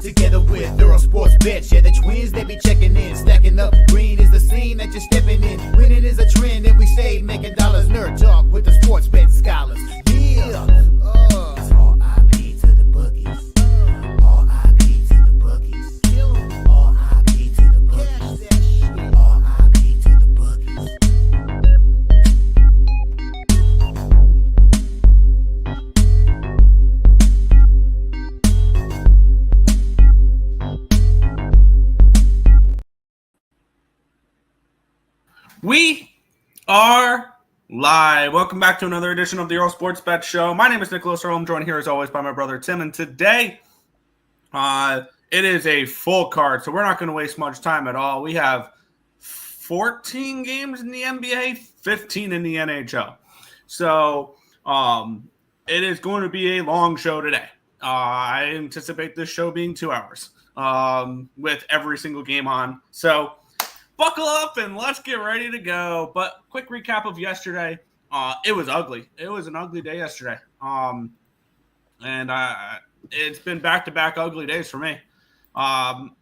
Together with Earle Sports Bets. Yeah, the twins, they be checking in. Stacking up, green is the scene that you're stepping in. Winning is a trend, and we stay making dollars. Nerd talk with the sports bet scholars. Yeah, it's R.I.P. to the bookies. R.I.P. to the bookies. R.I.P. to the bookies. R.I.P. to the bookies. We are live. Welcome back to another edition of the Earle Sports Bet Show. My name is Nicholas Earle. I'm joined here as always by my brother Tim. And today, it is a full card, so we're not going to waste much time at all. We have 14 games in the NBA, 15 in the NHL. So it is going to be a long show today. I anticipate this show being 2 hours with every single game on. So buckle up and let's get ready to go. But quick recap of yesterday. It was ugly. It was an ugly day yesterday. And it's been back-to-back ugly days for me.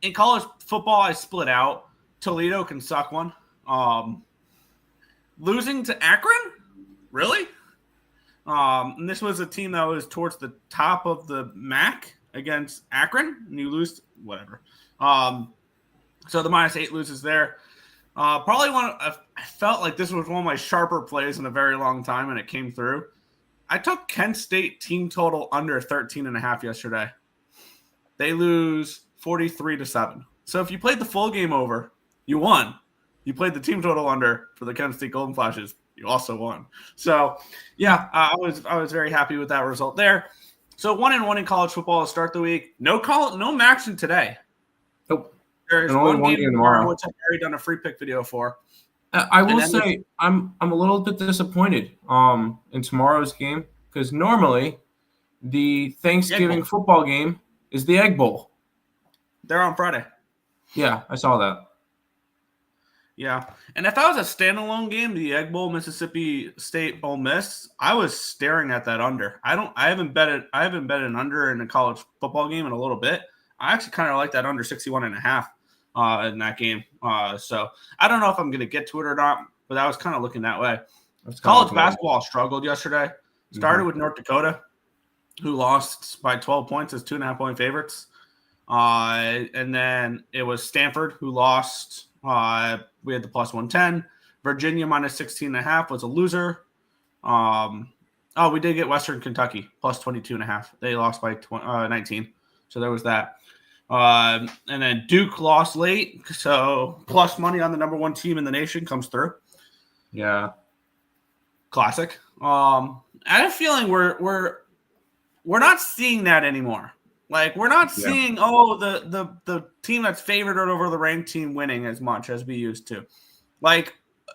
In college football, I split out. Toledo can suck one. Losing to Akron? Really? And this was a team that was towards the top of the MAC against Akron, and you lose, whatever. So the -8 loses there. Probably I felt like this was one of my sharper plays in a very long time, and it came through. I took Kent State team total under 13.5 yesterday. They lose 43-7. So if you played the full game over, you won. You played the team total under for the Kent State Golden Flashes, you also won. So yeah, I was very happy with that result there. So 1-1 in college football to start the week. No action today. Nope. There's one game tomorrow, which I've already done a free pick video for. I will say I'm a little bit disappointed in tomorrow's game because normally the Thanksgiving football game is the Egg Bowl. They're on Friday. Yeah, I saw that. Yeah, and if that was a standalone game, the Egg Bowl, Mississippi State, Ole Miss, I was staring at that under. I haven't bet an under in a college football game in a little bit. I actually kind of like that under 61.5 in that game. So I don't know if I'm going to get to it or not, but I was kind of looking that way. College basketball struggled yesterday. Started with North Dakota, who lost by 12 points as 2.5-point favorites. And then it was Stanford, who lost. We had the +110. Virginia -16.5 was a loser. We did get Western Kentucky +22.5. They lost by 19. So there was that. And then Duke lost late, so plus money on the number one team in the nation comes through. Yeah, classic. I have a feeling we're not seeing that anymore. Like we're not seeing the team that's favored over the ranked team winning as much as we used to. Like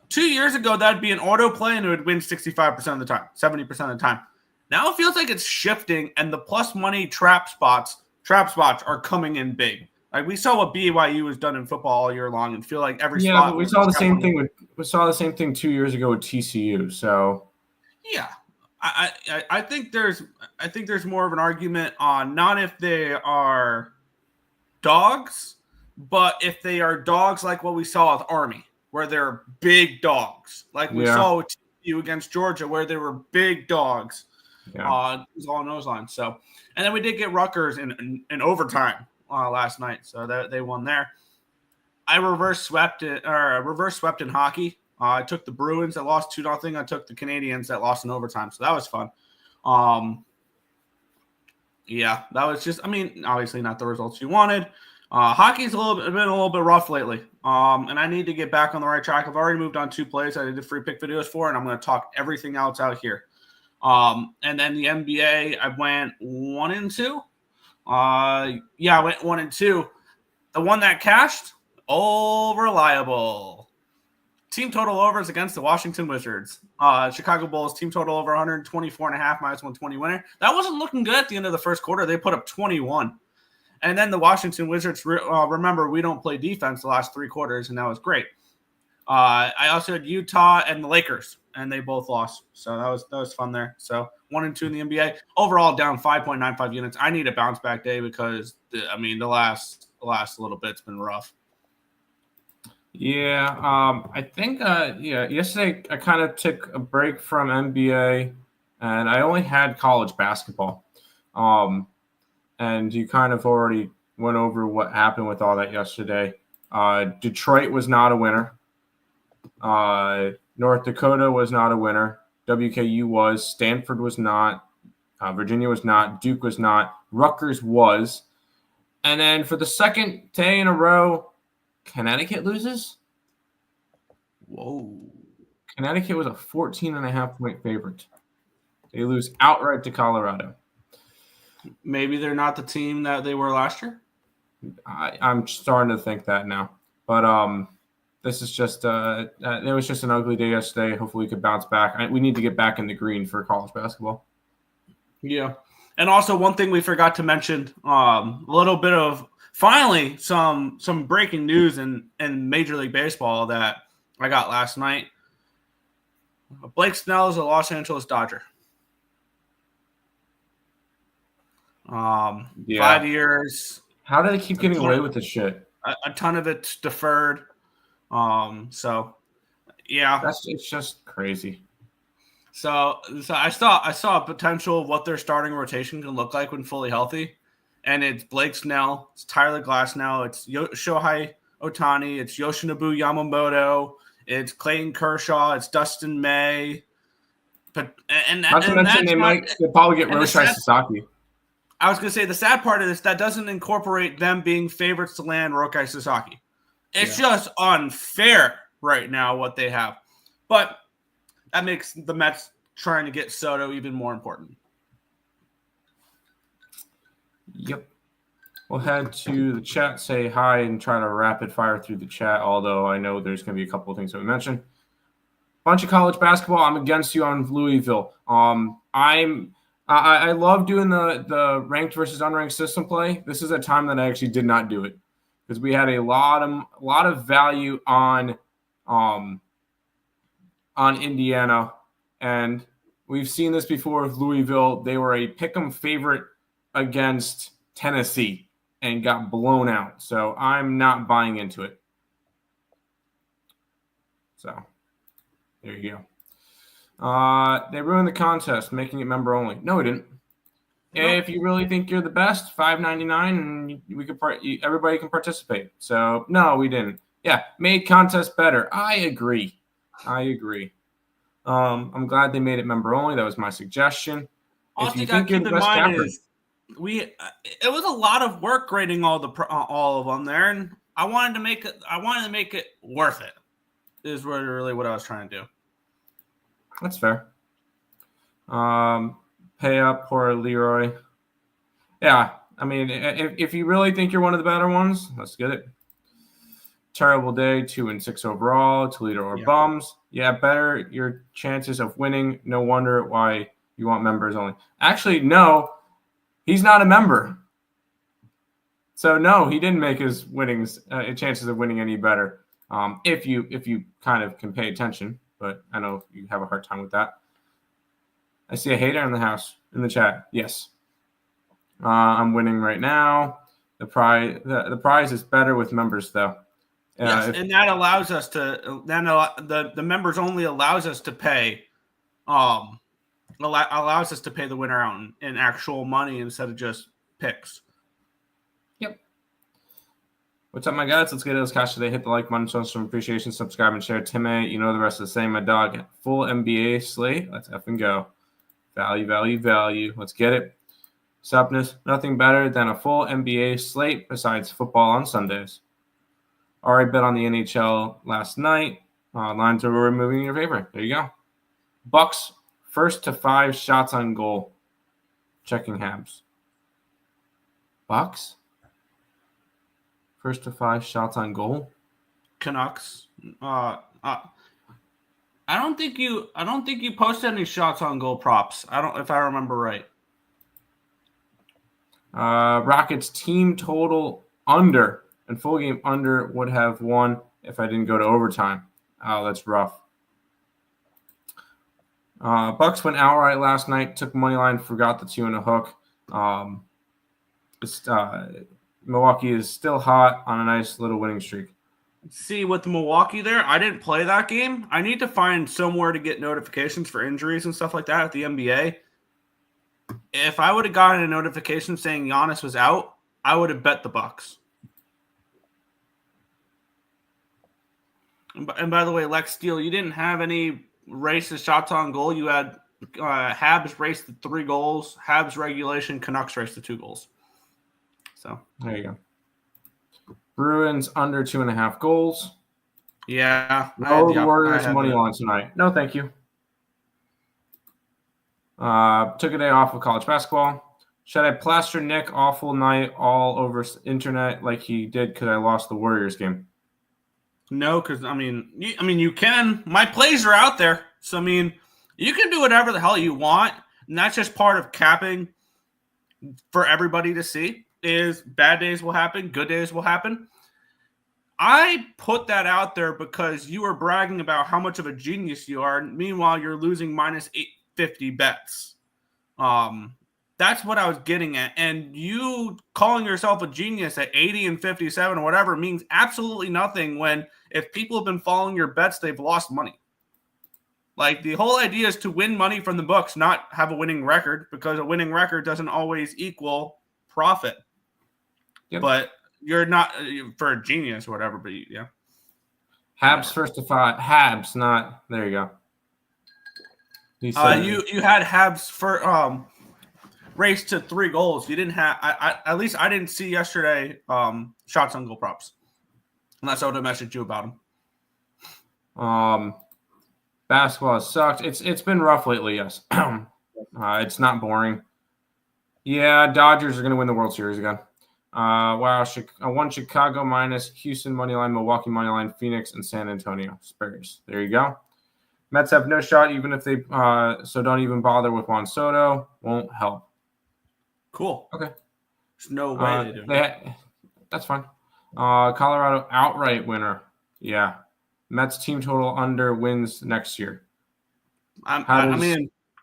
2 years ago, that'd be an auto play and it would win 65% of the time, 70% of the time. Now it feels like it's shifting, and the plus money trap spots are coming in big. Like we saw what BYU has done in football all year long, and feel like every spot. But we saw the same thing we saw the same thing 2 years ago with TCU. So yeah, I think there's more of an argument on not if they are dogs, but if they are dogs like what we saw with Army, where they're big dogs, like we saw with TCU against Georgia, where they were big dogs. Yeah. It was all in those lines. So, and then we did get Rutgers in overtime last night, so they won there. I reverse swept in hockey. I took the Bruins that lost 2-0. I took the Canadiens that lost in overtime, so that was fun. Yeah, that was just. I mean, obviously not the results you wanted. Hockey's been a little bit rough lately, and I need to get back on the right track. I've already moved on 2 plays I did free pick videos for, and I'm going to talk everything else out here. And then the NBA, I went 1-2. I went 1-2. The one that cashed, all reliable. Team total overs against the Washington Wizards. Chicago Bulls team total over 124.5 -120 winner. That wasn't looking good at the end of the first quarter. They put up 21. And then the Washington Wizards, remember, we don't play defense the last 3 quarters, and that was great. I also had Utah and the Lakers, and they both lost. So that was fun there. So 1 and 2 in the NBA. Overall, down 5.95 units. I need a bounce back day because the last little bit's been rough. Yeah, I think yesterday I kind of took a break from NBA, and I only had college basketball. And you kind of already went over what happened with all that yesterday. Detroit was not a winner. North Dakota was not a winner. WKU was. Stanford was not. Virginia was not. Duke was not. Rutgers was. And then for the second day in a row, Connecticut loses. Whoa. Connecticut was a 14.5-point favorite. They lose outright to Colorado. Maybe they're not the team that they were last year. I'm starting to think that now. But this is just it was just an ugly day yesterday. Hopefully we could bounce back. We need to get back in the green for college basketball. Yeah. And also one thing we forgot to mention, a little bit of finally some breaking news in Major League Baseball that I got last night. Blake Snell is a Los Angeles Dodger. 5 years. How do they keep getting away with this shit? A ton of it's deferred. So yeah, it's just crazy. So I saw a potential of what their starting rotation can look like when fully healthy, and it's Blake Snell, it's Tyler Glasnow, it's Shohei Ohtani, it's Yoshinobu Yamamoto, it's Clayton Kershaw, it's Dustin May. But not to mention they'll probably get Roshai Sasaki. I was going to say the sad part of this, that doesn't incorporate them being favorites to land Rokai Sasaki. It's just unfair right now what they have. But that makes the Mets trying to get Soto even more important. Yep. We'll head to the chat, say hi, and try to rapid fire through the chat, although I know there's going to be a couple of things that we mentioned. Bunch of college basketball. I'm against you on Louisville. I love doing the ranked versus unranked system play. This is a time that I actually did not do it because we had a lot of value on Indiana, and we've seen this before with Louisville. They were a pick'em favorite against Tennessee and got blown out. So I'm not buying into it. So there you go. They ruined the contest, making it member only. No, we didn't. Nope. If you really think you're the best, $5.99, and we could everybody can participate. So no, we didn't. Yeah, made contest better. I agree. I'm glad they made it member only. That was my suggestion. All you got to keep in mind is it was a lot of work grading all of them there, and I wanted to make it worth it. Is really what I was trying to do. That's fair. Pay up, poor Leroy. Yeah, I mean, if you really think you're one of the better ones, let's get it. Terrible day, 2-6 overall. Toledo or bums. Yeah, better your chances of winning. No wonder why you want members only. Actually, no, he's not a member. So no, he didn't make his chances of winning any better. If you kind of can pay attention. But I know you have a hard time with that. I see a hater in the chat. Yes. I'm winning right now. The prize is better with members, though. Yes, and that allows us to. Then the members only allows us to pay. Allows us to pay the winner out in actual money instead of just picks. Yep. What's up, my guys? Let's get to this cash today. Hit the like button, show some appreciation, subscribe, and share. Timmy, you know the rest of the same. My dog, full NBA slate. Let's effing go. Value. Let's get it. Supness, nothing better than a full NBA slate besides football on Sundays. Already bet on the NHL last night. Lines are removing your favorite. There you go. Bucks, first to 5 shots on goal. Checking Habs. Bucks? First to 5 shots on goal. Canucks. I don't think you posted any shots on goal props. If I remember right. Rockets team total under and full game under would have won if I didn't go to overtime. Oh, that's rough. Bucks went outright last night. Took money line. Forgot the 2 and a hook. Milwaukee is still hot on a nice little winning streak. See, with Milwaukee there, I didn't play that game. I need to find somewhere to get notifications for injuries and stuff like that at the NBA. If I would have gotten a notification saying Giannis was out, I would have bet the Bucks. And by the way, Lex Steele, you didn't have any race to shots on goal. You had Habs race to 3 goals, Habs regulation, Canucks race to 2 goals. So there you go. Bruins under 2.5 goals. Yeah. No Warriors money line tonight. No, thank you. Took a day off of college basketball. Should I plaster Nick awful night all over internet like he did because I lost the Warriors game? No, because you can. My plays are out there, so you can do whatever the hell you want, and that's just part of capping for everybody to see. Is bad days will happen, good days will happen. I put that out there because you were bragging about how much of a genius you are. Meanwhile, you're losing minus 850 bets. That's what I was getting at. And you calling yourself a genius at 80 and 57 or whatever means absolutely nothing when if people have been following your bets, they've lost money. Like the whole idea is to win money from the books, not have a winning record, because a winning record doesn't always equal profit. Yep. But you're not for a genius or whatever, but yeah. Habs first to 5. Habs, not there you go. You had Habs for race to 3 goals. You didn't have at least I didn't see yesterday shots on goal props. Unless I would have messaged you about them. Basketball has sucked. It's been rough lately, yes. It's not boring. Yeah, Dodgers are going to win the World Series again. Wow, one Chicago minus, Houston money line, Milwaukee money line, Phoenix, and San Antonio Spurs. There you go. Mets have no shot, even if they so don't even bother with Juan Soto. Won't help. Cool. Okay. There's no way they do it. That's fine. Colorado outright winner. Yeah. Mets team total under wins next year.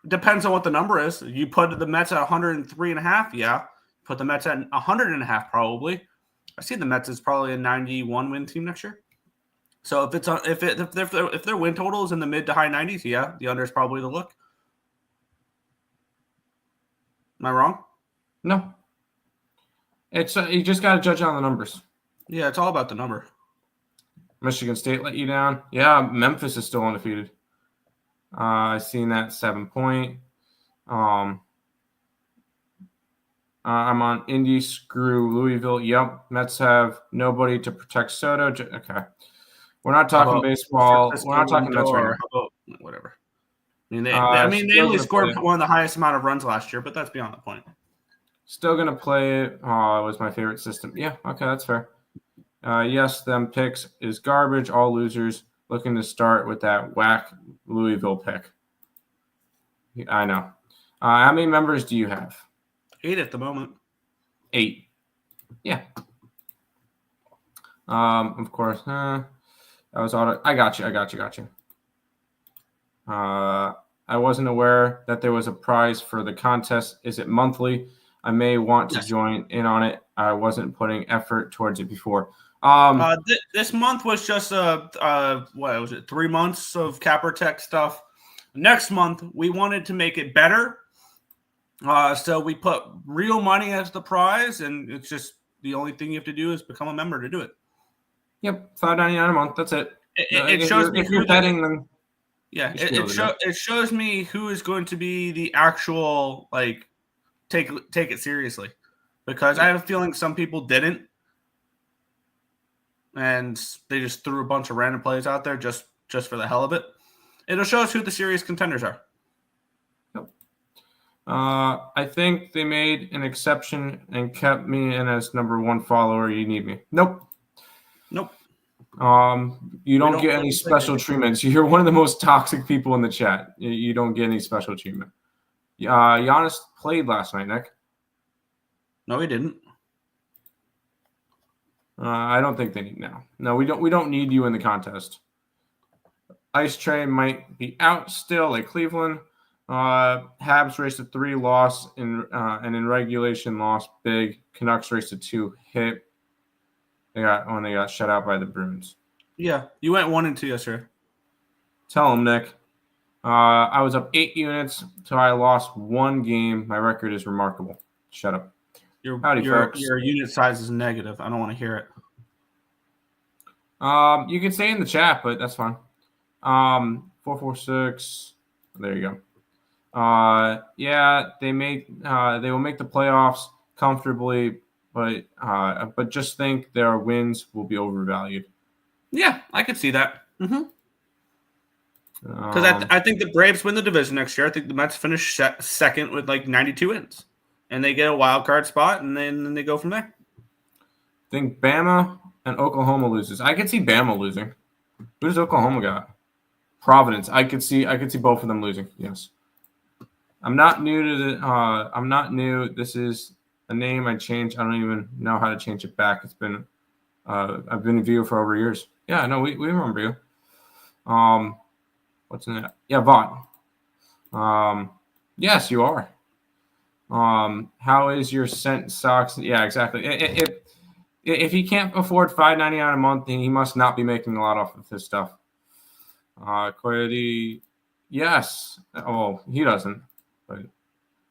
Depends on what the number is. You put the Mets at 103.5, yeah. Put the Mets at 100.5, probably. I see the Mets is probably a 91 win team next year. So if their win total is in the mid to high 90s, yeah, the under is probably the look. Am I wrong? No. It's you just got to judge on the numbers. Yeah, it's all about the number. Michigan State let you down. Yeah, Memphis is still undefeated. I've seen that 7-point. I'm on Indy. Screw Louisville. Yep. Mets have nobody to protect Soto. Okay. We're not talking baseball. We're not talking Mets right now. Whatever. They only scored one of the highest amount of runs last year, but that's beyond the point. Still going to play it. Oh, it was my favorite system. Yeah, okay, that's fair. Yes, them picks is garbage. All losers. Looking to start with that whack Louisville pick. I know. How many members do you have? 8 at the moment. 8. Yeah. Of course. That was auto. I got you. I wasn't aware that there was a prize for the contest. Is it monthly? I may want to join in on it. I wasn't putting effort towards it before. This month was just 3 months of Cappertek stuff. Next month we wanted to make it better, so we put real money as the prize, and it's just the only thing you have to do is become a member to do it. Yep, $5.99 a month. That's it. It shows me if you're betting them. Yeah, it shows me who is going to be the actual take it seriously, because I have a feeling some people didn't. And they just threw a bunch of random plays out there just for the hell of it. It'll show us who the serious contenders are. Yep. I think they made an exception and kept me in as number 1 follower. You need me. Nope. You don't get any special treatments. You're one of the most toxic people in the chat. You don't get any special treatment. Giannis played last night, Nick. No, he didn't. I don't think they need now. No, we don't need you in the contest. Ice Tray might be out still, like Cleveland. Habs raced to 3, loss, and in regulation lost big. Canucks raced to 2, hit. They got shut out by the Bruins. Yeah, you went 1-2 yesterday. Tell them, Nick. I was up 8 units, so I lost 1 game. My record is remarkable. Shut up. Howdy, folks. Your unit size is negative. I don't want to hear it. You can say in the chat, but that's fine. 446. There you go. Yeah, they will make the playoffs comfortably, but just think their wins will be overvalued. Yeah, I could see that. Because I think the Braves win the division next year. I think the Mets finish second with like 92 wins, and they get a wild card spot, and then they go from there. I think Bama and Oklahoma loses. I could see Bama losing. Who does Oklahoma got? Providence. I could see both of them losing. Yes. I'm not new to the. I'm not new. This is a name I changed. I don't even know how to change it back. It's been. I've been in view for over years. Yeah, no, we remember you. What's in that? Yeah, Vaughn. Yes, you are. How is your scent socks? Yeah, exactly. If he can't afford $5.99 a month, then he must not be making a lot off of his stuff. Coyote, yes. Oh, he doesn't. But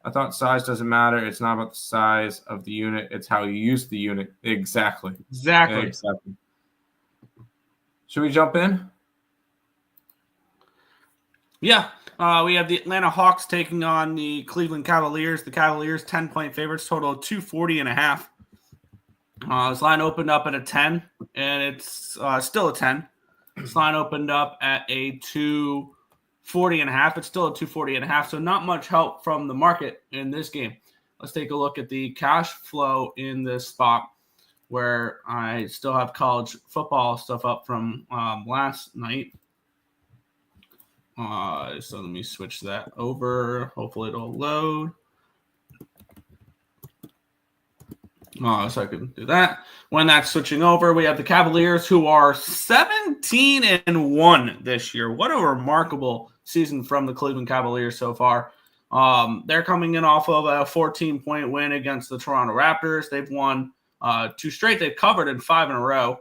I thought size doesn't matter. It's not about the size of the unit. It's how you use the unit. Exactly. Should we jump in? Yeah. We have the Atlanta Hawks taking on the Cleveland Cavaliers. The Cavaliers 10-point favorites, total of 240.5. This line opened up at a 10, and it's still a 10. This line opened up at a 240.5. It's still a 240.5, so not much help from the market in this game. Let's take a look at the cash flow in this spot where I still have college football stuff up from last night. So let me switch that over. Hopefully it'll load. So I can do that. When that's switching over, we have the Cavaliers, who are 17-1 this year. What a remarkable season from the Cleveland Cavaliers so far. They're coming in off of a 14-point win against the Toronto Raptors. They've won 2 straight. They've covered in 5 in a row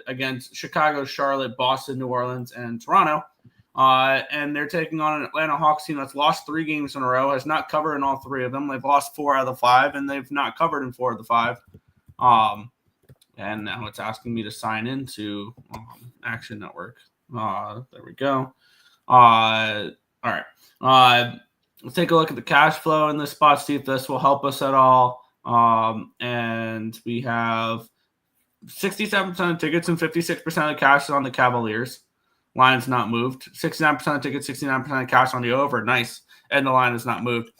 against Chicago, Charlotte, Boston, New Orleans, and Toronto. And they're taking on an Atlanta Hawks team that's lost 3 games in a row, has not covered in all 3 of them. They've lost 4 out of the 5, and they've not covered in 4 of the 5. And now it's asking me to sign into Action Network. There we go. All right. Let's take a look at the cash flow in this spot, see if this will help us at all. And we have 67% of tickets and 56% of the cash is on the Cavaliers. Line's not moved. 69% of tickets, 69% of cash on the over. Nice. And the line is not moved.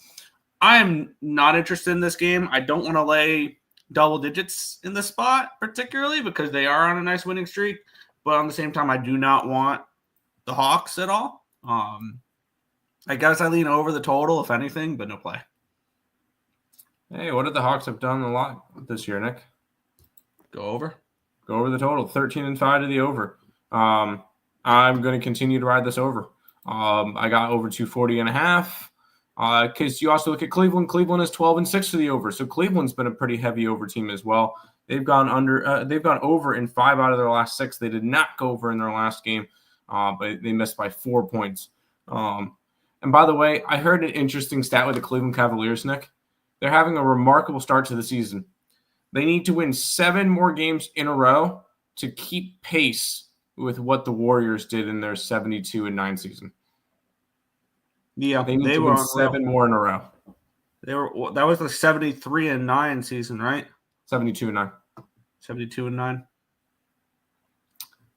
I am not interested in this game. I don't want to lay double digits in this spot, particularly because they are on a nice winning streak. But on the same time, I do not want the Hawks at all. I guess I lean over the total, if anything, but no play. Hey, what did the Hawks have done a lot this year, Nick? Go over. Go over the total. 13-5 to the over. I'm going to continue to ride this over. I got over 240.5. Because you also look at Cleveland. Cleveland is 12-6 to the over. So Cleveland's been a pretty heavy over team as well. They've gone under. They've gone over in 5 out of their last 6. They did not go over in their last game, but they missed by 4 points. And by the way, I heard an interesting stat with the Cleveland Cavaliers, Nick. They're having a remarkable start to the season. They need to win 7 more games in a row to keep pace with what the Warriors did in their 72-9 season. Yeah, they were 7 more in a row. That was the 73-9 season, right? 72-9. 72-9.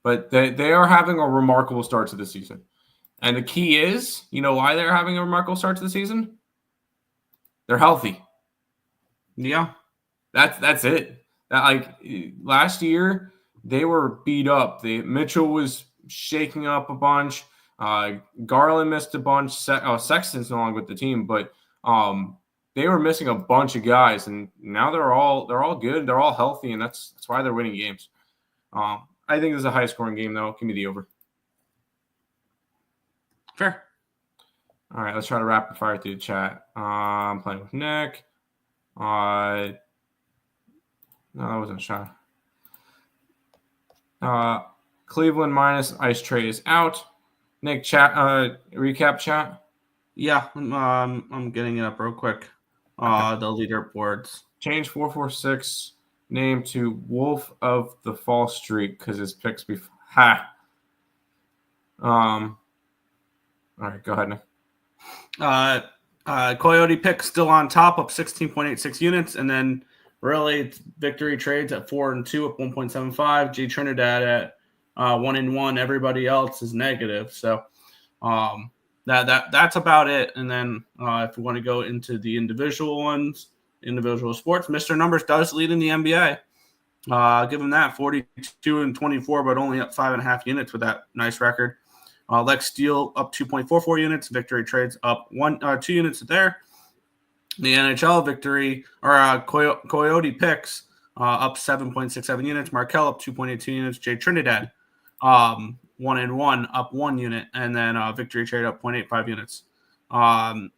But they are having a remarkable start to the season. And the key is, you know why they're having a remarkable start to the season? They're healthy. Yeah. That's it. Last year, they were beat up. Mitchell was shaking up a bunch. Garland missed a bunch. Sexton's no longer with the team, but they were missing a bunch of guys, and now they're all good. They're all healthy, and that's why they're winning games. I think this is a high-scoring game, though. Give me the over. Fair. All right, let's try to rapid fire through the chat. I'm playing with Nick. No, that wasn't a shot. Cleveland minus ice trade is out. Nick, chat. Recap chat. Yeah, I'm getting it up real quick. Okay. The leaderboards. Change 446 name to Wolf of the Fall Streak because his picks be All right, go ahead, Nick. Coyote pick still on top, up 16.86 units, and then really it's Victory Trades at 4-2 up 1.75. G Trinidad at 1-1. Everybody else is negative. So that's about it. And then if we want to go into the individual ones, individual sports, Mr. Numbers does lead in the NBA. Give him that 42-24, but only up 5.5 units with that nice record. Lex Steele up 2.44 units. Victory Trades up 2 units there. The NHL Victory or Coyote picks up 7.67 units. Markel up 2.82 units. Jay Trinidad 1-1 up 1 unit, and then Victory Trade up 0.85 units.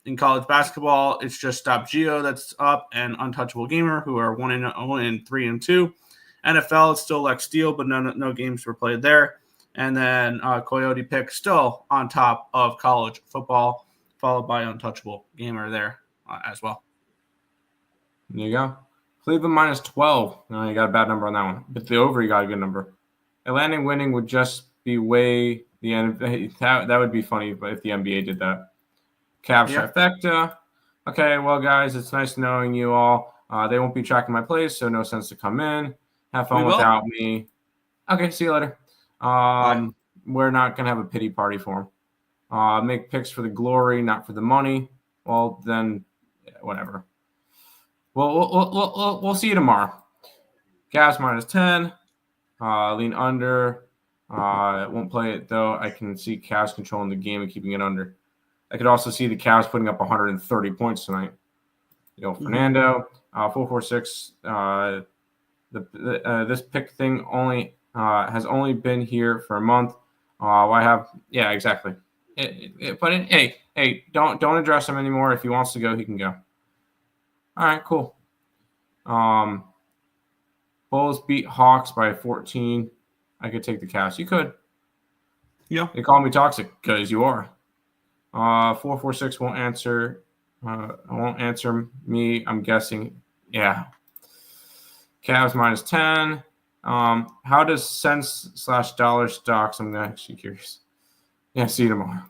In college basketball, it's just Stop Geo that's up, and Untouchable Gamer, who are 1-3-2. NFL, it's still Lex Steele, but no games were played there. And then Coyote pick still on top of college football, followed by Untouchable Gamer there as well. There you go. Cleveland minus 12. No, you got a bad number on that one. But the over, you got a good number. Atlanta winning would just be way the end. That would be funny if the NBA did that. Cavs trifecta. Okay, well, guys, it's nice knowing you all. They won't be tracking my plays, so no sense to come in. Have fun without me. Okay, see you later. We're not going to have a pity party for him. Make picks for the glory, not for the money. Well, then, whatever. We'll see you tomorrow. Cavs minus 10. Lean under. Won't play it, though. I can see Cavs controlling the game and keeping it under. I could also see the Cavs putting up 130 points tonight. Fernando. 446. This pick thing has only been here for a month. Yeah, exactly. Hey, don't address him anymore. If he wants to go, he can go. All right, cool. Bulls beat Hawks by 14. I could take the Cavs. You could. Yeah. They call me toxic because you are. 446 won't answer. Won't answer me. I'm guessing. Yeah. Cavs minus 10. How does cents/dollar stocks? I'm actually curious. Yeah, see you tomorrow.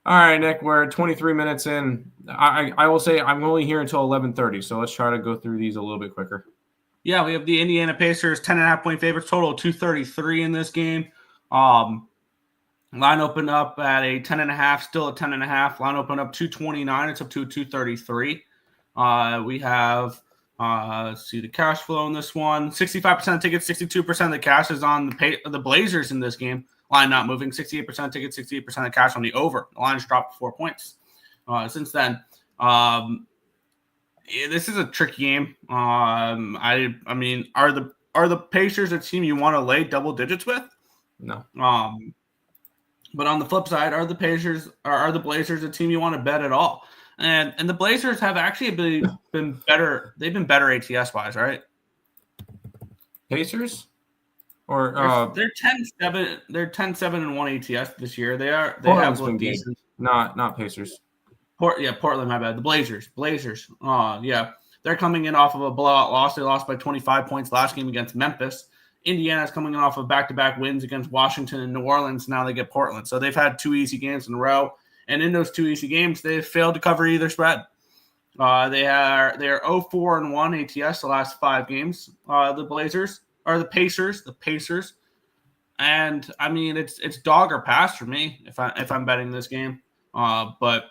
All right, Nick, we're 23 minutes in. I will say I'm only here until 11:30, so let's try to go through these a little bit quicker. Yeah, we have the Indiana Pacers 10.5-point favorites, total 233 in this game. Line opened up at a 10.5, still at 10.5. Line opened up 229. It's up to 233. We have let's see the cash flow in this one. 65% of tickets, 62% of the cash is on the Blazers in this game. Line not moving. 68% tickets, 68% of cash on the over. The line's dropped 4 points since then. This is a tricky game. I mean, are the Pacers a team you want to lay double digits with? No. But on the flip side, are the Blazers a team you want to bet at all? And the Blazers have actually been better. They've been better ATS wise, right? Pacers, or they're 10-7. They're 10-7-1 ATS this year. They Portland's have been decent. Not Pacers. Portland. My bad. The Blazers. Yeah, they're coming in off of a blowout loss. They lost by 25 points last game against Memphis. Indiana's coming in off of back-to-back wins against Washington and New Orleans. Now they get Portland. So they've had 2 easy games in a row. And in those 2 easy games, they've failed to cover either spread. They are 0-4-1 ATS the last 5 games. The Blazers or the Pacers. And I mean, it's dog or pass for me if I'm betting this game. But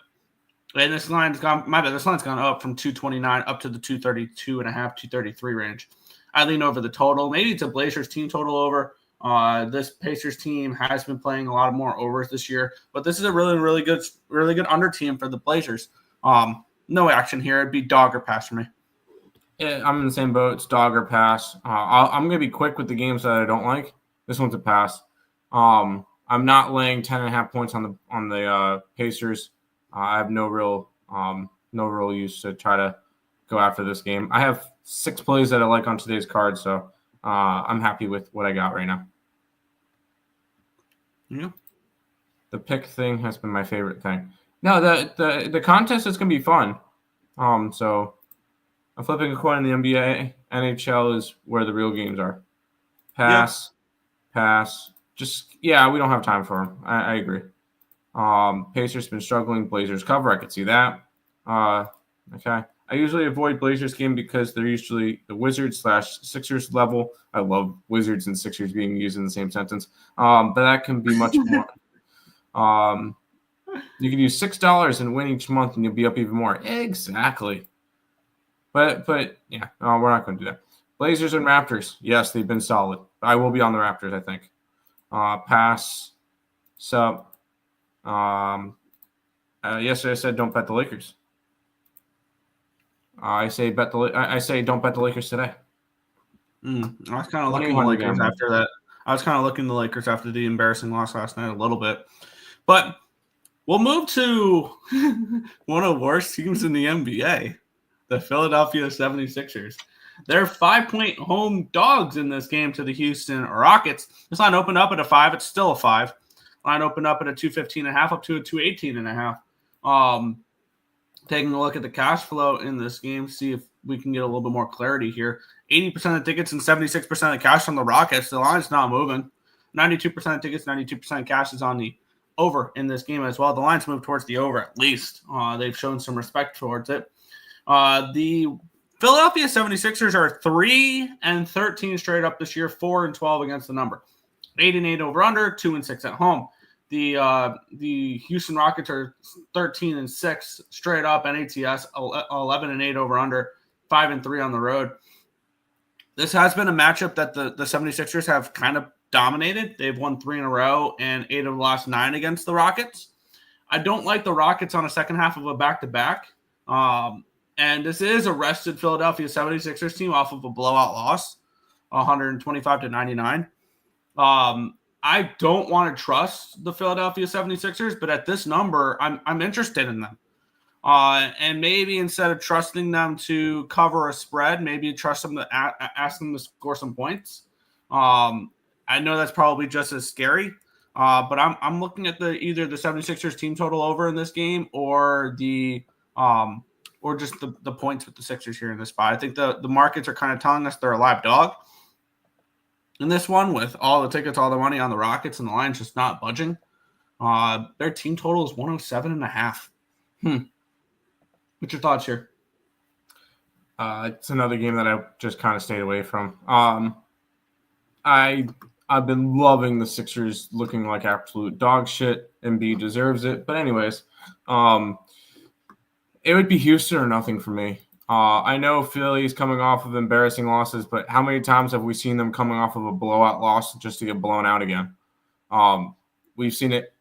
this line's gone. This line's gone up from 229 up to the 232.5, 233 range. I lean over the total. Maybe it's a Blazers team total over. This Pacers team has been playing a lot of more overs this year, but this is a really good under team for the Blazers. No action here. It'd be dog or pass for me. Yeah, I'm in the same boat. It's dog or pass. I'm going to be quick with the games that I don't like. This one's a pass. I I'm not laying 10.5 points on the Pacers. I have no real use to try to go after this game. I have 6 plays that I like on today's card, so I'm happy with what I got right now. Yeah. The pick thing has been my favorite thing. No, the contest is gonna be fun. So I'm flipping a coin in the NBA. NHL is where the real games are. Pass. Just we don't have time for them. I agree. Pacers been struggling. Blazers cover. I could see that. Okay. I usually avoid Blazers game because they're usually the Wizards/Sixers level. I love Wizards and Sixers being used in the same sentence. But that can be much more. You can use $6 and win each month, and you'll be up even more. Exactly. But yeah, we're not going to do that. Blazers and Raptors. Yes, they've been solid. I will be on the Raptors, I think. Pass. Sub. Yesterday I said don't bet the Lakers. I say don't bet the Lakers today. I was kind of looking at the Lakers after that. I was kind of looking at the Lakers after the embarrassing loss last night a little bit. But we'll move to one of the worst teams in the NBA, the Philadelphia 76ers. They're 5-point home dogs in this game to the Houston Rockets. This line opened up at a 5. It's still a 5. Line opened up at a 215.5 up to a 218.5. Taking a look at the cash flow in this game, see if we can get a little bit more clarity here. 80% of the tickets and 76% of the cash on the Rockets. The line's not moving. 92% of tickets, 92% of cash is on the over in this game as well. The line's moved towards the over at least. They've shown some respect towards it. The Philadelphia 76ers are 3-13 straight up this year, 4-12 against the number. 8-8 over under, 2-6 at home. The Houston Rockets are 13-6 straight up NATS, 11-8 over under, 5-3 on the road. This has been a matchup that the 76ers have kind of dominated. They've won 3 in a row and 8 of the last 9 against the Rockets. I don't like the Rockets on a second half of a back-to-back. And this is a rested Philadelphia 76ers team off of a blowout loss, 125-99. I don't want to trust the Philadelphia 76ers, but at this number, I'm interested in them. And maybe instead of trusting them to cover a spread, maybe trust them to ask them to score some points. I know that's probably just as scary, but I'm looking at either the 76ers team total over in this game or just the points with the Sixers here in this spot. I think the markets are kind of telling us they're a live dog in this one with all the tickets, all the money on the Rockets, and the line's just not budging. Their team total is 107.5. What's your thoughts here? It's another game that I just kind of stayed away from. I've been loving the Sixers looking like absolute dog shit. Embiid deserves it. But anyways, it would be Houston or nothing for me. I know Philly's coming off of embarrassing losses, but how many times have we seen them coming off of a blowout loss just to get blown out again? We've seen it,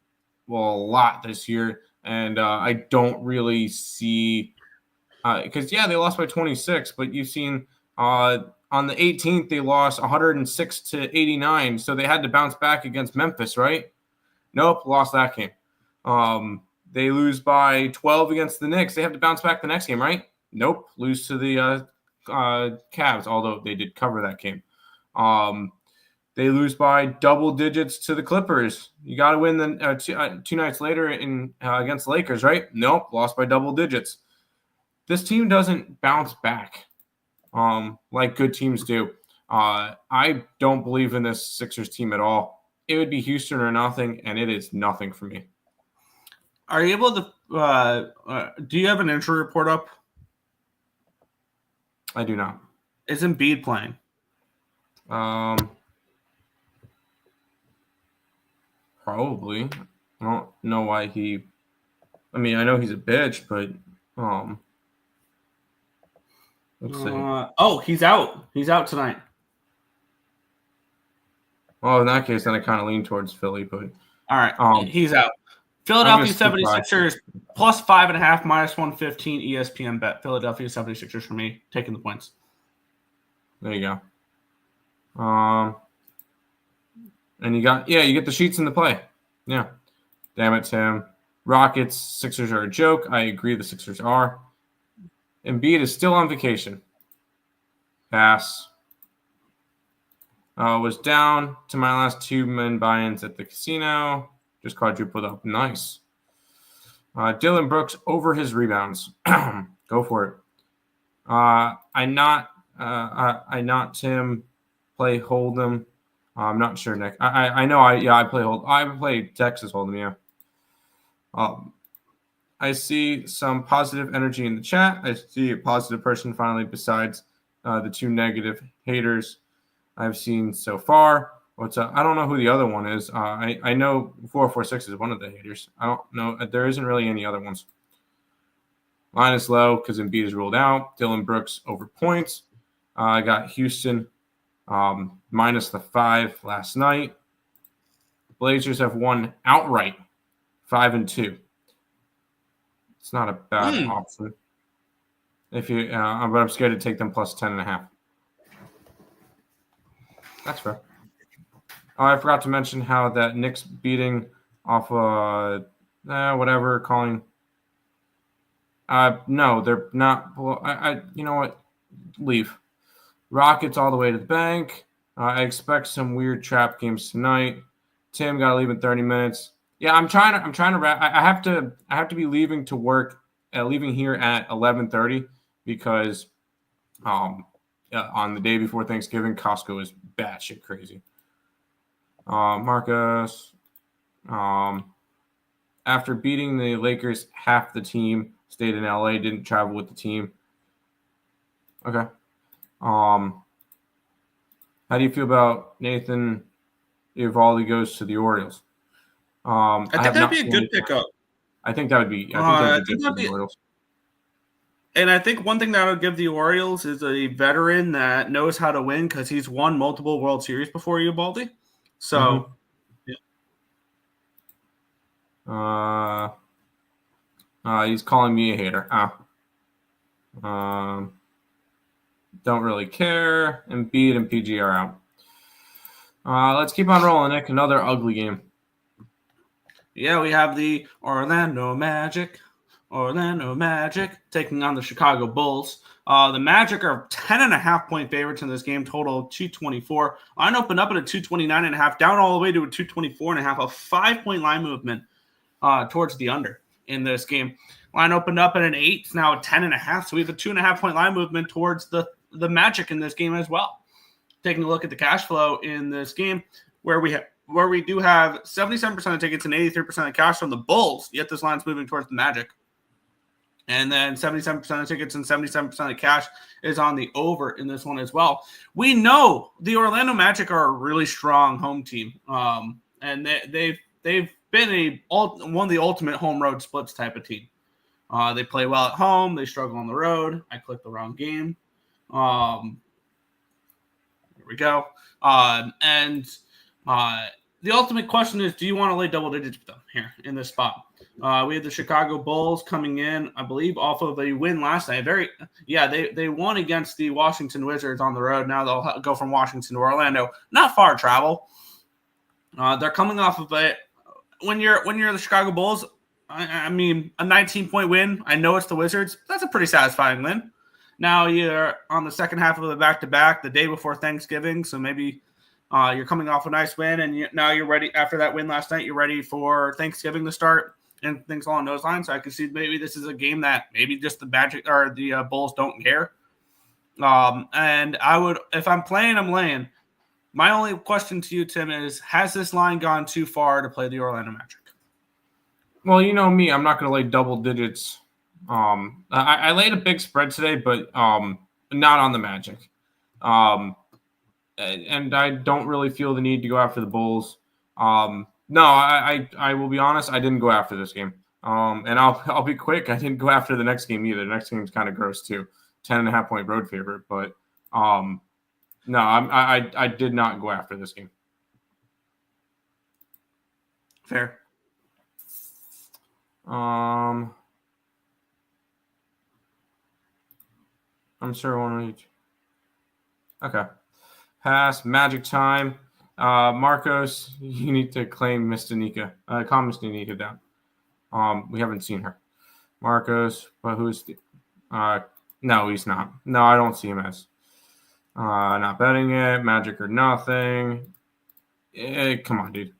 a lot this year, and I don't really see because, they lost by 26, but you've seen on the 18th, they lost 106-89, so they had to bounce back against Memphis, right? Nope, lost that game. They lose by 12 against the Knicks. They have to bounce back the next game, right? Nope, lose to the Cavs, although they did cover that game. They lose by double digits to the Clippers. You got to win the two nights later against the Lakers, right? Nope, lost by double digits. This team doesn't bounce back like good teams do. I don't believe in this Sixers team at all. It would be Houston or nothing, and it is nothing for me. Are you able to do you have an injury report up? I do not. Is Embiid playing? Probably. I don't know why I know he's a bitch, but let's see. He's out. He's out tonight. Well, in that case, then I kind of lean towards Philly, but all right, he's out. Philadelphia 76ers plus 5.5, minus 115 ESPN bet. Philadelphia 76ers for me, taking the points. There you go. And you get the sheets in the play. Yeah. Damn it, Tim. Rockets, Sixers are a joke. I agree the Sixers are. Embiid is still on vacation. Pass. Was down to my last 2 men buy-ins at the casino. Just quadrupled up. Nice. Dylan Brooks over his rebounds. Go for it. I not Tim play Hold'em. I'm not sure, Nick. I know I play Hold. I play Texas Hold'em. Yeah. I see some positive energy in the chat. I see a positive person finally, besides the 2 negative haters I've seen so far. I don't know who the other one is. I know 446 is one of the haters. I don't know. There isn't really any other ones. Line is low because Embiid is ruled out. Dylan Brooks over points. I got Houston minus the 5 last night. Blazers have won outright 5-2. It's not a bad option. But I'm scared to take them plus 10.5. That's fair. Oh, I forgot to mention how that Knicks beating off whatever calling. No, they're not. Well, you know what? Leave. Rockets all the way to the bank. I expect some weird trap games tonight. Tim got to leave in 30 minutes. Yeah, I'm trying to wrap. I have to be leaving to work. Leaving here at 11:30 because on the day before Thanksgiving, Costco is batshit crazy. Marcus, after beating the Lakers, half the team stayed in LA, didn't travel with the team. Okay. How do you feel about Nathan Eovaldi goes to the Orioles? I think that'd be a good pickup. I think that would be. I think that'd be the Orioles. And I think one thing that would give the Orioles is a veteran that knows how to win because he's won multiple World Series before Eovaldi. So, he's calling me a hater. Don't really care. Embiid and PG are out. Let's keep on rolling, Nick. Another ugly game. Yeah, we have the Orlando Magic taking on the Chicago Bulls. The Magic are 10.5-point favorites in this game, total 224. Line opened up at a 229.5, down all the way to a 224.5, a 5-point line movement towards the under in this game. Line opened up at an 8, it's now a 10.5, so we have a 2.5-point line movement towards the Magic in this game as well. Taking a look at the cash flow in this game, where we do have 77% of tickets and 83% of cash from the Bulls, yet this line's moving towards the Magic. And then 77% of tickets and 77% of cash is on the over in this one as well. We know the Orlando Magic are a really strong home team, and they've been one of the ultimate home road splits type of team. They play well at home. They struggle on the road. I clicked the wrong game. Here we go. The ultimate question is, do you want to lay double digits with them here in this spot? We have the Chicago Bulls coming in, I believe, off of a win last night. They won against the Washington Wizards on the road. Now they'll go from Washington to Orlando. Not far travel. They're coming off of it. When you're the Chicago Bulls, I mean, a 19-point win. I know it's the Wizards. That's a pretty satisfying win. Now you're on the second half of the back-to-back, the day before Thanksgiving, so maybe you're coming off a nice win, and now you're ready. After that win last night, you're ready for Thanksgiving to start and things along those lines. So I can see maybe this is a game that maybe just the Magic or the Bulls don't care. And I would, if I'm playing, I'm laying. My only question to you, Tim, is has this line gone too far to play the Orlando Magic? Well, you know me, I'm not going to lay double digits. I laid a big spread today, but not on the Magic. And I don't really feel the need to go after the Bulls. No, I will be honest, I didn't go after this game. And I'll be quick. I didn't go after the next game either. The next game's kind of gross too. 10.5-point road favorite, but no, I did not go after this game. Fair. I'm sure one of each. Okay. Pass. Magic time. Marcos, you need to claim Miss Danica. Calm Miss Danica down. We haven't seen her. Marcos, but who's the... no, he's not. No, I don't see him as. Not betting it. Magic or nothing. Come on, dude.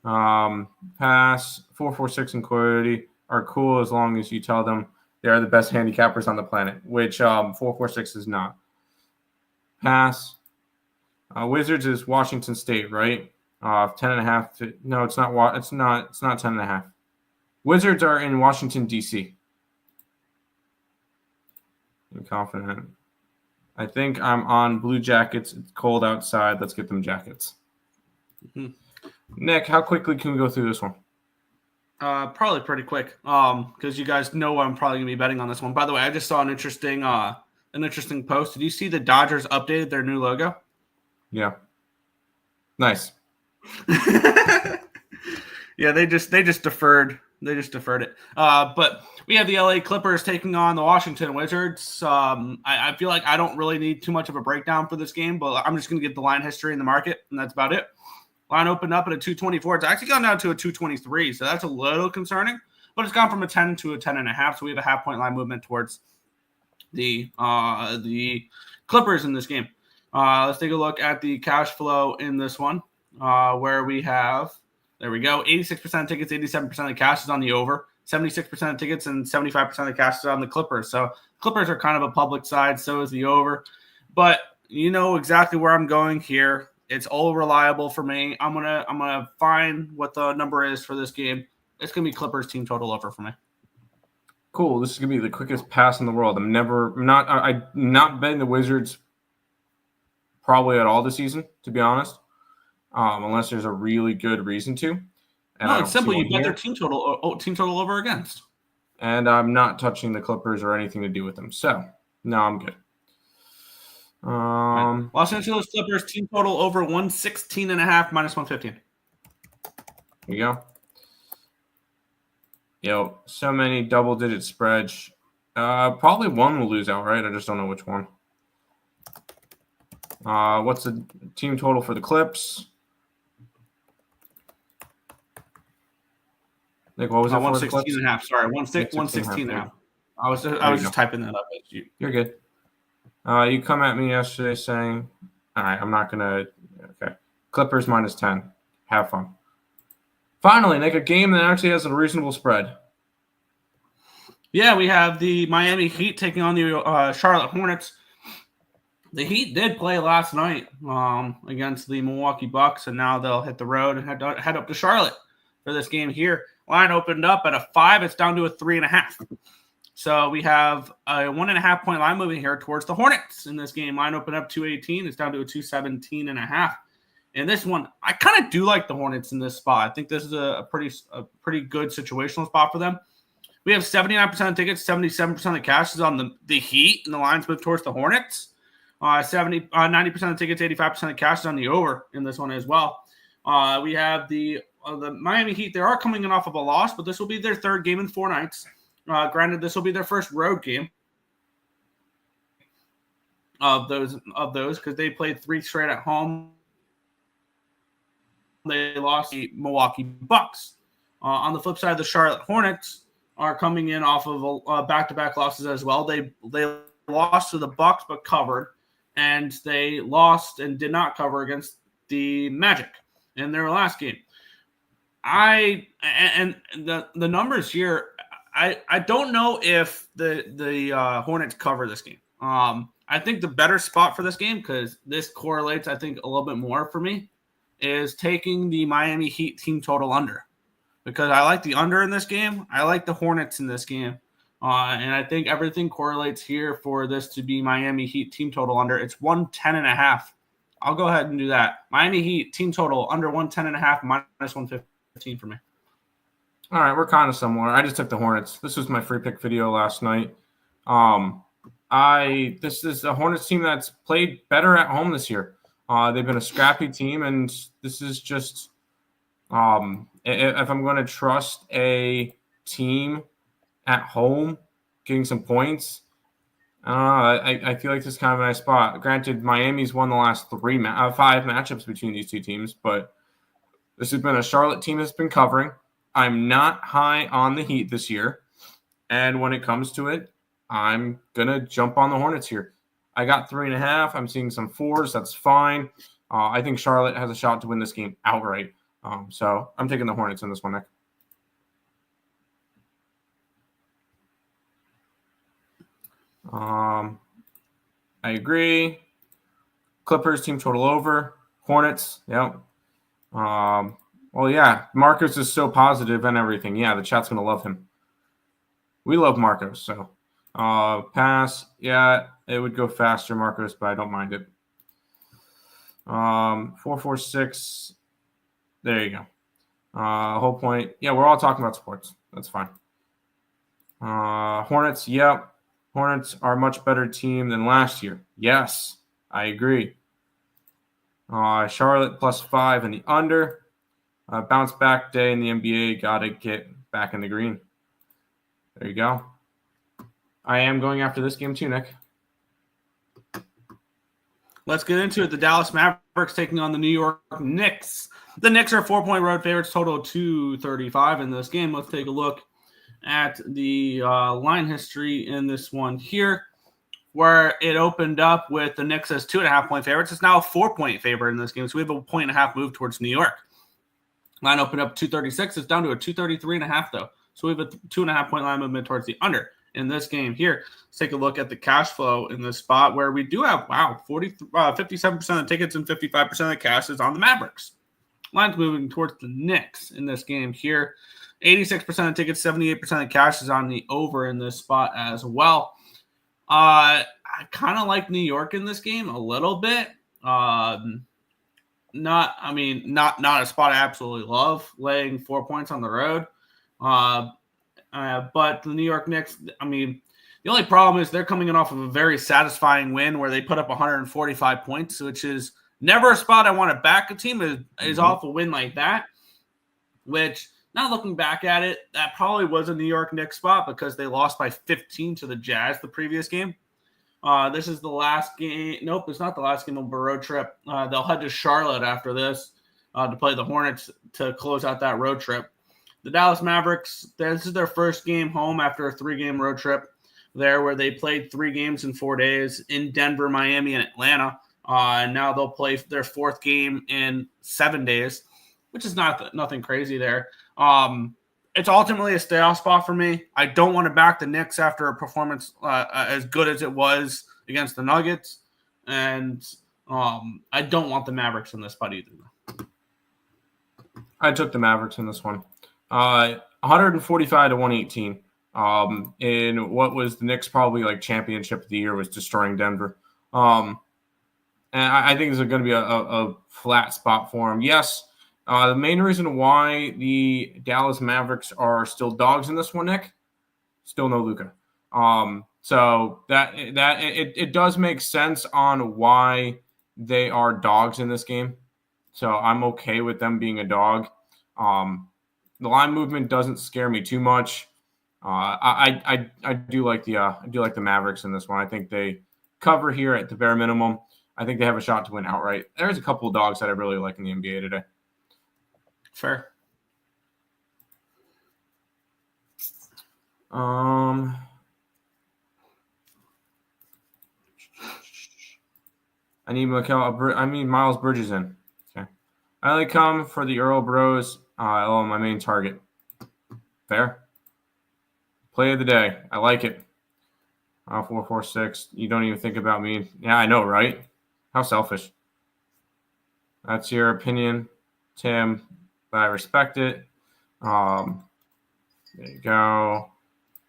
Pass. 446 and Coyote are cool as long as you tell them they are the best handicappers on the planet, which 446 is not. Pass. Wizards is Washington State, right? 10.5. No, it's not. It's not 10.5. Wizards are in Washington D.C. I'm confident. I think I'm on Blue Jackets. It's cold outside. Let's get them jackets. Mm-hmm. Nick, how quickly can we go through this one? Probably pretty quick. Because you guys know I'm probably gonna be betting on this one. By the way, I just saw an interesting post. Did you see the Dodgers updated their new logo? Yeah. Nice. Yeah, they just deferred. They just deferred it. But we have the LA Clippers taking on the Washington Wizards. I feel like I don't really need too much of a breakdown for this game, but I'm just going to get the line history in the market, and that's about it. Line opened up at a 224. It's actually gone down to a 223, so that's a little concerning. But it's gone from a 10 to a 10.5, so we have a half-point line movement towards the Clippers in this game. Let's take a look at the cash flow in this one, where we have, there we go, 86% of tickets, 87% of the cash is on the over, 76% of tickets, and 75% of the cash is on the Clippers. So Clippers are kind of a public side, so is the over. But you know exactly where I'm going here. It's all reliable for me. I'm gonna find what the number is for this game. It's gonna be Clippers team total over for me. Cool. This is gonna be the quickest pass in the world. I'm not betting the Wizards probably at all this season, to be honest, unless there's a really good reason to. And no, it's simple. You bet their team total over against. And I'm not touching the Clippers or anything to do with them. So, no, I'm good. Los Angeles Clippers team total over 116.5 minus 115. There you go. Yo, so many double-digit spreads. Probably one will lose outright. I just don't know which one. What's the team total for the Clips? Nick, what was it? 116.5. Sorry, 116.5. I was just typing that up. You're good. You come at me yesterday saying, all right, I'm not going to. Okay. Clippers minus 10. Have fun. Finally, Nick, a game that actually has a reasonable spread. Yeah, we have the Miami Heat taking on the Charlotte Hornets. The Heat did play last night against the Milwaukee Bucks, and now they'll hit the road and head up to Charlotte for this game here. Line opened up at a 5. It's down to a 3.5. So we have a 1.5 point line moving here towards the Hornets in this game. Line opened up 218. It's down to a 217.5. In this one, I kind of do like the Hornets in this spot. I think this is a pretty good situational spot for them. We have 79% of tickets, 77% of the cash is on the Heat, and the lines move towards the Hornets. 90% of tickets, 85% of cash is on the over in this one as well. We have the Miami Heat. They are coming in off of a loss, but this will be their third game in 4 nights. Granted, this will be their first road game of those because they played 3 straight at home. They lost the Milwaukee Bucks. On the flip side, the Charlotte Hornets are coming in off of back-to-back losses as well. They lost to the Bucks but covered, and they lost and did not cover against the Magic in their last game. And the numbers here, I don't know if the Hornets cover this game. I think the better spot for this game, because this correlates, I think, a little bit more for me, is taking the Miami Heat team total under. Because I like the under in this game. I like the Hornets in this game. And I think everything correlates here for this to be Miami Heat team total under. It's 110.5. I'll go ahead and do that. Miami Heat team total under 110.5 minus 115 for me. All right, we're kind of similar. I just took the Hornets. This was my free pick video last night. This is a Hornets team that's played better at home this year. They've been a scrappy team, and this is just if I'm going to trust a team at home getting some points, I feel like this is kind of a nice spot. Granted, Miami's won the last 5 matchups between these two teams, but this has been a Charlotte team that's been covering. I'm not high on the Heat this year, and when it comes to it, I'm gonna jump on the Hornets here. I got 3.5. I'm seeing some 4s. That's fine. I think Charlotte has a shot to win this game outright. So I'm taking the Hornets in this one, Nick. I agree. Clippers team total over. Hornets. Yep. Well, yeah. Marcos is so positive and everything. Yeah, the chat's gonna love him. We love Marcos, so pass. Yeah, it would go faster, Marcos, but I don't mind it. 446. There you go. Whole point. Yeah, we're all talking about sports. That's fine. Hornets. Yep. Hornets are a much better team than last year. Yes, I agree. Charlotte +5 in the under. Bounce back day in the NBA. Got to get back in the green. There you go. I am going after this game too, Nick. Let's get into it. The Dallas Mavericks taking on the New York Knicks. The Knicks are 4-point road favorites, total 235 in this game. Let's take a look at the line history in this one here, where it opened up with the Knicks as 2.5-point favorites. It's now a 4-point favorite in this game, so we have a 1.5 move towards New York. Line opened up 236. It's down to a 233.5 though, so we have a 2.5-point line movement towards the under in this game here. Let's take a look at the cash flow in this spot where we do have 57% of tickets and 55% of the cash is on the Mavericks. Line's moving towards the Knicks in this game here. 86% of tickets, 78% of cash is on the over in this spot as well. I kind of like New York in this game a little bit. Not a spot I absolutely love, laying 4 points on the road. But the New York Knicks, the only problem is they're coming in off of a very satisfying win where they put up 145 points, which is never a spot I want to back a team is off a win like that, which now looking back at it, that probably was a New York Knicks spot because they lost by 15 to the Jazz the previous game. This is the last game. Nope, it's not the last game of a road trip. They'll head to Charlotte after this to play the Hornets to close out that road trip. The Dallas Mavericks, this is their first game home after a 3-game road trip there where they played 3 games in 4 days in Denver, Miami, and Atlanta. And now they'll play their 4th game in 7 days, which is nothing crazy there. It's ultimately a stay-off spot for me. I don't want to back the Knicks after a performance as good as it was against the Nuggets. And I don't want the Mavericks in this spot either. I took the Mavericks in this one. 145 to 118. In what was the Knicks probably like championship of the year was destroying Denver. And I think this is going to be a flat spot for them. Yes, the main reason why the Dallas Mavericks are still dogs in this one, Nick, still no Luka. So that it does make sense on why they are dogs in this game. So I'm okay with them being a dog. The line movement doesn't scare me too much. I do like the Mavericks in this one. I think they cover here at the bare minimum. I think they have a shot to win outright. There's a couple of dogs that I really like in the NBA today. Fair. I need Miles Bridges in. Okay. I only come for the Earle Bros. My main target. Fair. Play of the day. I like it. 446. You don't even think about me. Yeah, I know, right? How selfish. That's your opinion, Tim, but I respect it. There you go.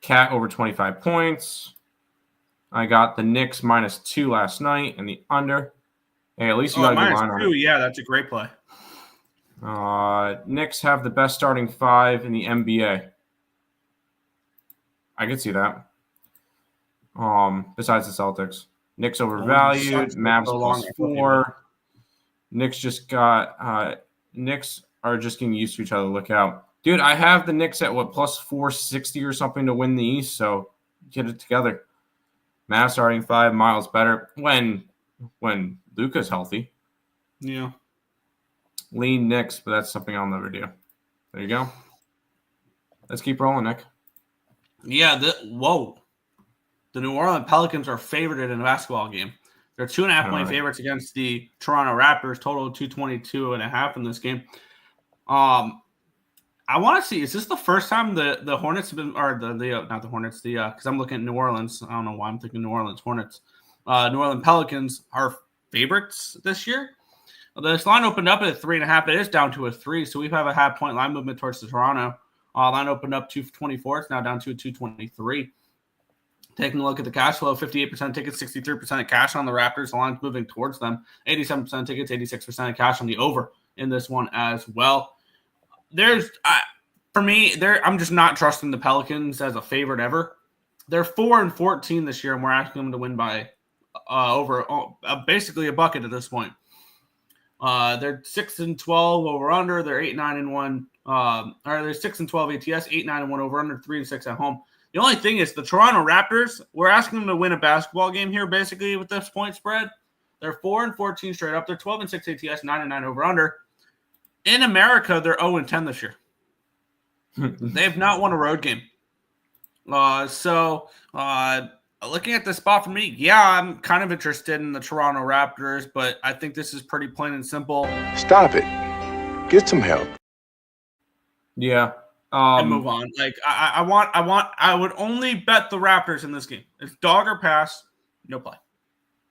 Cat over 25 points. I got the Knicks -2 last night and the under. Hey, at least you got a good line on it. Yeah, that's a great play. Knicks have the best starting 5 in the NBA. I could see that. Besides the Celtics. Knicks overvalued. Mavs +4. Knicks just got Knicks are just getting used to each other. Look out. Dude, I have the Knicks at +460 or something to win the East, so get it together. Matt starting 5, Miles better when Luka's healthy. Yeah. Lean Knicks, but that's something I'll never do. There you go. Let's keep rolling, Nick. Yeah. The New Orleans Pelicans are favored in a basketball game. They're 2.5-point favorites against the Toronto Raptors. Total 222.5 in this game. I want to see, is this the first time the Hornets have been, or not the Hornets, because I'm looking at New Orleans. I don't know why I'm thinking New Orleans Hornets. New Orleans Pelicans are favorites this year. This line opened up at 3.5. It is down to a 3, so we have a half-point line movement towards the Toronto. Line opened up 224. It's now down to a 223. Taking a look at the cash flow, 58% tickets, 63% of cash on the Raptors. The line's moving towards them. 87% tickets, 86% of cash on the over in this one as well. For me, I'm just not trusting the Pelicans as a favorite ever. They're 4-14 this year, and we're asking them to win by basically a bucket at this point. They're 6-12 over under. They're 8-9-1. They're 6-12 ATS, 8-9-1 over under, 3-6 at home. The only thing is the Toronto Raptors, we're asking them to win a basketball game here, basically, with this point spread. They're 4-14 straight up. They're 12-6 ATS, 9-9 over under. In America, they're 0-10 this year. They have not won a road game. Looking at the spot for me, I'm kind of interested in the Toronto Raptors, but I think this is pretty plain and simple. Stop it. Get some help. Yeah. And move on. Like I would only bet the Raptors in this game. It's dog or pass, no play.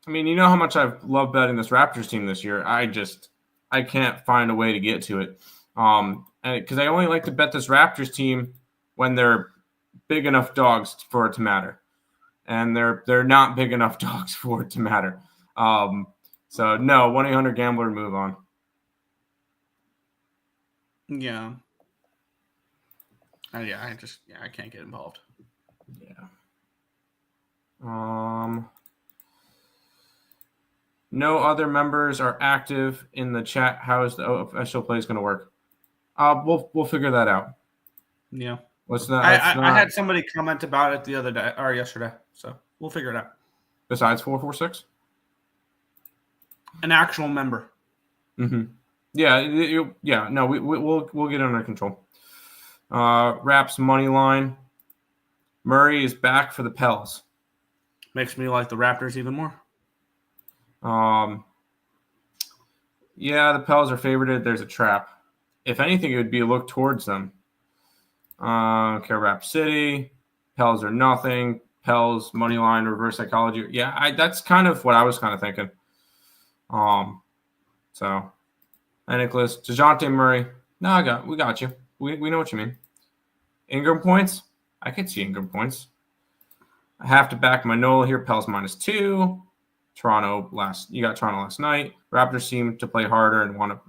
I mean, you know how much I've loved betting this Raptors team this year. I can't find a way to get to it. And because I only like to bet this Raptors team when they're big enough dogs for it to matter. And they're not big enough dogs for it to matter. So no, 1-800-GAMBLER, move on. Yeah. I can't get involved. Yeah. No other members are active in the chat. How is the official play going to work? We'll figure that out. Yeah. I had somebody comment about it the other day or yesterday, so we'll figure it out. Besides 446, an actual member. Mm-hmm. Yeah. No, we'll get it under control. Raps money line. Murray is back for the Pels. Makes me like the Raptors even more. Yeah, the Pels are favorited. There's a trap. If anything, it would be a look towards them. Rap City. Pels are nothing. Pels money line reverse psychology. Yeah, that's kind of what I was kind of thinking. So, and Nicholas DeJounte Murray. No, we got you. We know what you mean. Ingram points. I could see Ingram points. I have to back Manola here. Pels -2. You got Toronto last night. Raptors seem to play harder and want to.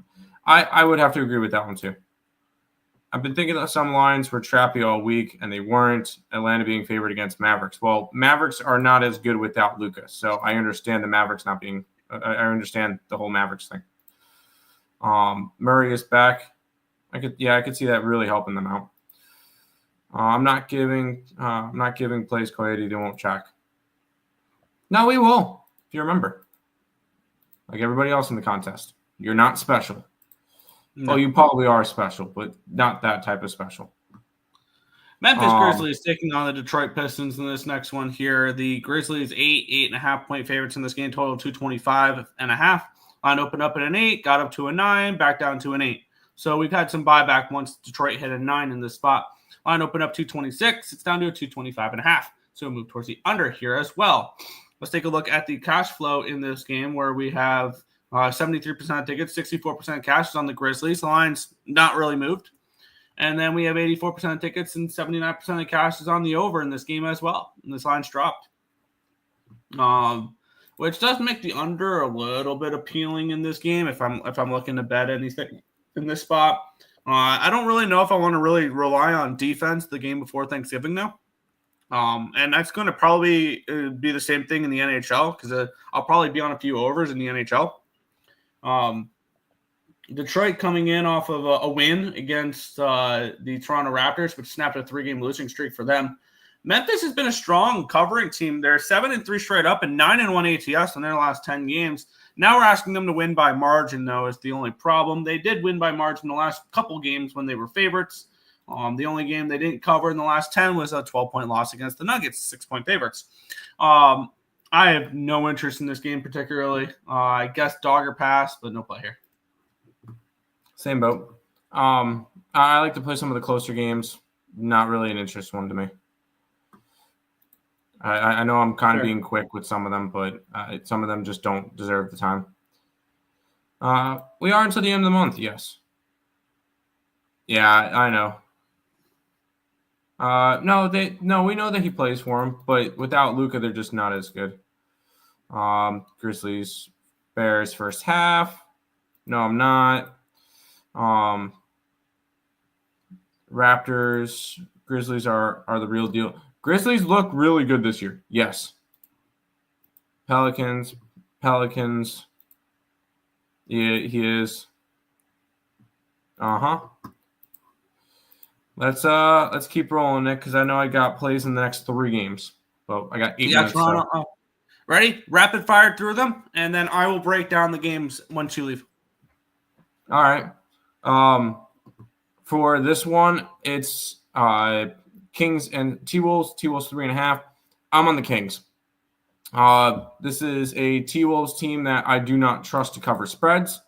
I would have to agree with that one too. I've been thinking that some lines were trappy all week, and they weren't. Atlanta being favored against Mavericks. Well, Mavericks are not as good without Luka, so I understand the Mavericks not being. I understand the whole Mavericks thing. Murray is back. I could see that really helping them out. I'm not giving plays Coyote. They won't check. No, we will. If you remember, like everybody else in the contest, you're not special. No. Well, you probably are special, but not that type of special. Memphis Grizzlies taking on the Detroit Pistons in this next one here. The Grizzlies 8.5-point favorites in this game, total 225.5. Line opened up at an 8, got up to a 9, back down to an 8. So we've had some buyback once Detroit hit a 9 in this spot. Line opened up 226. It's down to a 225.5. So we'll move towards the under here as well. Let's take a look at the cash flow in this game where we have 73% tickets, 64% cash is on the Grizzlies. The line's not really moved. And then we have 84% tickets and 79% of cash is on the over in this game as well. And this line's dropped. Which does make the under a little bit appealing in this game if I'm looking to bet anything in this spot. I don't really know if I want to really rely on defense the game before Thanksgiving though. And that's going to probably be the same thing in the NHL because I'll probably be on a few overs in the NHL. Detroit coming in off of a win against the Toronto Raptors, which snapped a 3-game losing streak for them. Memphis has been a strong covering team. They're 7-3 straight up and 9-1 ATS in their last 10 games. Now we're asking them to win by margin, though, is the only problem. They did win by margin the last couple games when they were favorites. The only game they didn't cover in the last 10 was a 12-point loss against the Nuggets, 6-point favorites. I have no interest in this game particularly. I guess dog or pass, but no play here. Same boat. I like to play some of the closer games. Not really an interest one to me. I know I'm kind of being quick with some of them, but some of them just don't deserve the time. We are until the end of the month, yes. Yeah, I know. We know that he plays for him, but without Luka, they're just not as good. Grizzlies, Bears first half. No, I'm not. Raptors, Grizzlies are the real deal. Grizzlies look really good this year. Yes. Pelicans. Yeah, he is. Let's keep rolling, Nick, because I know I got plays in the next 3 games. Well, I got 8 minutes. Toronto. So. Ready? Rapid fire through them, and then I will break down the games once you leave. All right. For this one, it's Kings and T-Wolves. T-Wolves 3.5. I'm on the Kings. This is a T-Wolves team that I do not trust to cover spreads.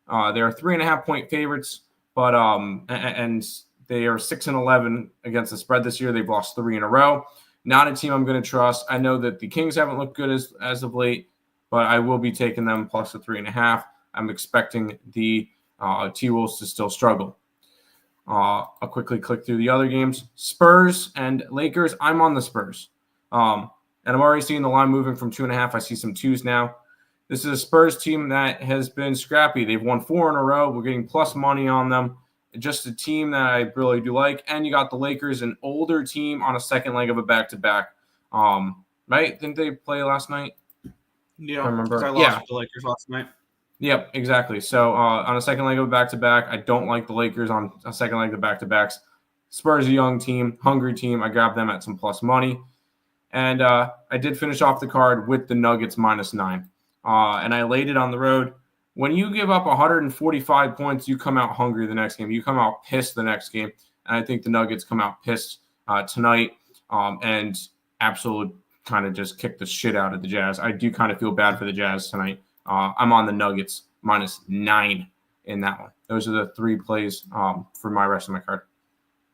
They are 3.5-point favorites, but and they are 6-11 against the spread this year. They've lost 3 in a row. Not a team I'm going to trust. I know that the Kings haven't looked good as of late, but I will be taking them plus the 3.5. I'm expecting the T-Wolves to still struggle. I'll quickly click through the other games. Spurs and Lakers. I'm on the Spurs. And I'm already seeing the line moving from 2.5. I see some 2s now. This is a Spurs team that has been scrappy. They've won 4 in a row. We're getting plus money on them. Just a team that I really do like. And you got the Lakers, an older team on a second leg of a back-to-back. Right? Didn't they play last night? Yeah, I remember. I lost the Lakers last night. Yep, exactly. So on a second leg of a back-to-back, I don't like the Lakers on a second leg of back-to-backs. Spurs, a young team, hungry team. I grabbed them at some plus money. And I did finish off the card with the Nuggets -9. And I laid it on the road. When you give up 145 points, you come out hungry the next game. You come out pissed the next game. And I think the Nuggets come out pissed tonight and absolutely kind of just kick the shit out of the Jazz. I do kind of feel bad for the Jazz tonight. I'm on the Nuggets -9 in that one. Those are the 3 plays for my rest of my card.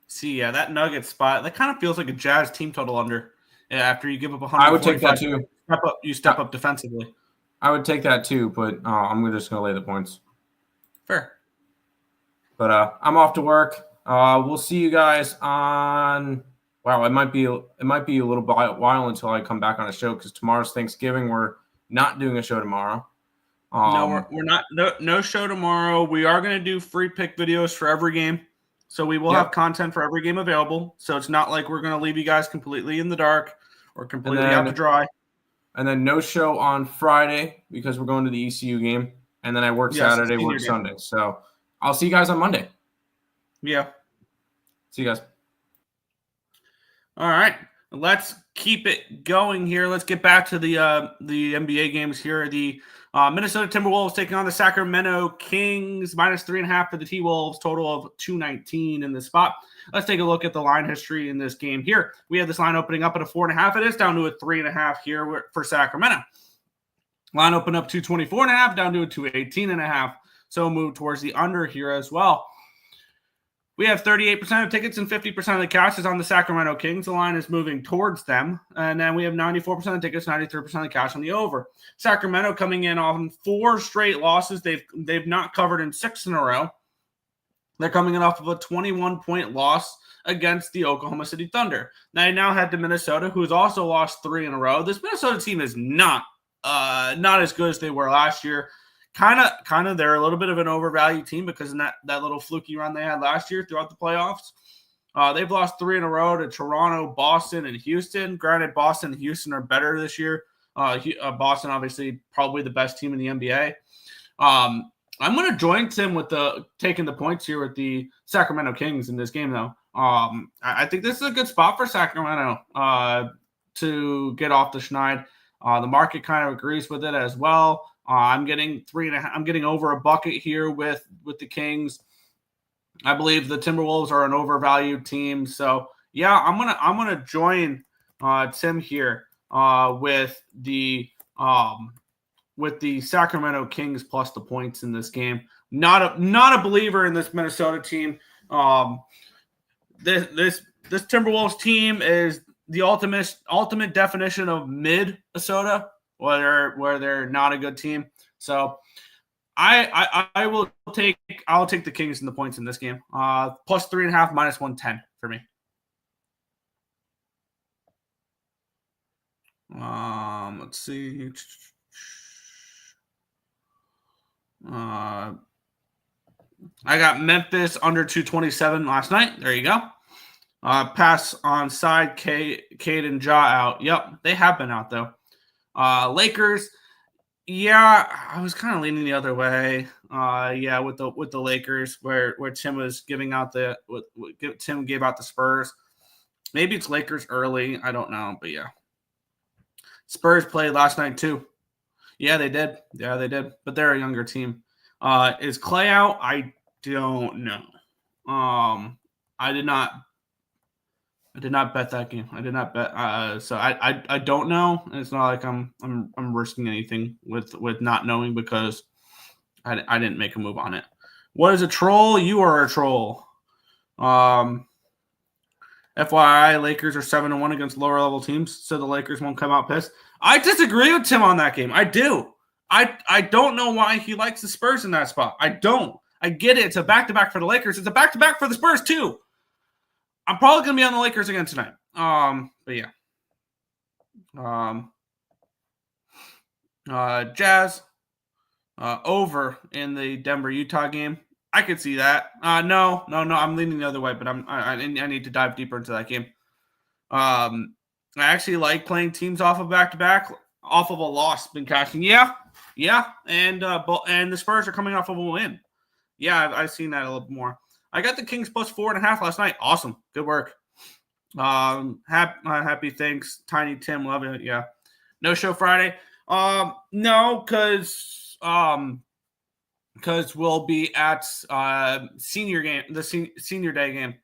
See, yeah, that Nuggets spot, that kind of feels like a Jazz team total under. Yeah, after you give up 145. I would take that too. You step up defensively. I would take that too, but I'm just going to lay the points. Fair. But I'm off to work. We'll see you guys on. Wow, it might be a little while until I come back on a show because tomorrow's Thanksgiving. We're not doing a show tomorrow. No, we're not. No show tomorrow. We are going to do free pick videos for every game. So we will have content for every game available. So it's not like we're going to leave you guys completely in the dark or completely out to dry. And then no show on Friday because we're going to the ECU game. And then I work Saturday, work Sunday. So I'll see you guys on Monday. Yeah. See you guys. All right. Let's keep it going here. Let's get back to the NBA games here. The Minnesota Timberwolves taking on the Sacramento Kings, -3.5 for the T-Wolves, total of 219 in this spot. Let's take a look at the line history in this game here. We have this line opening up at a 4.5. It is down to a 3.5 here for Sacramento. Line open up to 24.5, down to a 218.5. So move towards the under here as well. We have 38% of tickets and 50% of the cash is on the Sacramento Kings. The line is moving towards them. And then we have 94% of tickets, 93% of the cash on the over. Sacramento coming in on 4 straight losses. They've not covered in 6 in a row. They're coming in off of a 21-point loss against the Oklahoma City Thunder. They now head to Minnesota, who has also lost 3 in a row. This Minnesota team is not as good as they were last year. Kind of, they're a little bit of an overvalued team because of that little fluky run they had last year throughout the playoffs. They've lost 3 in a row to Toronto, Boston, and Houston. Granted, Boston and Houston are better this year. Boston, obviously, probably the best team in the NBA. I'm going to join Tim with taking the points here with the Sacramento Kings in this game, though. I think this is a good spot for Sacramento to get off the schneid. The market kind of agrees with it as well. I'm getting 3.5. I'm getting over a bucket here with the Kings. I believe the Timberwolves are an overvalued team. So yeah, I'm gonna join Tim here with the Sacramento Kings plus the points in this game. Not a believer in this Minnesota team. This Timberwolves team is the ultimate definition of Minnesota, where they're not a good team. So I'll take the Kings and the points in this game. Plus 3.5, minus 110 for me. Let's see. I got Memphis under 227 last night. There you go. Pass on side, Cade and Ja out. Yep, they have been out though. Lakers. Yeah, I was kind of leaning the other way. With the Lakers, where Tim was giving out Tim gave out the Spurs. Maybe it's Lakers early. I don't know, but yeah. Spurs played last night too. Yeah, they did. But they're a younger team. Is Clay out? I don't know. I did not bet that game. I did not bet. So I don't know. It's not like I'm risking anything with not knowing because I didn't make a move on it. What is a troll? You are a troll. FYI, Lakers are 7-1 against lower level teams, so the Lakers won't come out pissed. I disagree with Tim on that game. I do. I don't know why he likes the Spurs in that spot. I don't. I get it. It's a back-to-back for the Lakers. It's a back-to-back for the Spurs too. I'm probably going to be on the Lakers again tonight. But yeah. Jazz over in the Denver-Utah game. I could see that. No. I'm leaning the other way, but I need to dive deeper into that game. I actually like playing teams off of back-to-back, off of a loss. Been cashing. Yeah. And the Spurs are coming off of a win. Yeah, I've seen that a little bit more. I got the Kings plus 4.5 last night. Awesome. Good work. Happy thanks, Tiny Tim. Love it. Yeah. No show Friday. No, because we'll be at senior day game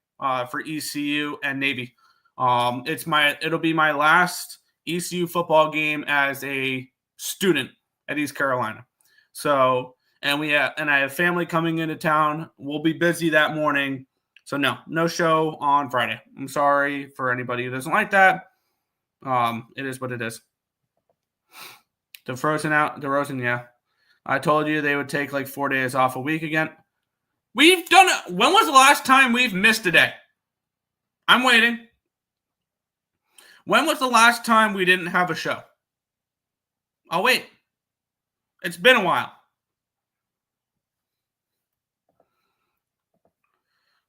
for ECU and Navy. It'll be my last ECU football game as a student at East Carolina. So, and I have family coming into town. We'll be busy that morning. So no show on Friday. I'm sorry for anybody who doesn't like that. It is what it is. DeRozan, yeah. I told you they would take like 4 days off a week again. We've done it. When was the last time we've missed a day? I'm waiting. When was the last time we didn't have a show? I'll wait. It's been a while.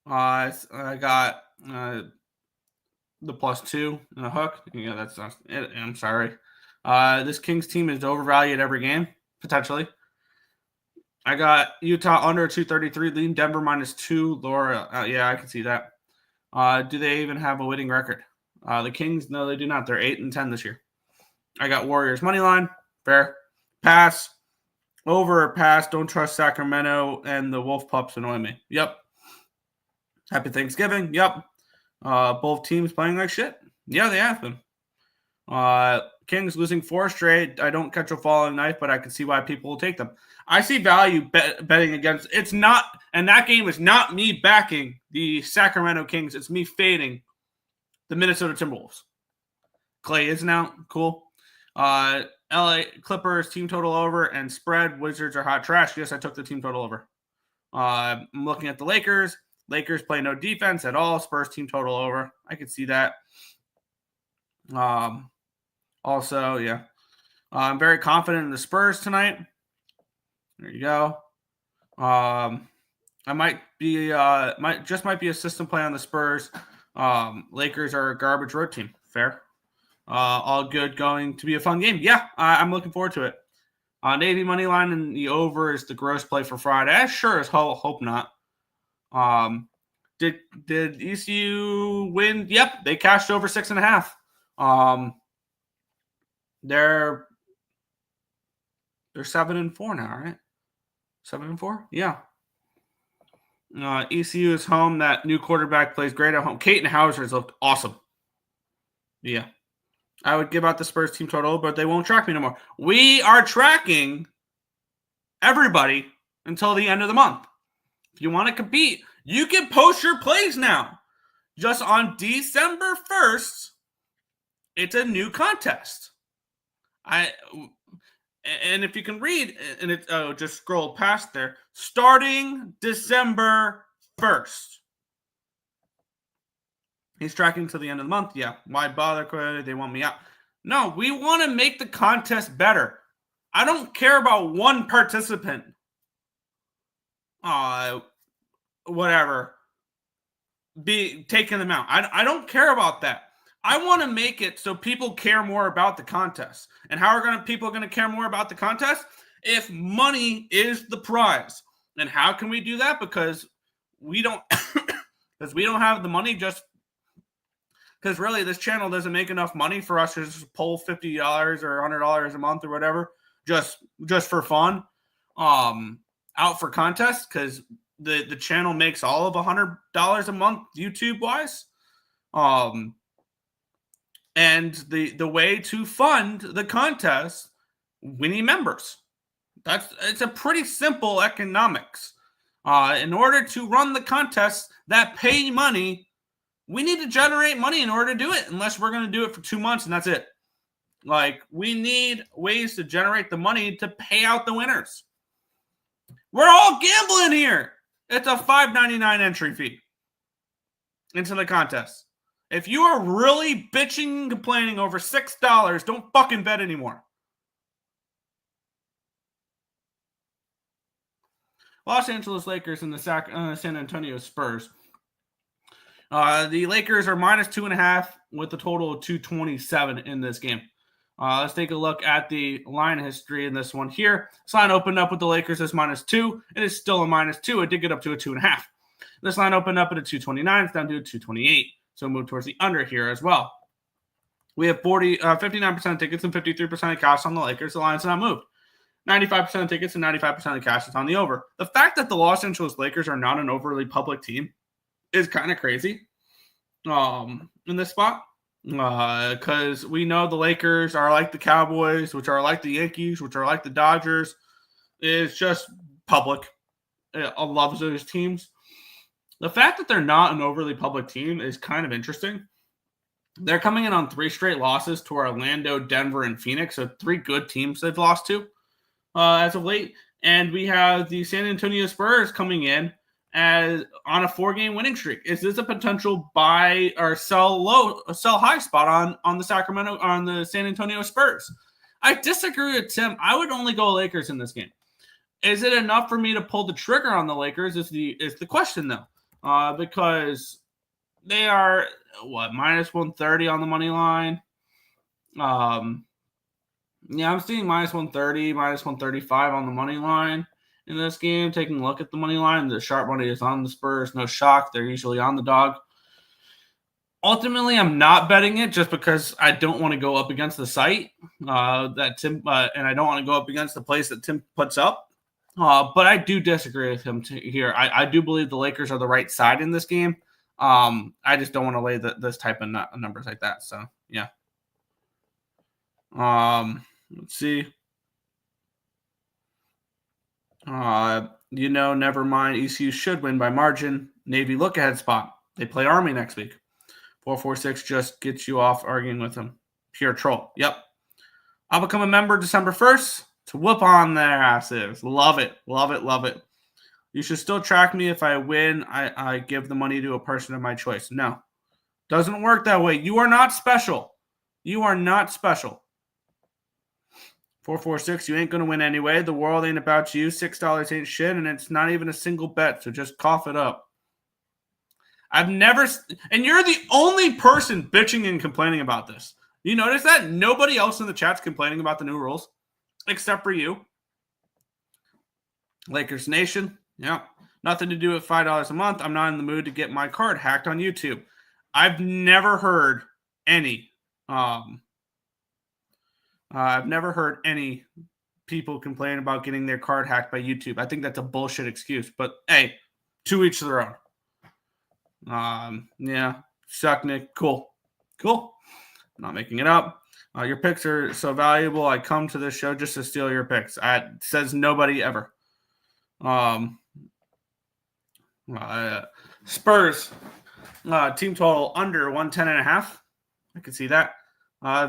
I got the +2 and a hook. Yeah, that's not it. I'm sorry. This Kings team is overvalued every game, potentially. I got Utah under 233, leading Denver -2. Laura, yeah, I can see that. Do they even have a winning record? The Kings, no, they do not. They're 8-10 this year. I got Warriors money line. Fair. Pass. Over, pass. Don't trust Sacramento, and the Wolf Pups annoy me. Yep. Happy Thanksgiving. Yep. Both teams playing like shit. Yeah, they have been. Kings losing 4 straight. I don't catch a falling knife, but I can see why people will take them. I see value betting against. It's not, and that game is not me backing the Sacramento Kings. It's me fading the Minnesota Timberwolves. Clay isn't out. Cool. LA Clippers team total over and spread. Wizards are hot trash. Yes, I took the team total over. I'm looking at the Lakers. Lakers play no defense at all. Spurs team total over. I could see that. Also, yeah. I'm very confident in the Spurs tonight. There you go. I might be might be a system play on the Spurs. Lakers are a garbage road team. Fair. All good, going to be a fun game. Yeah, I'm looking forward to it. Navy money line and the over is the gross play for Friday. I sure as hell hope not. Did ECU win? Yep, they cashed over 6.5. They're 7-4 now, right? 7-4, yeah. ECU is home. That new quarterback plays great at home. Caton Hauser has looked awesome. Yeah. I would give out the Spurs team total, but they won't track me no more. We are tracking everybody until the end of the month. If you want to compete, you can post your plays now. Just on December 1st, it's a new contest. And if you can read, and it just scroll past there, starting December 1st. He's tracking to the end of the month. Yeah. Why bother? They want me out. No, we want to make the contest better. I don't care about one participant. Whatever. Be taking them out. I don't care about that. I want to make it so people care more about the contest. And how are people going to care more about the contest? If money is the prize. And how can we do that? Because we don't have the money just because really this channel doesn't make enough money for us to just pull $50 or $100 a month or whatever just for fun out for contests, because the channel makes all of $100 a month YouTube wise. And the way to fund the contest, we need members. It's a pretty simple economics. In order to run the contests that pay money, we need to generate money in order to do it, unless we're going to do it for 2 months and that's it. Like, we need ways to generate the money to pay out the winners. We're all gambling here. It's a $5.99 entry fee into the contest. If you are really bitching and complaining over $6, don't fucking bet anymore. Los Angeles Lakers and the San Antonio Spurs. The Lakers are minus 2.5 with a total of 227 in this game. Let's take a look at the line history in this one here. This line opened up with the Lakers as -2. It is still a -2. It did get up to a 2.5. This line opened up at a 229. It's down to a 228. So move towards the under here as well. We have 59% of tickets and 53% of cash on the Lakers. The line's not moved. 95% of tickets and 95% of cash is on the over. The fact that the Los Angeles Lakers are not an overly public team is kind of crazy in this spot. Because we know the Lakers are like the Cowboys, which are like the Yankees, which are like the Dodgers. It's just public. I love those teams. The fact that they're not an overly public team is kind of interesting. They're coming in on 3 straight losses to Orlando, Denver, and Phoenix. So 3 good teams they've lost to as of late. And we have the San Antonio Spurs coming in as on a 4-game winning streak. Is this a potential buy or sell high spot on the San Antonio Spurs? I disagree with Tim. I would only go Lakers in this game. Is it enough for me to pull the trigger on the Lakers? Is the question though, because they are minus 130 on the money line. Yeah, I'm seeing minus 130, minus 135 on the money line in this game. Taking a look at the money line, the sharp money is on the Spurs. No shock, they're usually on the dog. Ultimately, I'm not betting it just because I don't want to go up against the site that Tim and I don't want to go up against the place that Tim puts up. But I do disagree with him here. I do believe the Lakers are the right side in this game. I just don't want to lay this type of numbers like that. So yeah. Let's see. Never mind. ECU should win by margin. Navy look ahead spot. They play Army next week. 446 just gets you off arguing with them. Pure troll. Yep. I'll become a member December 1st to whoop on their asses. Love it. Love it. Love it. You should still track me. If I win, I give the money to a person of my choice. No. Doesn't work that way. You are not special. You are not special. 446, you ain't going to win anyway. The world ain't about you. $6 ain't shit, and it's not even a single bet, so just cough it up. I've never – and you're the only person bitching and complaining about this. You notice that? Nobody else in the chat's complaining about the new rules except for you. Lakers Nation. Yeah. Nothing to do with $5 a month. I'm not in the mood to get my card hacked on YouTube. I've never heard any people complain about getting their card hacked by YouTube. I think that's a bullshit excuse. But hey, to each their own. Yeah, suck, Nick. Cool. I'm not making it up. Your picks are so valuable. I come to this show just to steal your picks. Says nobody ever. Spurs team total under 110.5. I can see that.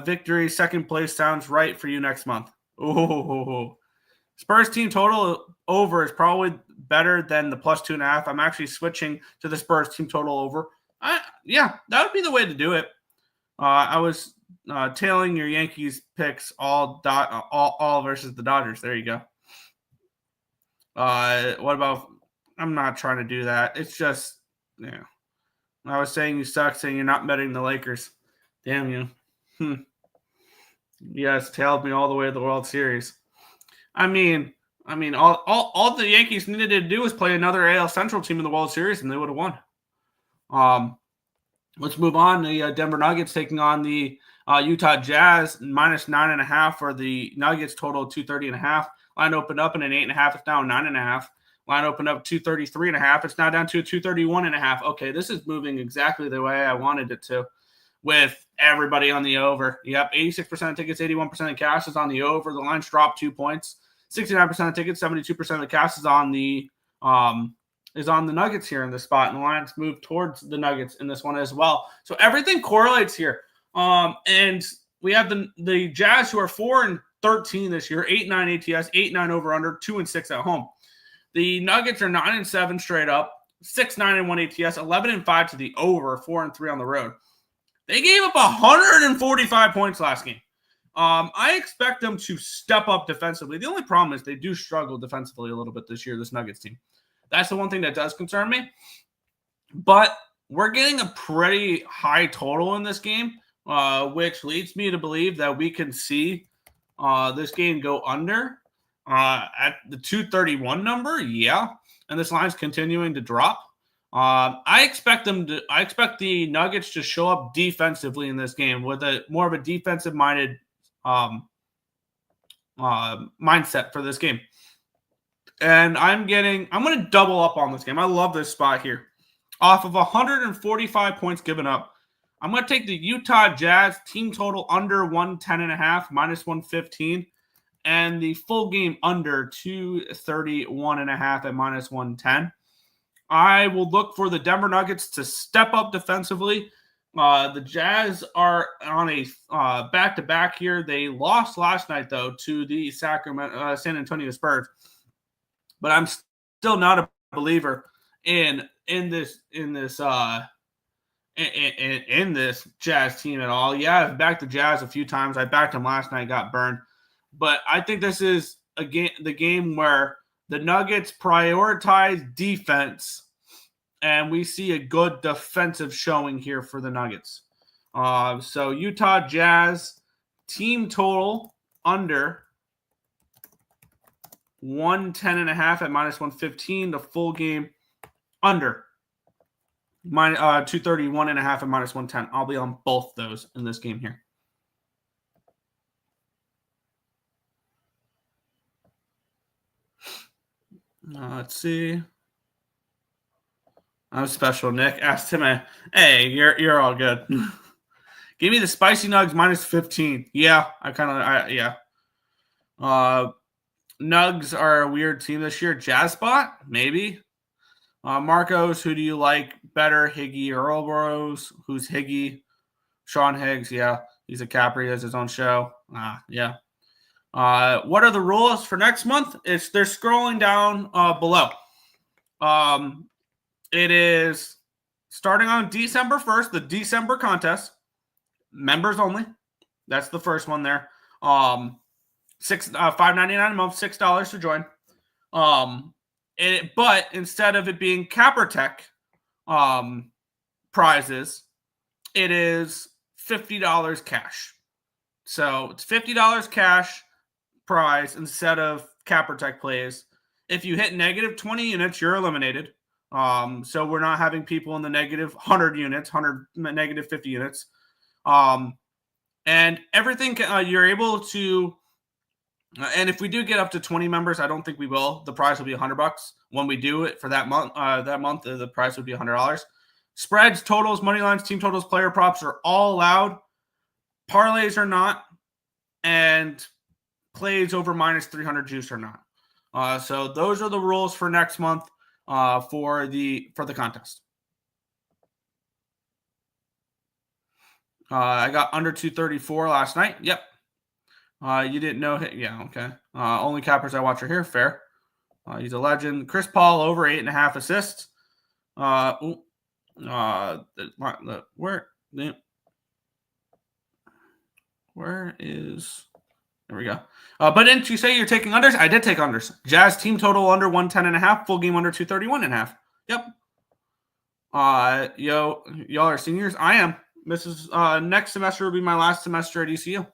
Victory, second place sounds right for you next month. Ooh. Spurs team total over is probably better than the plus 2.5. I'm actually switching to the Spurs team total over. Yeah, that would be the way to do it. I was tailing your Yankees picks all versus the Dodgers. There you go. What about? I'm not trying to do that. It's just, yeah. I was saying you suck, saying you're not betting the Lakers. Damn you. You guys tailed me all the way to the World Series. I mean, all the Yankees needed to do was play another AL Central team in the World Series, and they would have won. Let's move on. The Denver Nuggets taking on the Utah Jazz, minus 9.5 for the Nuggets, total 230.5. Line opened up in an 8.5. It's now 9.5. Line opened up 233.5. It's now down to 231.5. Okay, this is moving exactly the way I wanted it to, with everybody on the over. Yep, 86% of tickets, 81% of cash is on the over. The line's dropped 2 points. 69% of tickets, 72% of the cash is on the Nuggets here in this spot, and the lines move towards the Nuggets in this one as well. So everything correlates here. And we have the Jazz, who are 4-13 this year, 8-9 ATS, 8-9 over under, 2-6 at home. The Nuggets are 9-7 straight up, 6-9-1 ATS, 11-5 to the over, 4-3 on the road. They gave up 145 points last game. I expect them to step up defensively. The only problem is they do struggle defensively a little bit this year, this Nuggets team. That's the one thing that does concern me. But we're getting a pretty high total in this game, which leads me to believe that we can see this game go under at the 231 number. Yeah. And this line's continuing to drop. I expect the Nuggets to show up defensively in this game with more of a defensive-minded mindset for this game. And I'm going to double up on this game. I love this spot here. Off of 145 points given up, I'm going to take the Utah Jazz team total under 110.5, minus 115, and the full game under 231.5 at minus 110. I will look for the Denver Nuggets to step up defensively. The Jazz are on a back-to-back here. They lost last night, though, to the San Antonio Spurs. But I'm still not a believer in this Jazz team at all. Yeah, I've backed the Jazz a few times. I backed them last night, got burned. But I think this is the game where the Nuggets prioritize defense, and we see a good defensive showing here for the Nuggets. So Utah Jazz team total under 110.5 at minus 115. The full game under 231.5 at minus 110. I'll be on both those in this game here. Let's see. I'm special, Nick. Asked him, hey, you're all good. Give me the spicy nugs minus 15. Yeah, yeah. Nugs are a weird team this year. Jazz spot, maybe. Marcos, who do you like better, Higgy or Earle Rose? Who's Higgy? Sean Higgs, yeah. He's a Capper. He has his own show. Yeah. What are the rules for next month? They're scrolling down below. It is starting on December 1st, the December contest. Members only. That's the first one there. $5.99 a month, $6 to join. But instead of it being Cappertek prizes, it is $50 cash. So it's $50 cash prize instead of Cappertek plays. if you hit negative 20 units, you're eliminated. So we're not having people in the negative 100 units, negative 50 units. And everything you're able to, and if we do get up to 20 members, I don't think we will. The prize will be $100 when we do it for that month. The prize would be $100. Spreads, totals, money lines, team totals, player props are all allowed. Parlays are not, and plays over minus 300 juice are not. So those are the rules for next month for the contest. I got under 234 last night. Yep. You didn't know? Yeah, okay. Only cappers I watch are here. Fair. He's a legend. Chris Paul over 8.5 assists. Where is? There we go. But didn't you say you're taking unders? I did take unders. Jazz team total under 110.5. Full game under 231.5. Yep. Y'all are seniors. I am. Next semester will be my last semester at ECU.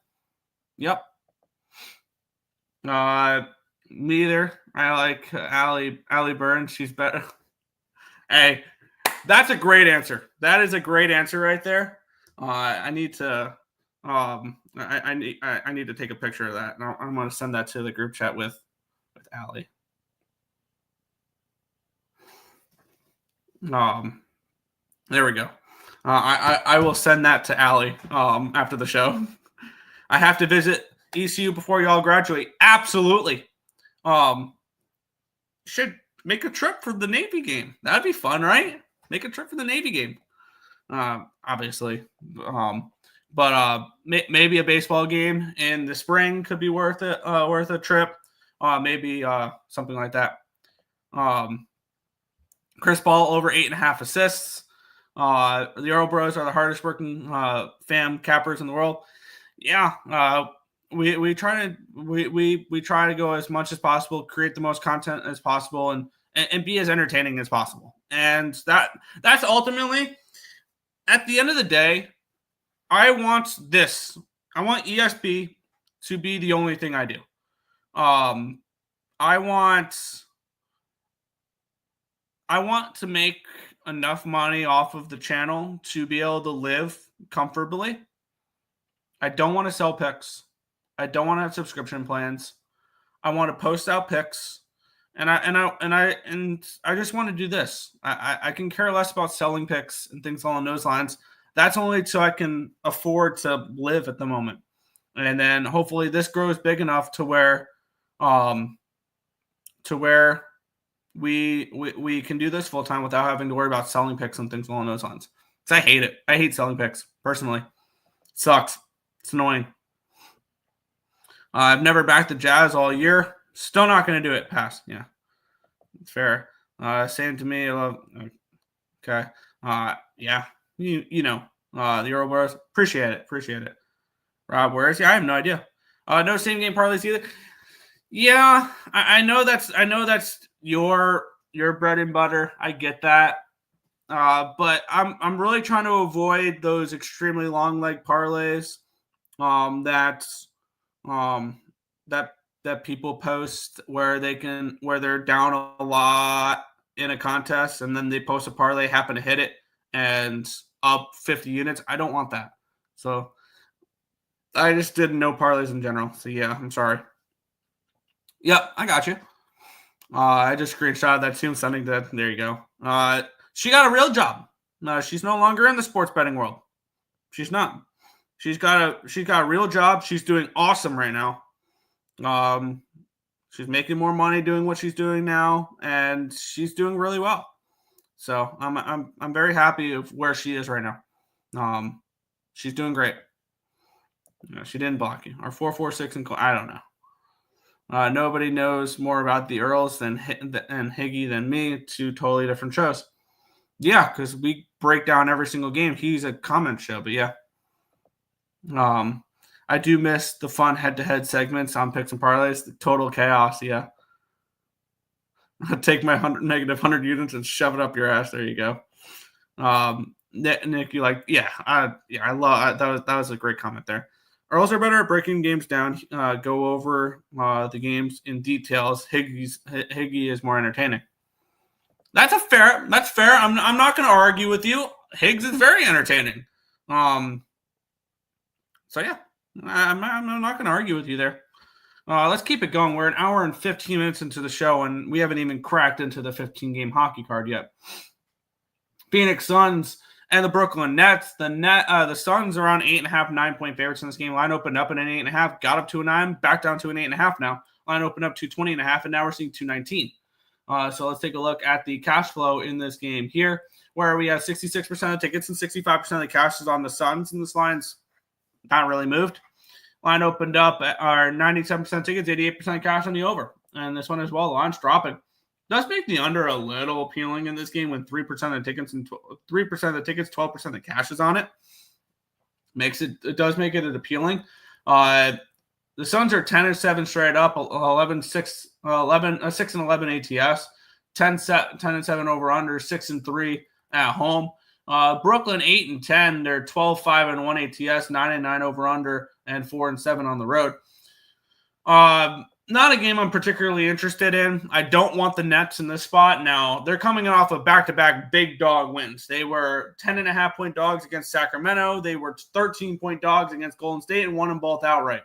Yep. Me either. I like Allie Burns. She's better. Hey, that's a great answer. That is a great answer right there. I need to I need to take a picture of that. And I'm going to send that to the group chat with Allie. There we go. I will send that to Allie after the show. I have to visit ECU before y'all graduate. Absolutely. Should make a trip for the Navy game. That'd be fun, right? Make a trip for the Navy game. Obviously. But maybe a baseball game in the spring could be worth a trip. Maybe something like that. Chris Paul over 8.5 assists. The Earle Bros are the hardest working fam cappers in the world. Yeah, we try to go as much as possible, create the most content as possible, and be as entertaining as possible. And that's ultimately, at the end of the day, I want this. I want ESP to be the only thing I do. I want to make enough money off of the channel to be able to live comfortably. I don't want to sell picks. I don't want to have subscription plans. I want to post out picks, and I just want to do this. I can care less about selling picks and things along those lines. That's only so I can afford to live at the moment, and then hopefully this grows big enough to where we can do this full time without having to worry about selling picks and things along those lines. Because I hate it. I hate selling picks personally. It sucks. It's annoying. I've never backed the Jazz all year. Still not going to do it. Pass. Yeah, it's fair. Same to me. I love. Okay. Yeah. You know. The Earle Bros. Appreciate it. Rob, where is he? I have no idea. No same game parlays either. Yeah, I know that's your bread and butter. I get that. But I'm really trying to avoid those extremely long leg parlays that people post where they're down a lot in a contest and then they post a parlay, happen to hit it and up 50 units. I don't want that. So I just did no parlays in general. So yeah, I'm sorry. Yep, I got you. I just screenshot that too. Sending that. There you go. She got a real job. She's no longer in the sports betting world. She's not. She's got a real job. She's doing awesome right now. She's making more money doing what she's doing now, and she's doing really well. So I'm very happy of where she is right now. She's doing great. She didn't block you. Our 446 and I don't know. Nobody knows more about the Earls and Higgy than me. Two totally different shows. Yeah, because we break down every single game. He's a comment show, but yeah. I do miss the fun head-to-head segments on picks and parlays. The total chaos, yeah. I'll take my negative 100 units and shove it up your ass. There you go. Nick, you like, yeah, I love that was a great comment there. Earls are better at breaking games down, go over the games in details. Higgy is more entertaining. That's fair. I'm not going to argue with you. Higgs is very entertaining. So yeah, I'm not going to argue with you there. Let's keep it going. We're an hour and 15 minutes into the show, and we haven't even cracked into the 15-game hockey card yet. Phoenix Suns and the Brooklyn Nets. The Suns are on 8.5, 9-point favorites in this game. Line opened up at an 8.5, got up to a 9, back down to an 8.5 now. Line opened up to 20.5, and now we're seeing 219. So let's take a look at the cash flow in this game here, where we have 66% of tickets and 65% of the cash is on the Suns, and this line's not really moved. Line opened up at our 97% tickets, 88% cash on the over, and this one as well. Line's dropping. Does make the under a little appealing in this game when 3% of the tickets and 3% of the tickets, 12% of the cash is on it. It does make it appealing. The Suns are 10-7 straight up, 6 and 11 ATS, 10-7 over under, 6-3 at home. Brooklyn 8-10, they're 12-5 and 1 ATS, 9-9 over under, and 4-7 on the road. Not a game I'm particularly interested in. I don't want the Nets in this spot. Now, they're coming off of back-to-back big dog wins. They were 10.5-point dogs against Sacramento. They were 13-point dogs against Golden State and won them both outright.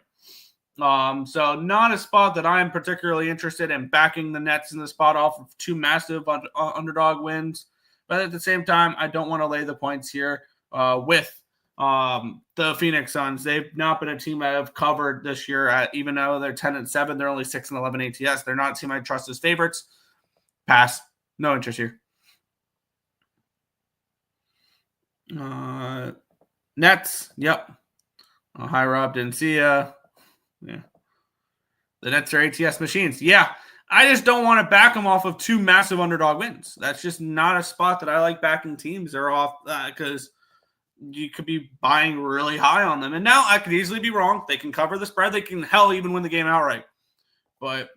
So not a spot that I'm particularly interested in backing the Nets in the spot off of two massive underdog wins. But at the same time, I don't want to lay the points here with the Phoenix Suns. They've not been a team I have covered this year. Even though they're 10-7, they're only 6 and 11 ATS. They're not a team I trust as favorites. Pass. No interest here. Nets. Yep. Hi, Rob. Didn't see ya. Yeah. The Nets are ATS machines. Yeah. I just don't want to back them off of two massive underdog wins. That's just not a spot that I like backing teams. They're off because you could be buying really high on them. And now I could easily be wrong. They can cover the spread. They can even win the game outright. But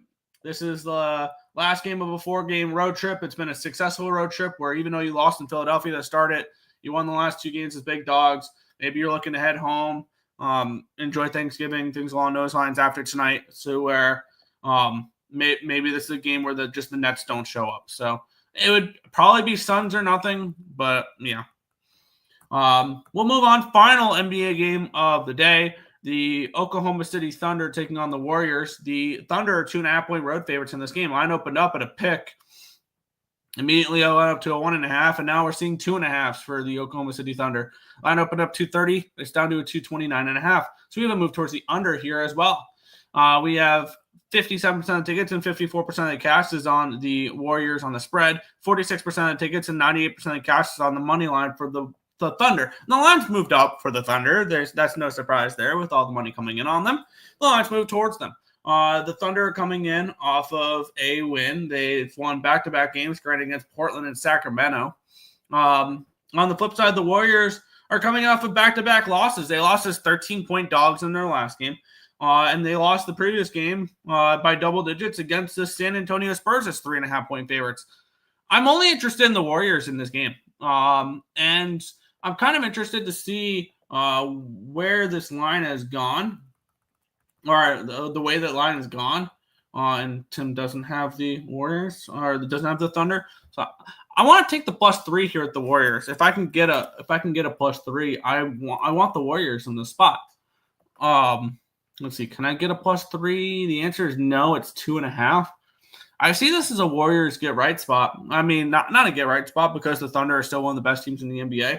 this is the last game of a 4-game road trip. It's been a successful road trip where even though you lost in Philadelphia to start it, you won the last 2 games as big dogs. Maybe you're looking to head home, enjoy Thanksgiving, things along those lines after tonight. So where maybe this is a game where the Nets don't show up. So it would probably be Suns or nothing, but yeah. We'll move on. Final NBA game of the day. The Oklahoma City Thunder taking on the Warriors. The Thunder are 2.5-point road favorites in this game. Line opened up at a pick. Immediately I went up to a 1.5, and now we're seeing 2.5s for the Oklahoma City Thunder. Line opened up 230. It's down to a 229.5. So we have a move towards the under here as well. We have 57% of tickets and 54% of the cash is on the Warriors on the spread. 46% of tickets and 98% of the cash is on the money line for the Thunder. And the line's moved up for the Thunder. That's no surprise there with all the money coming in on them. The line's moved towards them. The Thunder are coming in off of a win. They've won back-to-back games, granted against Portland and Sacramento. On the flip side, the Warriors are coming off of back-to-back losses. They lost as 13-point dogs in their last game. And they lost the previous game by double digits against the San Antonio Spurs as 3.5-point favorites. I'm only interested in the Warriors in this game. And I'm kind of interested to see where this line has gone, or the way that line has gone. And Tim doesn't have the Warriors, or doesn't have the Thunder. So I want to take the +3 here at the Warriors. If I can get a +3, I want the Warriors in the spot. Let's see. Can I get a +3? The answer is no. It's 2.5. I see this as a Warriors get right spot. I mean, not a get right spot because the Thunder are still one of the best teams in the NBA.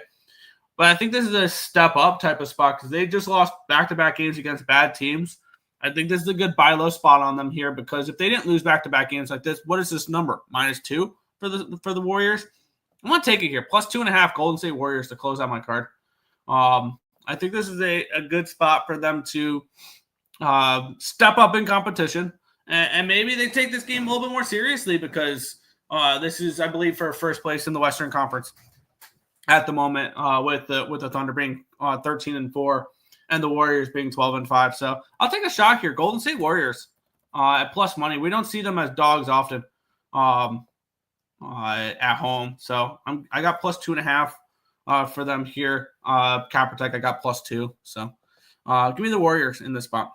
But I think this is a step up type of spot because they just lost back-to-back games against bad teams. I think this is a good buy low spot on them here because if they didn't lose back-to-back games like this, what is this number? -2 for the Warriors? I'm going to take it here. +2.5 Golden State Warriors to close out my card. I think this is a good spot for them to step up in competition. And maybe they take this game a little bit more seriously because this is, I believe, for first place in the Western Conference at the moment, with the Thunder being 13-4 and the Warriors being 12-5. So I'll take a shot here. Golden State Warriors at plus money. We don't see them as dogs often at home. So I got +2.5 for them here. Cappertek, I got +2. So Give me the Warriors in this spot.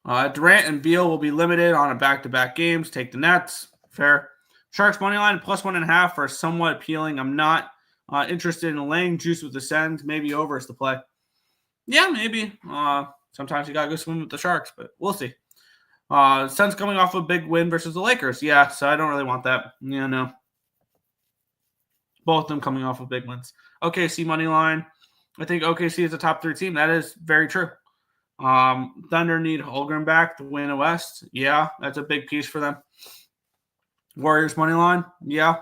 Durant and Beal will be limited on a back-to-back games. Take the Nets. Fair. Sharks money line +1.5 for somewhat appealing. I'm not interested in laying juice with the Sens. Maybe over is the play. Yeah, maybe. Sometimes you got to go swim with the Sharks, but we'll see. Suns coming off a big win versus the Lakers. Yeah, so I don't really want that. Yeah, no. Both of them coming off of big wins. OKC money line. I think OKC is a top 3 team. That is very true. Thunder need Holmgren back to win the West. Yeah, that's a big piece for them. Warriors money line. Yeah.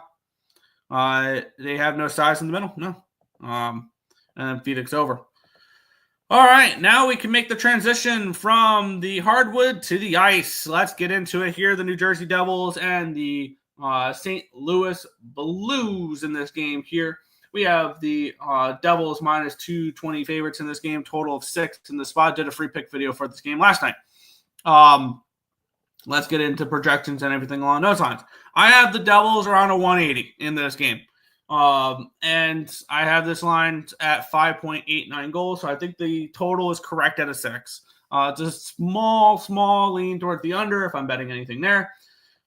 They have no size in the middle. No. And Phoenix over. All right, now we can make the transition from the hardwood to the ice. Let's get into it here. The New Jersey Devils and the St. Louis Blues in this game here. We have the Devils -220 favorites in this game, total of 6 in the spot. Did a free pick video for this game last night. Let's get into projections and everything along those lines. I have the Devils around a 180 in this game. And I have this line at 5.89 goals. So I think the total is correct at a 6. It's a small lean toward the under if I'm betting anything there.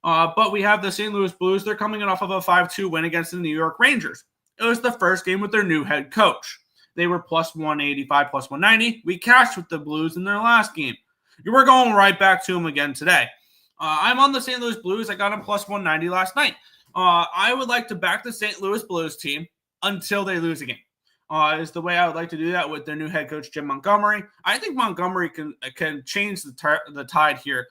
But we have the St. Louis Blues. They're coming off of a 5-2 win against the New York Rangers. It was the first game with their new head coach. They were +185, +190. We cashed with the Blues in their last game. We're going right back to them again today. I'm on the St. Louis Blues. I got them +190 last night. I would like to back the St. Louis Blues team until they lose a game. Is the way I would like to do that with their new head coach, Jim Montgomery. I think Montgomery can change the tide here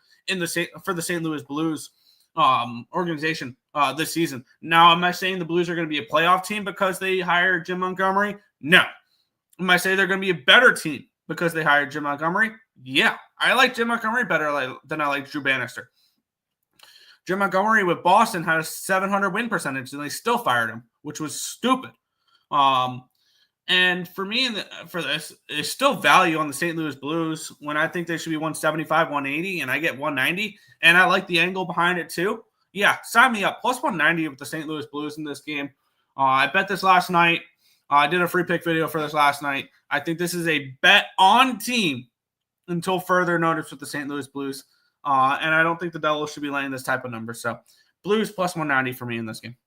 for the St. Louis Blues organization this season. Now, am I saying the Blues are going to be a playoff team because they hired Jim Montgomery? No. Am I saying they're going to be a better team because they hired Jim Montgomery? Yeah. I like Jim Montgomery better than I like Drew Bannister. Jim Montgomery with Boston had a 700 win percentage, and they still fired him, which was stupid. And for me, for this, there's still value on the St. Louis Blues when I think they should be 175, 180, and I get 190, and I like the angle behind it too. Yeah, sign me up. +190 with the St. Louis Blues in this game. I bet this last night. I did a free pick video for this last night. I think this is a bet on team until further notice with the St. Louis Blues. And I don't think the Devils should be laying this type of number. So Blues +190 for me in this game.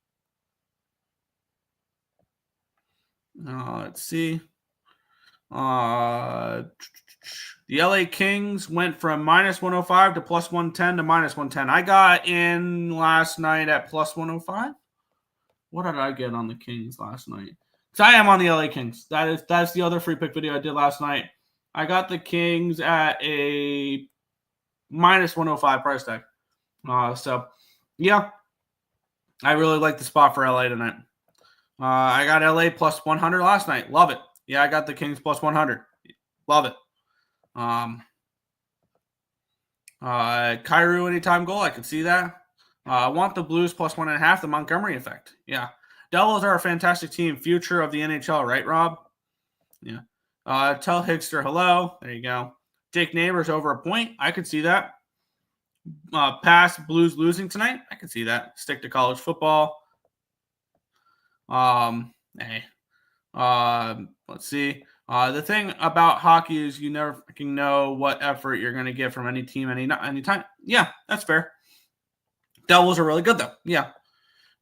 Let's see. The LA Kings went from -105 to +110 to -110. I got in last night at +105. What did I get on the Kings last night? Because I am on the LA Kings. That's the other free pick video I did last night. I got the Kings at a -105 price tag. So, yeah, I really like the spot for LA tonight. I got LA +100 last night. Love it. Yeah, I got the Kings +100. Love it. Kyrou anytime goal. I can see that. I want the Blues +1.5, the Montgomery effect. Yeah. Devils are a fantastic team. Future of the NHL, right, Rob? Yeah. Tell Higster hello. There you go. Jake Neighbors over a point. I could see that. Pass Blues losing tonight. I can see that. Stick to college football. Let's see. The thing about hockey is you never fucking know what effort you're going to get from any team anytime. Yeah, that's fair. Devils are really good, though. Yeah.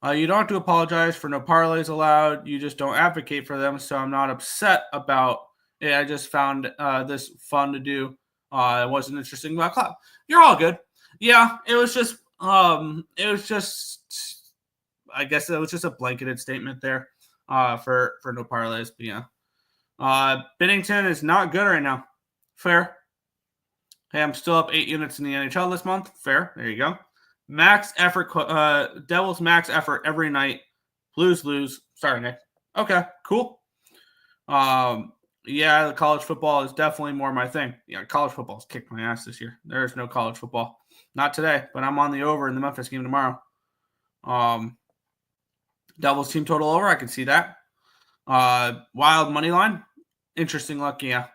You don't have to apologize for no parlays allowed. You just don't advocate for them, so I'm not upset about it. I just found this fun to do. It wasn't interesting about club. You're all good. Yeah, it was just I guess it was just a blanketed statement there for no parlays. But yeah. Binnington is not good right now. Fair. Hey, I'm still up 8 units in the NHL this month. Fair. There you go. Max effort. Devils max effort every night. Blues lose. Sorry, Nick. Okay, cool. Yeah, the college football is definitely more my thing. Yeah, college football's kicked my ass this year. There is no college football. Not today, but I'm on the over in the Memphis game tomorrow. Devils team total over. I can see that. Wild money line. Interesting luck, yeah.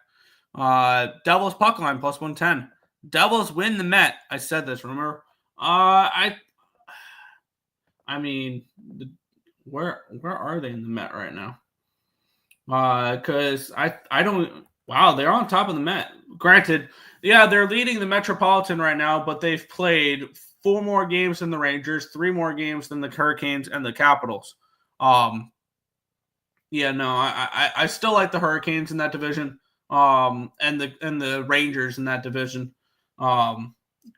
Devils puck line +110. Devils win the Met. I said this, remember? I mean, where are they in the Met right now? Because I don't. Wow, they're on top of the Met. Granted, yeah, they're leading the Metropolitan right now, but they've played 4 more games than the Rangers, 3 more games than the Hurricanes and the Capitals. Yeah, no, I still like the Hurricanes in that division. And the Rangers in that division.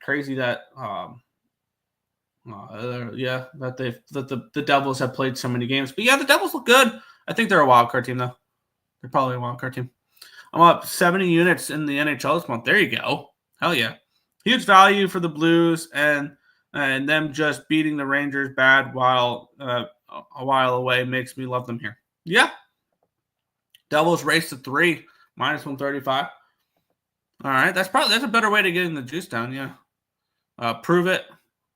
Crazy that that the Devils have played so many games. But yeah, the Devils look good. I think they're a wild card team though. They're probably a wild card team. I'm up 70 units in the NHL this month. There you go. Hell yeah. Huge value for the Blues and them just beating the Rangers bad while a while away makes me love them here. Yeah. Devils race to 3, minus 135. All right. That's a better way to get in the juice down. Yeah. Prove it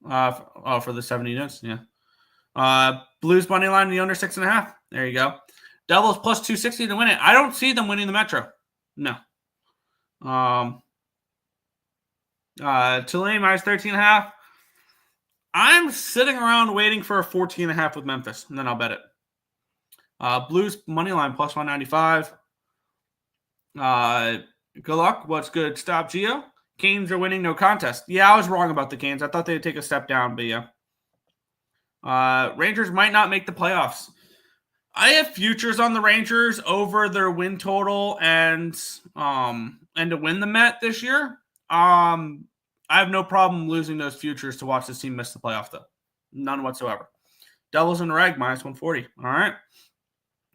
for the 70 units. Yeah. Blues money line in the under 6.5. There you go. Devils plus 260 to win it. I don't see them winning the Metro. No. Tulane minus 13.5. I'm sitting around waiting for a 14.5 with Memphis, and then I'll bet it. Blues money line plus 195. Good luck. What's good? Stop Geo. Canes are winning, no contest. Yeah, I was wrong about the Canes. I thought they'd take a step down, but yeah. Rangers might not make the playoffs. I have futures on the Rangers over their win total and to win the Met this year. I have no problem losing those futures to watch this team miss the playoff, though. None whatsoever. Devils and Reg, minus 140. All right.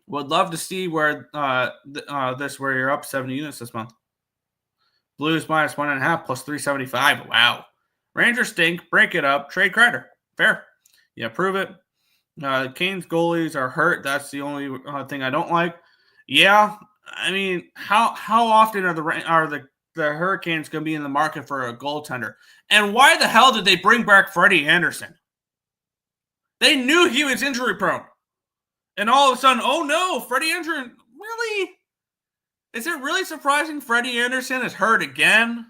Would love to see where where you're up 70 units this month. Blues minus 1.5 plus 375. Wow. Rangers stink. Break it up. Trade Kreider. Fair. Yeah, prove it. Canes goalies are hurt. That's the only thing I don't like. Yeah, I mean, how often are the Hurricanes going to be in the market for a goaltender? And why the hell did they bring back Freddie Anderson? They knew he was injury prone, and all of a sudden, oh no, Freddie Anderson, really? Is it really surprising Freddie Anderson is hurt again?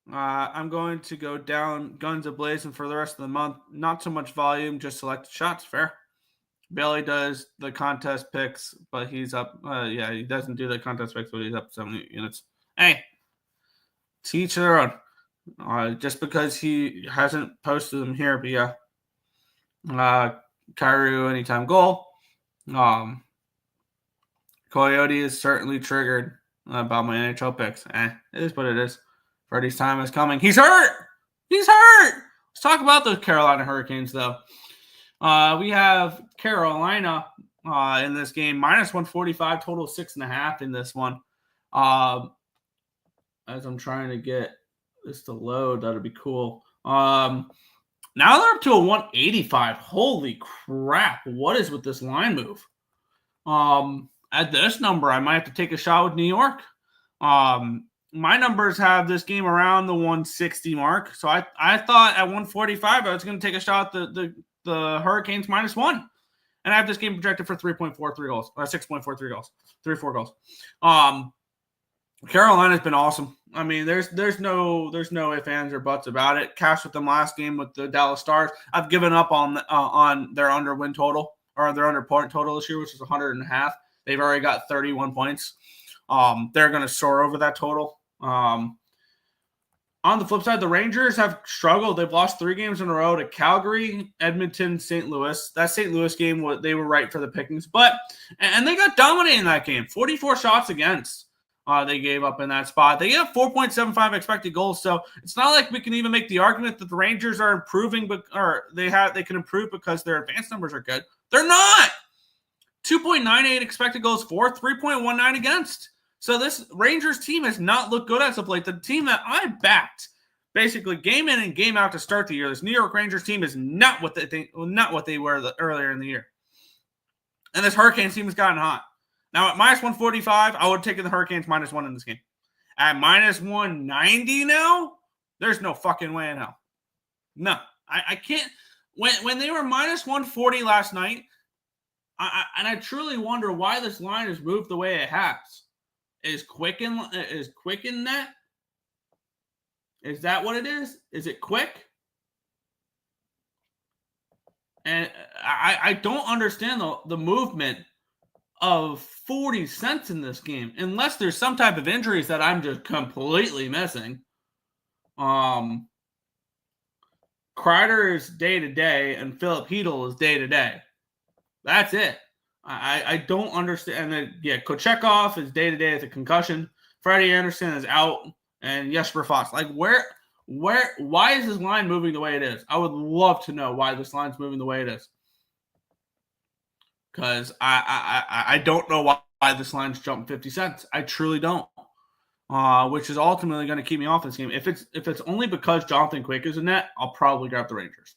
I'm going to go down guns a-blazing for the rest of the month. Not so much volume, just selected shots. Fair. Bailey does the contest picks, but he's up. He doesn't do the contest picks, but he's up 70 units. Hey, teach their own. Just because he hasn't posted them here, but yeah. Kyrou anytime goal. Coyote is certainly triggered about my NHL picks. It is what it is. Freddie's time is coming. He's hurt. Let's talk about those Carolina Hurricanes, though. We have Carolina in this game, minus 145, total 6.5 in this one. As I'm trying to get this to load, that'd be cool. Now they're up to a 185. Holy crap. What is with this line move? At this number, I might have to take a shot with New York. My numbers have this game around the 160 mark. So I thought at 145, I was going to take a shot at the Hurricanes minus 1. And I have this game projected for 3.43 goals, or 6.43 goals, 3-4 goals. Carolina's been awesome. I mean, there's no ifs, ands, or buts about it. Cashed with them last game with the Dallas Stars. I've given up on their under win total, or their under point total this year, which is 100.5. They've already got 31 points. They're going to soar over that total. On the flip side, the Rangers have struggled. They've lost 3 games in a row to Calgary, Edmonton, St. Louis. That St. Louis game, they were right for the pickings. And they got dominated in that game. 44 shots against they gave up in that spot. They have 4.75 expected goals. So it's not like we can even make the argument that the Rangers are improving, they can improve because their advanced numbers are good. They're not. 2.98 expected goals for, 3.19 against. So this Rangers team has not looked good as of late. The team that I backed, basically game in and game out to start the year, this New York Rangers team is not what they were earlier in the year. And this Hurricanes team has gotten hot. Now at minus 145, I would have taken the Hurricanes minus 1 in this game. At minus 190 now, there's no fucking way in hell. No, I can't. When they were minus 140 last night, I truly wonder why this line has moved the way it has. Is Quicken that? Is that what it is? Is it quick? And I don't understand the movement of 40 cents in this game, unless there's some type of injuries that I'm just completely missing. Kreider is day-to-day, and Philip Hedl is day-to-day. That's it. I don't understand. And Kochekov is day-to-day with a concussion. Freddie Anderson is out, and Jesper Foss. Like, why is this line moving the way it is? I would love to know why this line's moving the way it is. Because I don't know why this line's jumped 50 cents. I truly don't. Which is ultimately going to keep me off this game. If it's only because Jonathan Quick is in net, I'll probably grab the Rangers.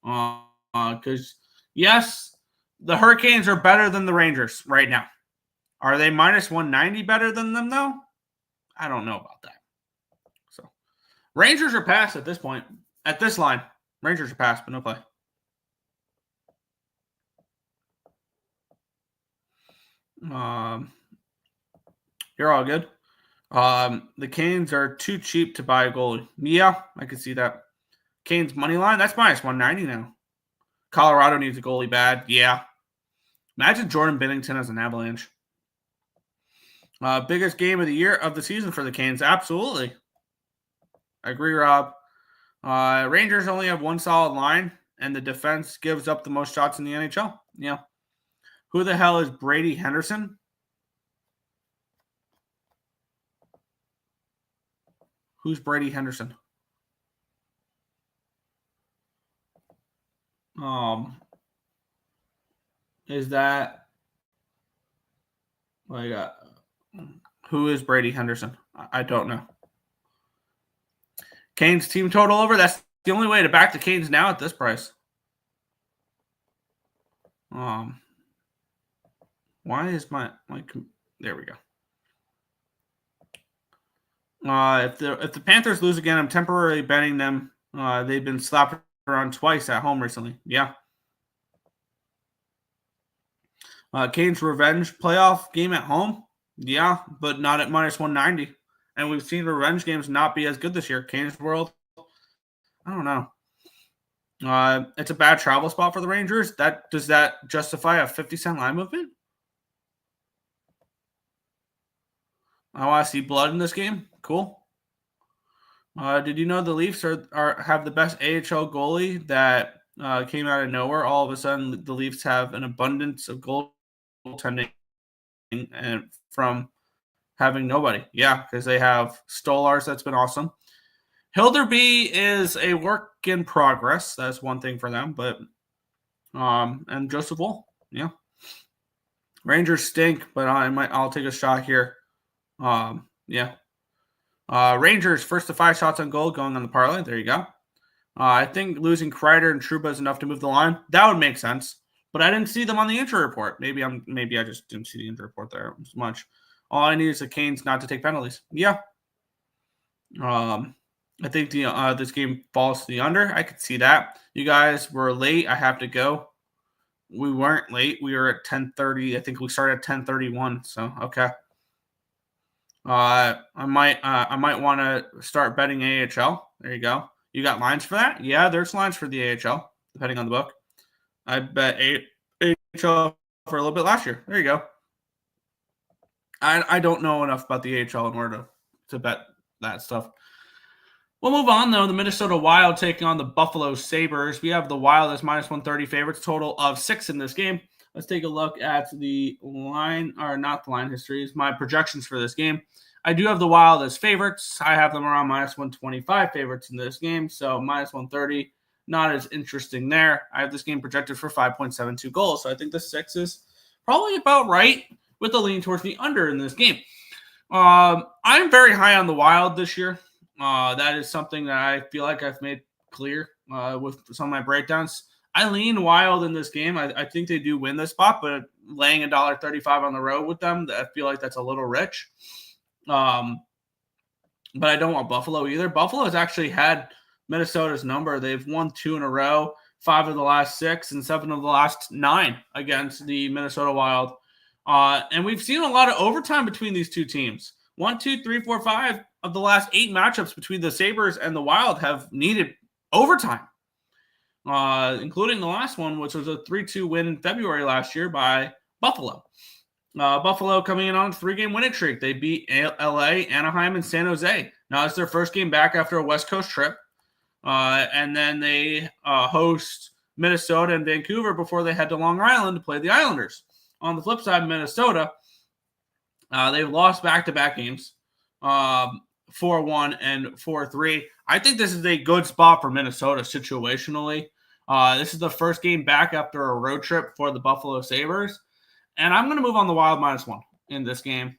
Because, yes, the Hurricanes are better than the Rangers right now. Are they minus 190 better than them, though? I don't know about that. So, Rangers are past at this point. At this line, Rangers are past, but no play. You're all good. The Canes are too cheap to buy a goalie. Yeah, I can see that. Canes money line, that's minus 190 now. Colorado needs a goalie bad. Yeah. Imagine Jordan Binnington as an Avalanche. Biggest game of the season for the Canes. Absolutely. I agree, Rob. Rangers only have one solid line, and the defense gives up the most shots in the NHL. Yeah. Who the hell is Brady Henderson? Who's Brady Henderson? Is that like who is Brady Henderson? I don't know. Canes team total over. That's the only way to back the Canes now at this price. Why is my there we go. If the Panthers lose again, I'm temporarily betting them. They've been slapped around twice at home recently. Yeah. Canes revenge playoff game at home. Yeah, but not at minus 190. And we've seen revenge games not be as good this year. Canes World, I don't know. It's a bad travel spot for the Rangers. Does that justify a 50-cent line movement? I want to see blood in this game. Cool. Did you know the Leafs have the best AHL goalie that came out of nowhere? All of a sudden, the Leafs have an abundance of goaltending and from having nobody. Yeah, because they have Stolars. That's been awesome. Hilderby is a work in progress. That's one thing for them. But and Joseph Woll. Yeah. Rangers stink, but I'll take a shot here. Yeah. Rangers first to 5 shots on goal going on the parlay. There you go. I think losing Kreider and Trouba is enough to move the line. That would make sense, but I didn't see them on the injury report. Maybe I just didn't see the injury report there as much. All I need is the Canes not to take penalties. Yeah. I think this game falls to the under. I could see that. You guys were late. I have to go. We weren't late. We were at 10:30. I think we started at 10:31. So okay. I might want to start betting AHL. There you go. You got lines for that? Yeah, there's lines for the AHL, depending on the book. I bet AHL for a little bit last year. There you go. I don't know enough about the AHL in order to bet that stuff. We'll move on, though. The Minnesota Wild taking on the Buffalo Sabres. We have the Wild as minus 130 favorites, total of 6 in this game. Let's take a look at the line, or not the line histories, my projections for this game. I do have the Wild as favorites. I have them around minus 125 favorites in this game, so minus 130, not as interesting there. I have this game projected for 5.72 goals, so I think the 6 is probably about right with a lean towards the under in this game. I'm very high on the Wild this year. That is something that I feel like I've made clear with some of my breakdowns. I lean Wild in this game. I think they do win this spot, but laying $1.35 on the road with them, I feel like that's a little rich. But I don't want Buffalo either. Buffalo has actually had Minnesota's number. They've won 2 in a row, 5 of the last 6 and 7 of the last 9 against the Minnesota Wild. And we've seen a lot of overtime between these two teams. 1, 2, 3, 4, 5 of the last 8 matchups between the Sabres and the Wild have needed overtime. including the last one, which was a 3-2 win in February last year by Buffalo. Buffalo coming in on a 3-game winning streak. They beat LA, Anaheim, and San Jose. Now it's their first game back after a West Coast trip. And then they host Minnesota and Vancouver before they head to Long Island to play the Islanders. On the flip side, Minnesota, they've lost back-to-back games, 4-1 and 4-3. I think this is a good spot for Minnesota situationally. This is the first game back after a road trip for the Buffalo Sabres. And I'm going to move on the Wild -1 in this game.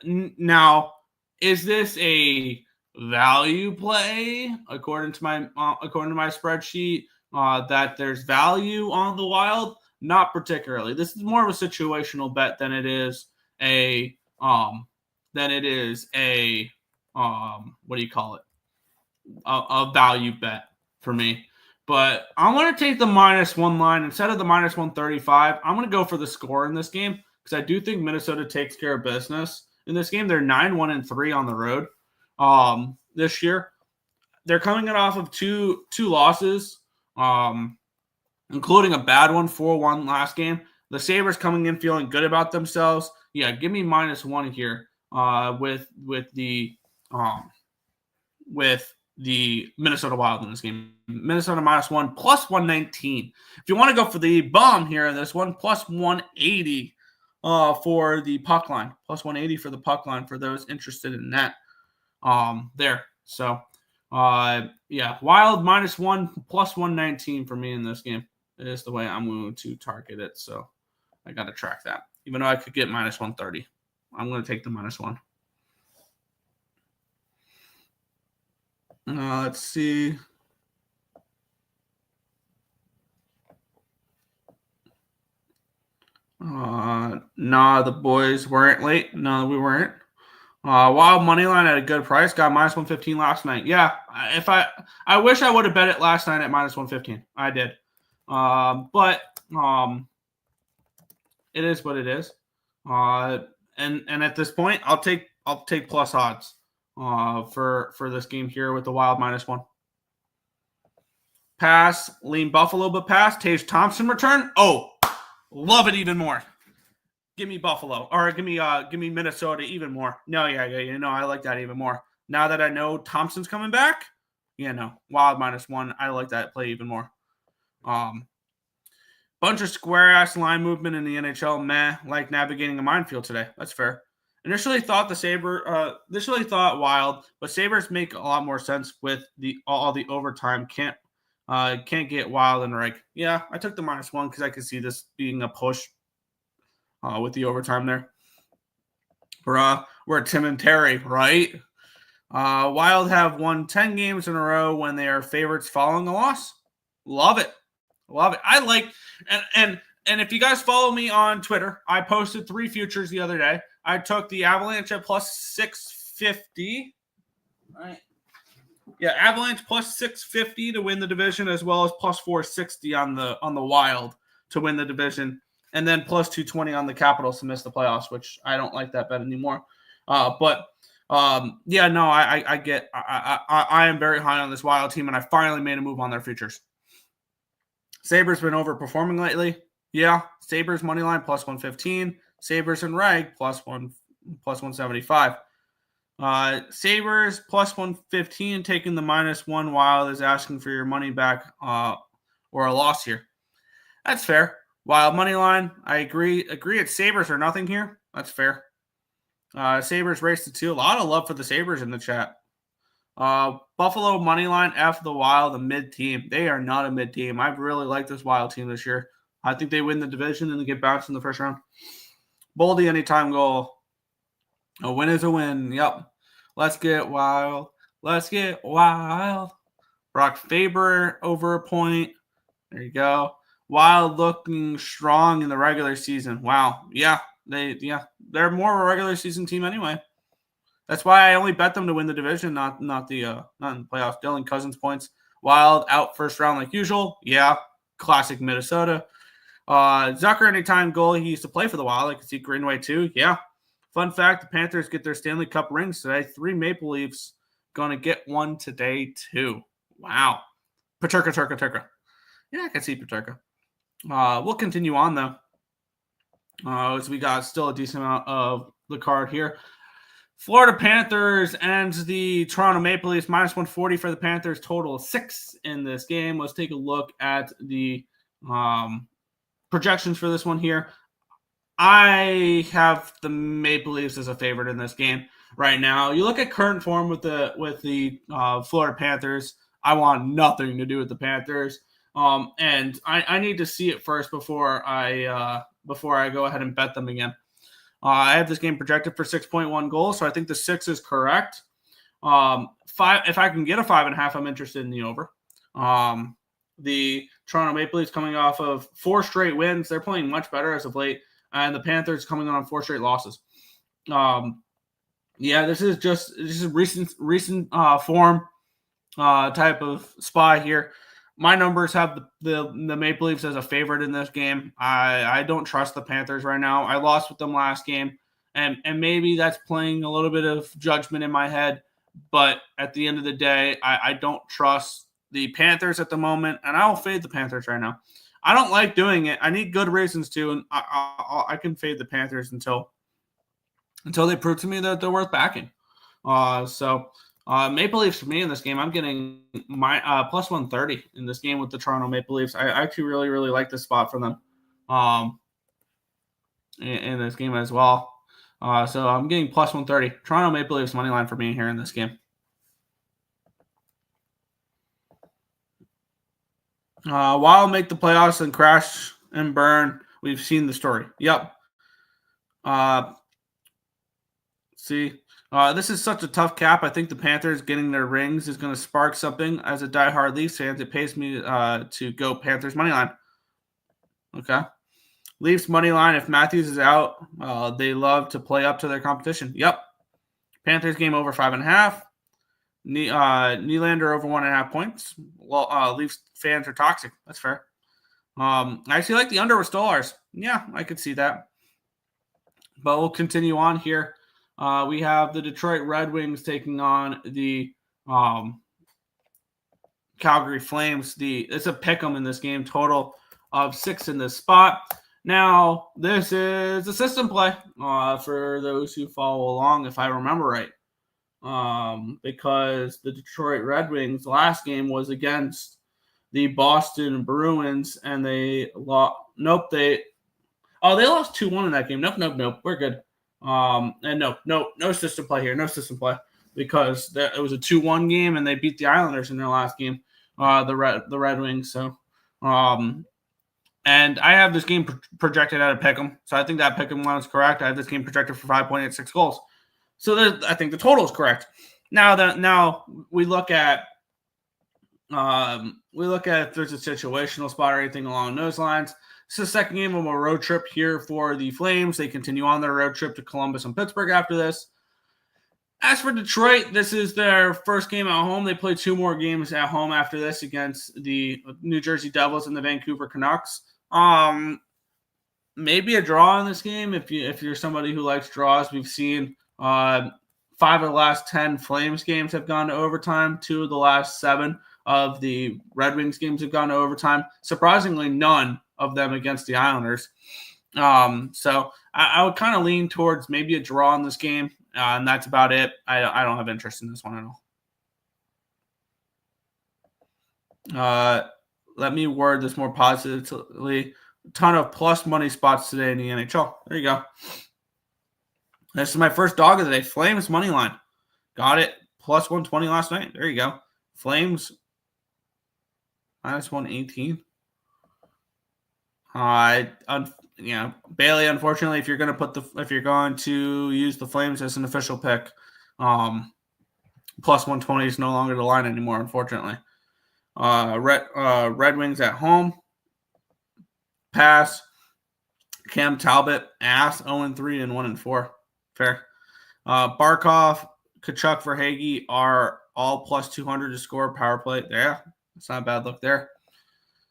Now, is this a value play according to my spreadsheet? That there's value on the Wild? Not particularly. This is more of a situational bet than it is a what do you call it? A value bet for me. But I'm going to take the -1 line. Instead of the -135, I'm going to go for the score in this game because I do think Minnesota takes care of business in this game. They're 9-1-3 on the road this year. They're coming off of two losses, including a bad one, 4-1 last game. The Sabres coming in feeling good about themselves. Yeah, give me -1 here with the Minnesota Wild in this game. Minnesota -1 plus 119. If you want to go for the bomb here in this one, plus 180 for the puck line. Plus 180 for the puck line for those interested in that there. So, yeah, Wild -1 plus 119 for me in this game is the way I'm going to target it. So I got to track that. Even though I could get -130. I'm going to take the -1. Let's see. Nah, the boys weren't late. No, we weren't. Wild money line at a good price. Got -115 last night. Yeah, I wish I would have bet it last night at -115. I did. But it is what it is. And at this point, I'll take plus odds for this game here with the Wild -1. Pass, lean Buffalo, but pass. Tage Thompson return. Oh, love it even more. Give me Buffalo, or give me Minnesota even more. No, yeah, I like that even more. Now that I know Thompson's coming back, Wild -1. I like that play even more. Bunch of square ass line movement in the NHL. Like navigating a minefield today. That's fair. Initially thought Wild, but Sabres make a lot more sense with all the overtime. Can't get Wild and Reich. Yeah, I took the -1 because I could see this being a push with the overtime there. We're Tim and Terry, right? Wild have won 10 games in a row when they are favorites following a loss. Love it. I like and if you guys follow me on Twitter, I posted 3 futures the other day. I took the Avalanche at plus 650. Right. Yeah, Avalanche plus 650 to win the division, as well as plus 460 on the Wild to win the division, and then plus 220 on the Capitals to miss the playoffs, which I don't like that bet anymore. I am very high on this Wild team, and I finally made a move on their futures. Sabres been overperforming lately. Yeah, Sabres money line plus 115. Sabres and Reg plus 175. Sabres plus 115, taking the -1. Wild is asking for your money back or a loss here. That's fair. Wild money line, I agree. It's Sabres or nothing here. That's fair. Sabres race to 2. A lot of love for the Sabres in the chat. Buffalo money line, F the Wild, a mid team. They are not a mid team. I really like this Wild team this year. I think they win the division and they get bounced in the first round. Boldy anytime goal. A win is a win. Yep. Let's get wild. Brock Faber over a point. There you go. Wild looking strong in the regular season. Wow. Yeah. They're more of a regular season team anyway. That's why I only bet them to win the division, not in the playoffs. Dylan Cousins points. Wild out first round like usual. Yeah. Classic Minnesota. Zucker anytime goal. He used to play for the Wild. I can see Greenway too. Yeah. Fun fact, the Panthers get their Stanley Cup rings today. 3 Maple Leafs going to get one today too. Wow. Paterka. Yeah, I can see Paterka. We'll continue on, though, as we got still a decent amount of the card here. Florida Panthers and the Toronto Maple Leafs, minus 140 for the Panthers, total of 6 in this game. Let's take a look at the projections for this one here. I have the Maple Leafs as a favorite in this game right now. You look at current form with the Florida Panthers. I want nothing to do with the Panthers, and I need to see it first before I go ahead and bet them again. I have this game projected for 6.1 goals, so I think the 6 is correct. 5, if I can get a 5.5, I'm interested in the over. The Toronto Maple Leafs coming off of 4 straight wins. They're playing much better as of late, and the Panthers coming on 4 straight losses. This is recent form type of spot here. My numbers have the Maple Leafs as a favorite in this game. I don't trust the Panthers right now. I lost with them last game, and maybe that's playing a little bit of judgment in my head. But at the end of the day, I don't trust the Panthers at the moment, and I'll fade the Panthers right now. I don't like doing it. I need good reasons to, and I can fade the Panthers until they prove to me that they're worth backing. Maple Leafs for me in this game, I'm getting my plus 130 in this game with the Toronto Maple Leafs. I actually really, really like this spot for them in this game as well. So I'm getting plus 130. Toronto Maple Leafs money line for me here in this game. Wild make the playoffs and crash and burn. We've seen the story. Yep. This is such a tough cap. I think the Panthers getting their rings is going to spark something. As a diehard Leafs fan, it pays me to go Panthers money line. Okay. Leafs money line. If Matthews is out, they love to play up to their competition. Yep. Panthers game over 5.5. Nylander over 1.5 points. Well, Leafs fans are toxic. That's fair. I actually like the under with Stolars. Yeah, I could see that. But we'll continue on here. We have the Detroit Red Wings taking on the Calgary Flames. It's a pick'em in this game. Total of 6 in this spot. Now, this is a system play for those who follow along, if I remember right. Because the Detroit Red Wings last game was against the Boston Bruins, and they lost. They lost 2-1 in that game. Nope. We're good. And no system play here. No system play because it was a 2-1 game, and they beat the Islanders in their last game. The Red Wings. So, and I have this game projected at a pick'em, so I think that pick'em line is correct. I have this game projected for 5.86 goals. So I think the total is correct. Now we look at if there's a situational spot or anything along those lines. This is the second game of a road trip here for the Flames. They continue on their road trip to Columbus and Pittsburgh after this. As for Detroit, this is their first game at home. They play 2 more games at home after this against the New Jersey Devils and the Vancouver Canucks. Maybe a draw in this game if you're somebody who likes draws. We've seen 5 of the last 10 Flames games have gone to overtime. 2 of the last 7 of the Red Wings games have gone to overtime. Surprisingly, none of them against the Islanders. So I would kind of lean towards maybe a draw in this game, and that's about it. I don't have interest in this one at all. Let me word this more positively. A ton of plus money spots today in the NHL. There you go. This is my first dog of the day. Flames money line. Got it. Plus 120 last night. There you go. Flames minus 118. Bailey, unfortunately, if you're going to use the Flames as an official pick, plus 120 is no longer the line anymore, unfortunately. Red Wings at home. Pass. Cam Talbot, ass, 0-3 and 1-4. Fair. Barkov, Kachuk, Verhaeghe are all plus 200 to score power play. Yeah, it's not a bad look there.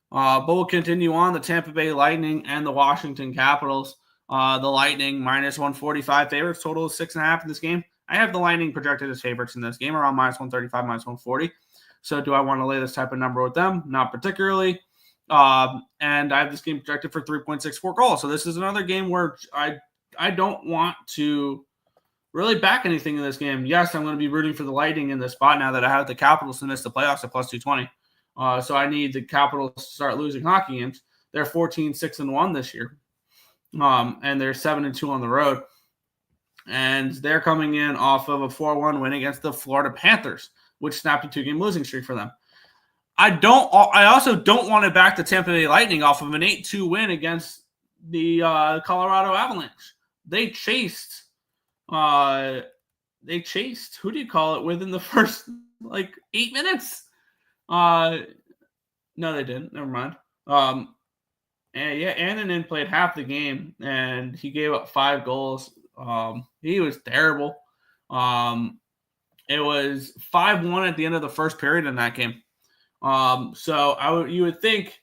But we'll continue on. The Tampa Bay Lightning and the Washington Capitals. The Lightning minus 145 favorites. Total is 6.5 in this game. I have the Lightning projected as favorites in this game, around minus 135, minus 140. So do I want to lay this type of number with them? Not particularly. And I have this game projected for 3.64 goals. So this is another game where I don't want to really back anything in this game. Yes, I'm going to be rooting for the Lightning in this spot now that I have the Capitals to miss the playoffs at plus 220. So I need the Capitals to start losing hockey games. They're 14-6-1 this year. And they're 7-2 on the road. And they're coming in off of a 4-1 win against the Florida Panthers, which snapped a 2-game losing streak for them. I also don't want to back the Tampa Bay Lightning off of an 8-2 win against the Colorado Avalanche. They chased who do you call it, within the first 8 minutes? No, they didn't. Never mind. Annunen played half the game and he gave up 5 goals. He was terrible. It was 5-1 at the end of the first period in that game. So you would think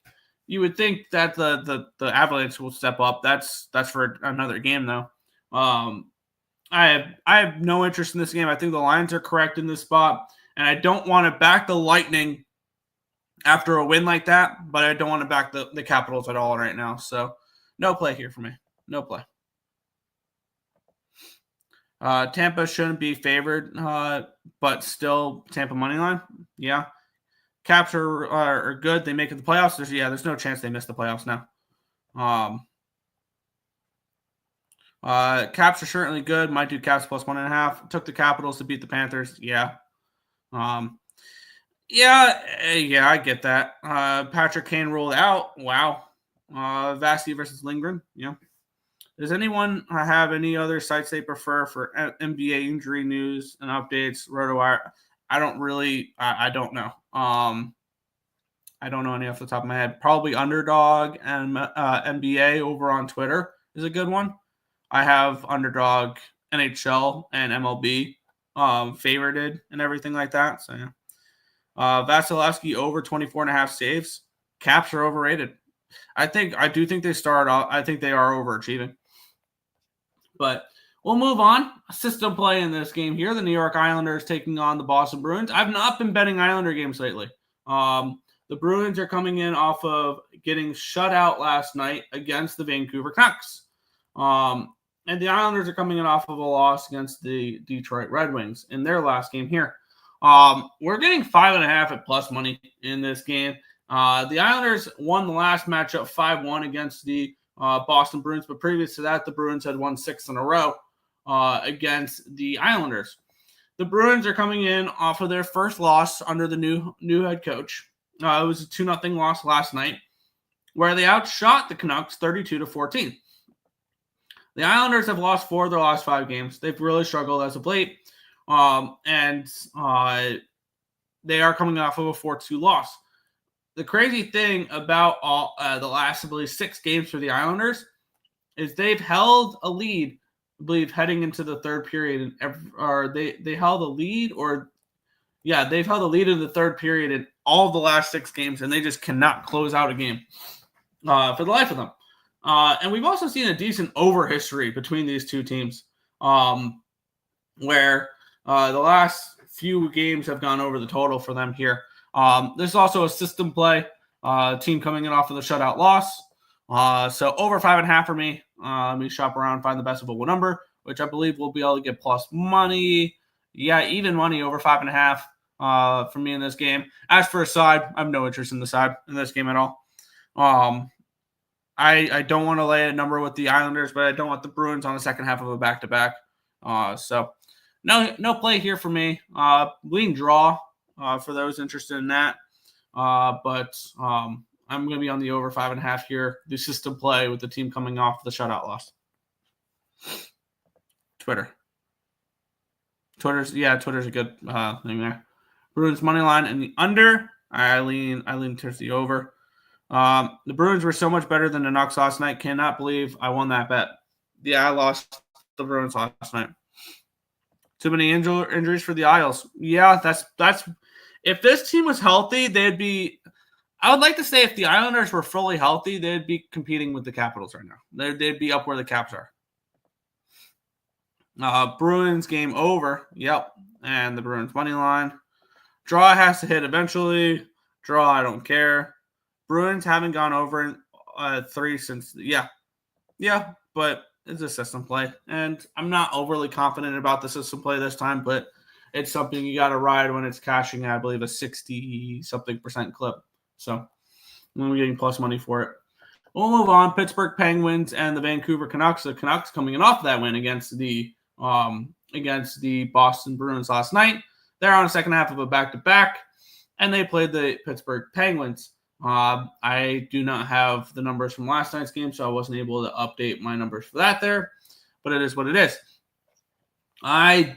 that the Avalanche will step up. That's for another game though. I have no interest in this game. I think the lines are correct in this spot, and I don't want to back the Lightning after a win like that, but I don't want to back the Capitals at all right now. So no play here for me. No play. Tampa shouldn't be favored, but still Tampa money line. Yeah. Caps are good. They make it the playoffs. There's no chance they miss the playoffs now. Caps are certainly good. Might do Caps plus 1.5. Took the Capitals to beat the Panthers. Yeah. I get that. Patrick Kane ruled out. Wow. Vasi versus Lindgren. Yeah. Does anyone have any other sites they prefer for NBA injury news and updates? RotoWire. I don't know. I don't know any off the top of my head. Probably Underdog and NBA over on Twitter is a good one. I have Underdog, NHL, and MLB favorited and everything like that. So yeah. Vasilevsky over 24.5 saves. Caps are overrated. I do think they start off. I think they are overachieving. But we'll move on. System play in this game here. The New York Islanders taking on the Boston Bruins. I've not been betting Islander games lately. The Bruins are coming in off of getting shut out last night against the Vancouver Canucks. And the Islanders are coming in off of a loss against the Detroit Red Wings in their last game here. We're getting 5.5 at plus money in this game. The Islanders won the last matchup 5-1 against the Boston Bruins, but previous to that, the Bruins had won 6 in a row against the Islanders. The Bruins are coming in off of their first loss under the new head coach. It was a 2-0 loss last night, where they outshot the Canucks 32-14. The Islanders have lost 4 of their last 5 games. They've really struggled as of late, and they are coming off of a 4-2 loss. The crazy thing about the last, I believe, 6 games for the Islanders is they've held a lead, I believe, heading into the third period. They held a lead, they've held a lead in the third period in all of the last 6 games, and they just cannot close out a game for the life of them. And we've also seen a decent over history between these two teams, where the last few games have gone over the total for them here. This is also a system play. Team coming in off of the shutout loss. So over 5.5 for me. Let me shop around, find the best available number, which I believe we'll be able to get plus money. Yeah, even money over 5.5 for me in this game. As for a side, I have no interest in the side in this game at all. I don't want to lay a number with the Islanders, but I don't want the Bruins on the second half of a back-to-back. So no play here for me. Lean draw for those interested in that. But I'm going to be on the over 5.5 here. The system play with the team coming off the shutout loss. Twitter's a good thing there. Bruins money line and the under. I lean towards the over. The Bruins were so much better than the Canucks last night. Cannot believe I won that bet. Yeah, I lost the Bruins last night. Too many injuries for the Isles. Yeah, that's. If this team was healthy, they'd be. I would like to say if the Islanders were fully healthy, they'd be competing with the Capitals right now. They'd be up where the Caps are. Bruins game over. Yep, and the Bruins money line. Draw has to hit eventually. Draw, I don't care. Bruins haven't gone over 3 since, yeah, but it's a system play. And I'm not overly confident about the system play this time, but it's something you got to ride when it's cashing at, I believe, a 60-something% clip. So we're getting plus money for it. We'll move on. Pittsburgh Penguins and the Vancouver Canucks. The Canucks coming in off that win against the Boston Bruins last night. They're on the second half of a back-to-back, and they played the Pittsburgh Penguins. I do not have the numbers from last night's game, so I wasn't able to update my numbers for that there, but it is what it is. I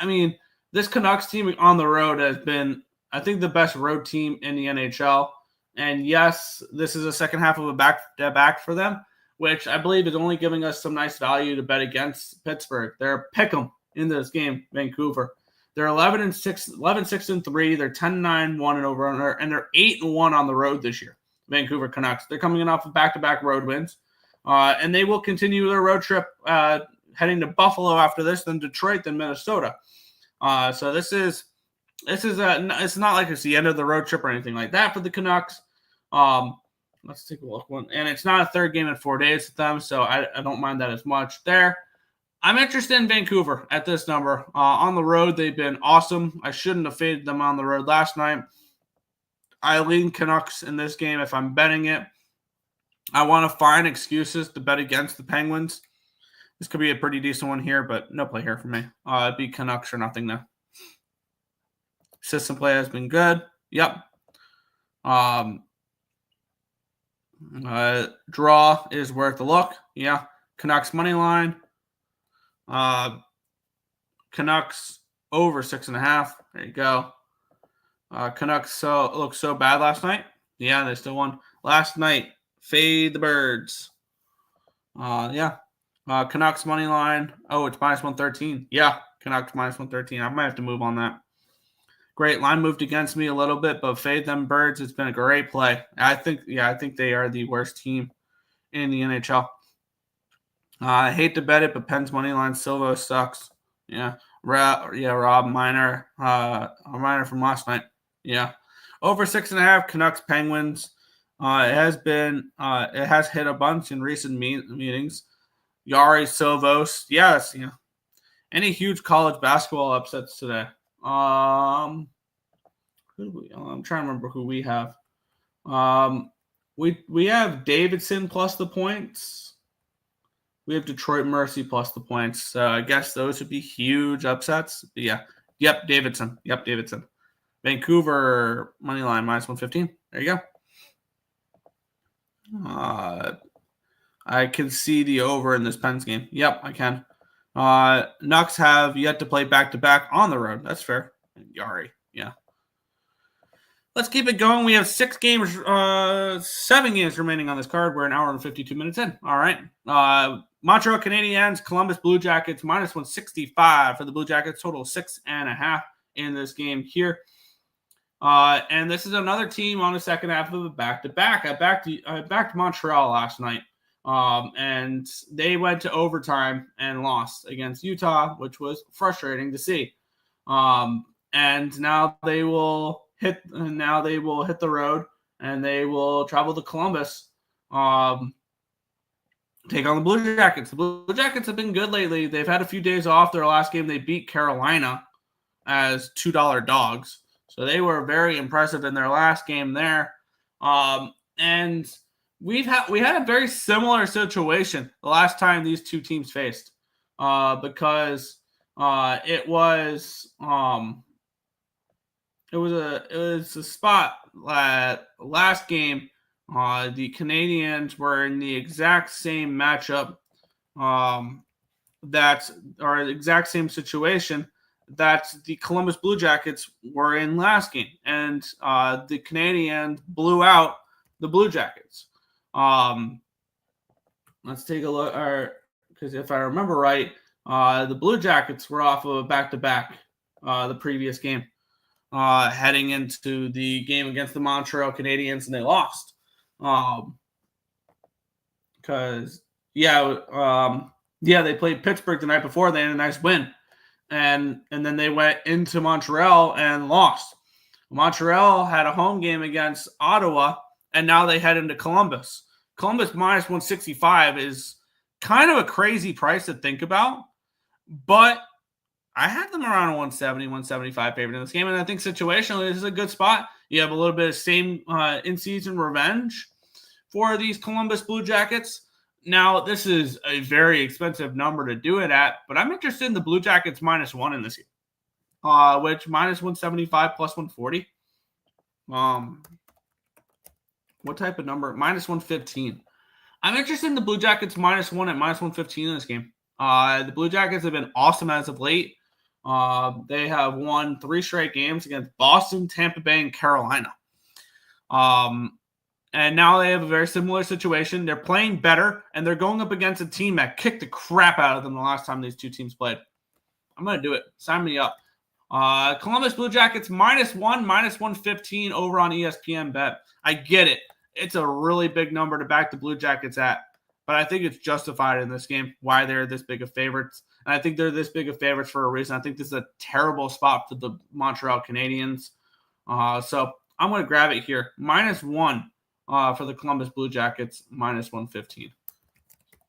mean, this Canucks team on the road has been, I think, the best road team in the NHL. And yes, this is a second half of a back-to-back for them, which I believe is only giving us some nice value to bet against Pittsburgh. They're pick 'em in this game, Vancouver. They're 11-6-3. They're 10-9-1 and over, and they're 8-1 on the road this year. Vancouver Canucks. They're coming in off of back-to-back road wins, and they will continue their road trip, heading to Buffalo after this, then Detroit, then Minnesota. So this is it's not like it's the end of the road trip or anything like that for the Canucks. Let's take a look. And it's not a third game in 4 days with them, so I don't mind that as much there. I'm interested in Vancouver at this number. On the road, they've been awesome. I shouldn't have faded them on the road last night. I lean Canucks in this game if I'm betting it. I want to find excuses to bet against the Penguins. This could be a pretty decent one here, but no play here for me. It'd be Canucks or nothing now. System play has been good. Yep. Draw is worth a look. Yeah. Canucks money line. Canucks over 6.5. There you go. Canucks looked so bad last night. Yeah, they still won. Last night, fade the birds. Canucks money line. Oh, it's minus 113. Yeah, Canucks minus 113. I might have to move on that. Great line moved against me a little bit, but fade them birds. It's been a great play. I think they are the worst team in the NHL. I hate to bet it, but Penn's money line Silva sucks. Yeah, Rob Minor, Minor from last night. Yeah, over 6.5. Canucks Penguins. It has hit a bunch in recent meetings. Yari Silvos. Yes, yeah. Any huge college basketball upsets today? I'm trying to remember who we have. We have Davidson plus the points. We have Detroit Mercy plus the points. So I guess those would be huge upsets. But yeah. Yep, Davidson. Vancouver money line minus 115. There you go. I can see the over in this Pens game. Yep, I can. Nucks have yet to play back-to-back on the road. That's fair. Yari, yeah. Let's keep it going. We have 7 games remaining on this card. We're an hour and 52 minutes in. All right. Montreal Canadiens, Columbus Blue Jackets, minus 165 for the Blue Jackets. Total 6.5 in this game here. And this is another team on the second half of a back-to-back. I backed Montreal last night. And they went to overtime and lost against Utah, which was frustrating to see. And now they will hit the road and they will travel to Columbus, take on the Blue Jackets. The Blue Jackets have been good lately. They've had a few days off. Their last game, they beat Carolina as $2 dogs. So they were very impressive in their last game there. And we had a very similar situation the last time these two teams faced, because it was a spot last game. The Canadiens were in the exact same matchup, the exact same situation that the Columbus Blue Jackets were in last game, and the Canadiens blew out the Blue Jackets. Let's take a look, because if I remember right, the Blue Jackets were off of a back-to-back the previous game, heading into the game against the Montreal Canadiens, and they lost. They played Pittsburgh the night before. They had a nice win. and then they went into Montreal and lost. Montreal had a home game against Ottawa, and now they head into Columbus. Columbus minus 165 is kind of a crazy price to think about, but I had them around a 170, 175 favorite in this game, and I think situationally this is a good spot. You have a little bit of same in-season revenge for these Columbus Blue Jackets. Now, this is a very expensive number to do it at, but I'm interested in the Blue Jackets -1 in this game, which minus 175 plus 140. What type of number? Minus 115. I'm interested in the Blue Jackets -1 at minus 115 in this game. The Blue Jackets have been awesome as of late. They have won 3 straight games against Boston, Tampa Bay, and Carolina. And now they have a very similar situation. They're playing better, and they're going up against a team that kicked the crap out of them the last time these two teams played. I'm going to do it. Sign me up. Columbus Blue Jackets -1, minus 115 over on ESPN Bet. I get it. It's a really big number to back the Blue Jackets at, but I think it's justified in this game why they're this big of favorites. And I think they're this big of favorites for a reason. I think this is a terrible spot for the Montreal Canadiens. So I'm going to grab it here. -1 for the Columbus Blue Jackets, minus 115.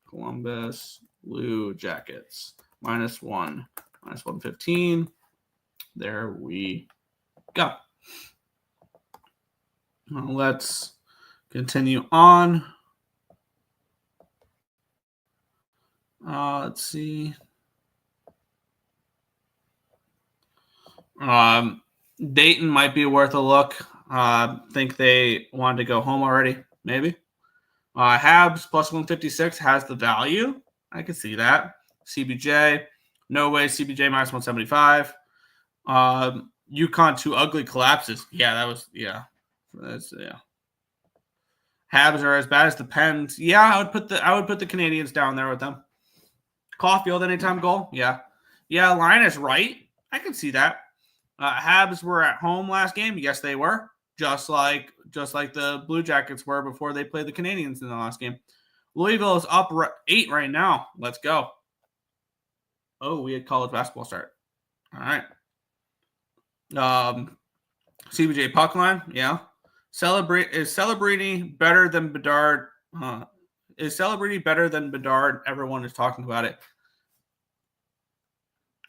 Columbus Blue Jackets, -1, minus 115. There we go. Now let's continue on. Let's see. Dayton might be worth a look. Think they wanted to go home already, maybe. Habs plus 156 has the value. I can see that. CBJ, no way. CBJ minus 175. UConn 2 ugly collapses. That's. Habs are as bad as the Pens. Yeah, I would put the Canadians down there with them. Caulfield anytime goal. Yeah, line is right. I can see that. Habs were at home last game. Yes, they were. Just like the Blue Jackets were before they played the Canadians in the last game. Louisville is up 8 right now. Let's go. Oh, we had college basketball start. All right. CBJ puck line. Yeah. Is Celebrini better than Bedard? Is Celebrini better than Bedard? Everyone is talking about it.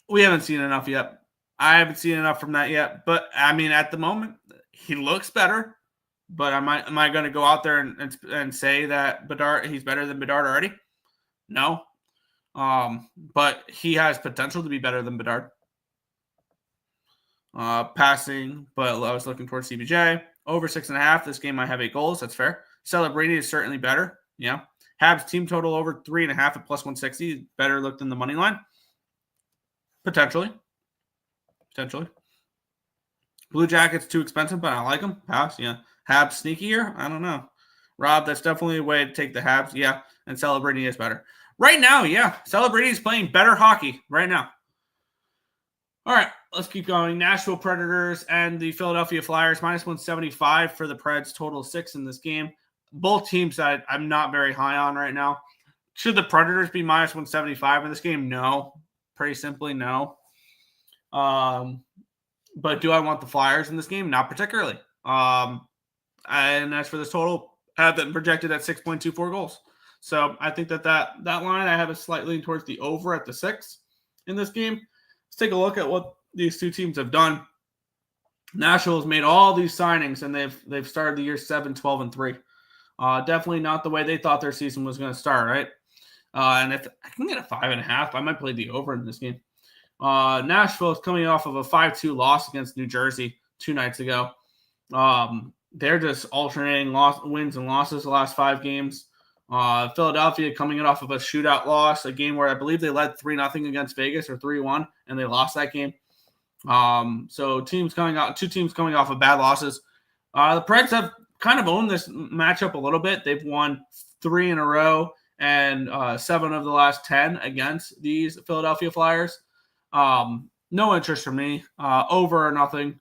We haven't seen enough yet. I haven't seen enough from that yet. But, I mean, at the moment, he looks better. But am I going to go out there and say that he's better than Bedard already? No. But he has potential to be better than Bedard. Passing, but I was looking towards CBJ. Over 6.5. This game might have 8 goals. That's fair. Celebrini is certainly better. Yeah. Habs team total over 3.5 at plus 160. Better look than the money line. Potentially. Blue Jackets too expensive, but I like them. Pass. Yeah. Habs sneakier. I don't know. Rob, that's definitely a way to take the Habs. Yeah. And Celebrini is better. Right now, yeah. Celebrini is playing better hockey right now. All right, let's keep going. Nashville Predators and the Philadelphia Flyers, minus 175 for the Preds, total 6 in this game. Both teams that I'm not very high on right now. Should the Predators be minus 175 in this game? No. Pretty simply, no. But do I want the Flyers in this game? Not particularly. And as for this total, I have them projected at 6.24 goals. So I think that line, I have a slight lean towards the over at the 6 in this game. Let's take a look at what these two teams have done. Nashville has made all these signings, and they've started the year 7-12-3. Definitely not the way they thought their season was going to start, right? And if I can get a 5.5, I might play the over in this game. Nashville is coming off of a 5-2 loss against New Jersey 2 nights ago. They're just alternating wins and losses the last 5 games. Philadelphia coming off of a shootout loss, a game where I believe they led 3-0 against Vegas or 3-1, and they lost that game. So two teams coming off of bad losses. The Preds have kind of owned this matchup a little bit. They've won 3 in a row and 7 of the last 10 against these Philadelphia Flyers. No interest for me. Over or nothing,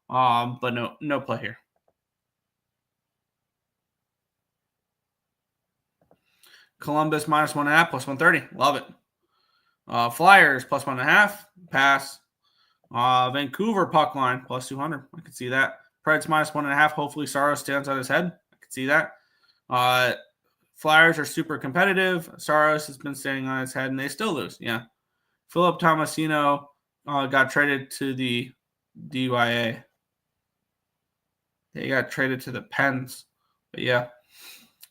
but no play here. Columbus minus 1.5 plus 130. Love it. Flyers plus 1.5, pass. Vancouver puck line plus 200. I can see that. Preds minus 1.5. Hopefully Saros stands on his head. I can see that. Flyers are super competitive. Saros has been standing on his head, and they still lose. Yeah. Philip Tomasino got traded to the DYA. They got traded to the Pens. But yeah.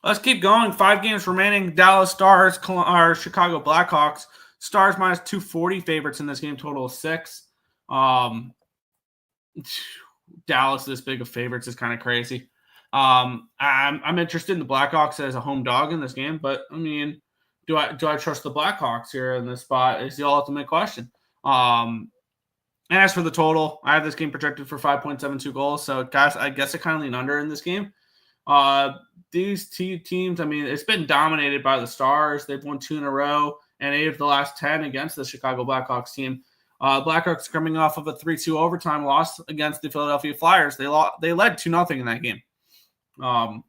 Let's keep going. 5 games remaining. Dallas Stars or Chicago Blackhawks. Stars minus 240 favorites in this game. Total of 6. Dallas this big of favorites is kind of crazy. I'm interested in the Blackhawks as a home dog in this game, but I mean, do I trust the Blackhawks here in this spot is the ultimate question. And as for the total, I have this game projected for 5.72 goals. So guys, I guess I kind of lean under in this game. These two teams, I mean, it's been dominated by the Stars. They've won 2 in a row and 8 of the last 10 against the Chicago Blackhawks team. Blackhawks coming off of a 3-2 overtime loss against the Philadelphia Flyers. They led 2-0 in that game. On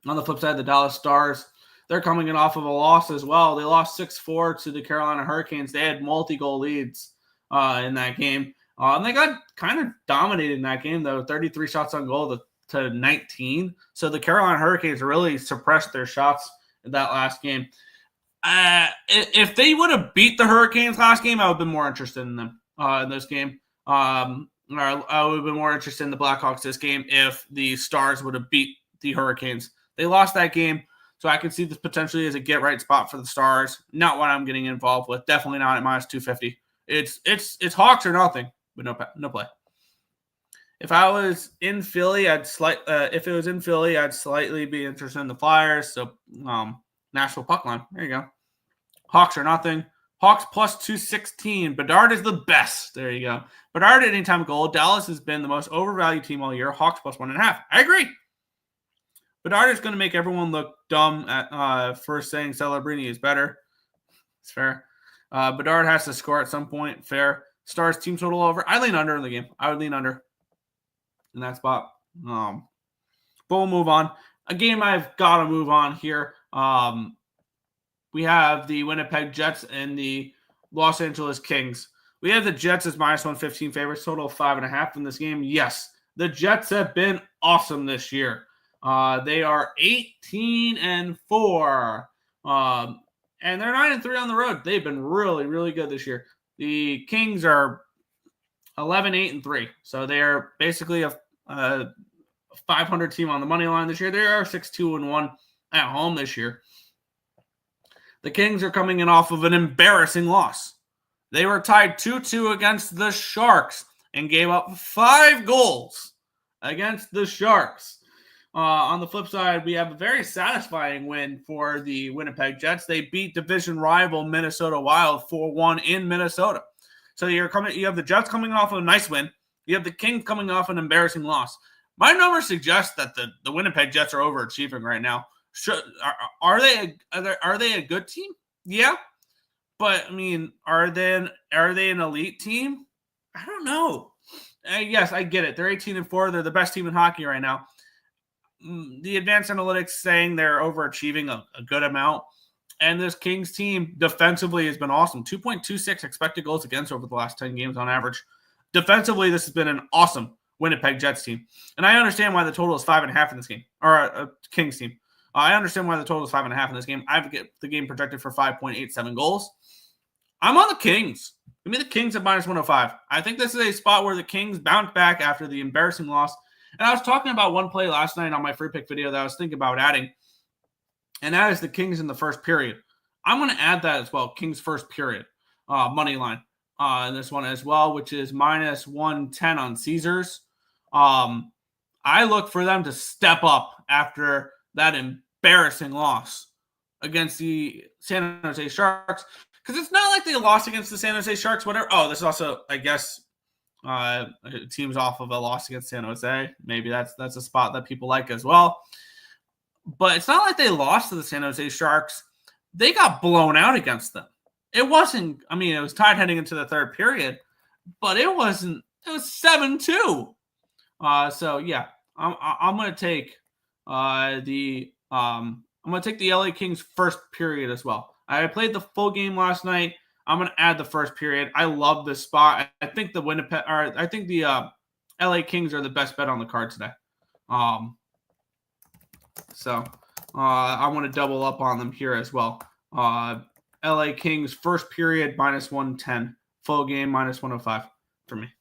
the flip side, the Dallas Stars, they're coming in off of a loss as well. They lost 6-4 to the Carolina Hurricanes. They had multi-goal leads in that game. And they got kind of dominated in that game, though, 33 shots on goal to 19. So the Carolina Hurricanes really suppressed their shots in that last game. If they would have beat the Hurricanes last game, I would have been more interested in them in this game. I would have been more interested in the Blackhawks this game if the Stars would have beat the Hurricanes. They lost that game, so I can see this potentially as a get-right spot for the Stars. Not what I'm getting involved with. Definitely not at minus 250. It's Hawks or nothing, but no play. If I was in Philly, I'd slightly be interested in the Flyers. So Nashville puck line. There you go. Hawks or nothing. Hawks plus 216. Bedard is the best. There you go. Bedard at anytime goal. Dallas has been the most overvalued team all year. Hawks plus 1.5. I agree. Bedard is going to make everyone look dumb at first saying Celebrini is better. It's fair. Bedard has to score at some point. Fair. Stars team total over. I lean under in the game. I would lean under in that spot. But we'll move on. A game I've got to move on here. We have the Winnipeg Jets and the Los Angeles Kings. We have the Jets as minus 115 favorites, total of 5.5 in this game. Yes, the Jets have been awesome this year. They are 18-4, and they're 9-3 on the road. They've been really, really good this year. The Kings are 11-8-3, so they are basically a 500 team on the money line this year. They are 6-2-1 at home this year. The Kings are coming in off of an embarrassing loss. They were tied 2-2 against the Sharks and gave up 5 goals against the Sharks. On the flip side, we have a very satisfying win for the Winnipeg Jets. They beat division rival Minnesota Wild 4-1 in Minnesota. So you have the Jets coming off of a nice win. You have the Kings coming off an embarrassing loss. My numbers suggest that the Winnipeg Jets are overachieving right now. Are they a good team? Yeah, but I mean, are they an elite team? I don't know. Yes, I get it. They're 18-4. They're the best team in hockey right now. The advanced analytics saying they're overachieving a good amount. And this Kings team defensively has been awesome. 2.26 expected goals against over the last 10 games on average. Defensively, this has been an awesome Winnipeg Jets team. And I understand why the total is 5.5 in this game, or a Kings team. I understand why the total is 5.5 in this game. I have the game projected for 5.87 goals. I'm on the Kings. Give me the Kings at minus 105. I think this is a spot where the Kings bounce back after the embarrassing loss. And I was talking about one play last night on my free pick video that I was thinking about adding, and that is the Kings in the first period. I'm going to add that as well, Kings first period, money line in this one as well, which is minus 110 on Caesars. I look for them to step up after that embarrassing loss against the San Jose Sharks, because it's not like they lost against the San Jose Sharks, whatever. Oh, this is also, I guess, teams off of a loss against San Jose. Maybe that's a spot that people like as well. But it's not like they lost to the San Jose Sharks. They got blown out against them. It wasn't, I mean, it was tied heading into the third period, but it wasn't, it was 7-2. So yeah, I'm going to take the LA Kings first period as well. I played the full game last night. I'm going to add the first period. I love this spot. I think the LA Kings are the best bet on the card today. So I want to double up on them here as well. LA Kings first period -110, full game -105 for me.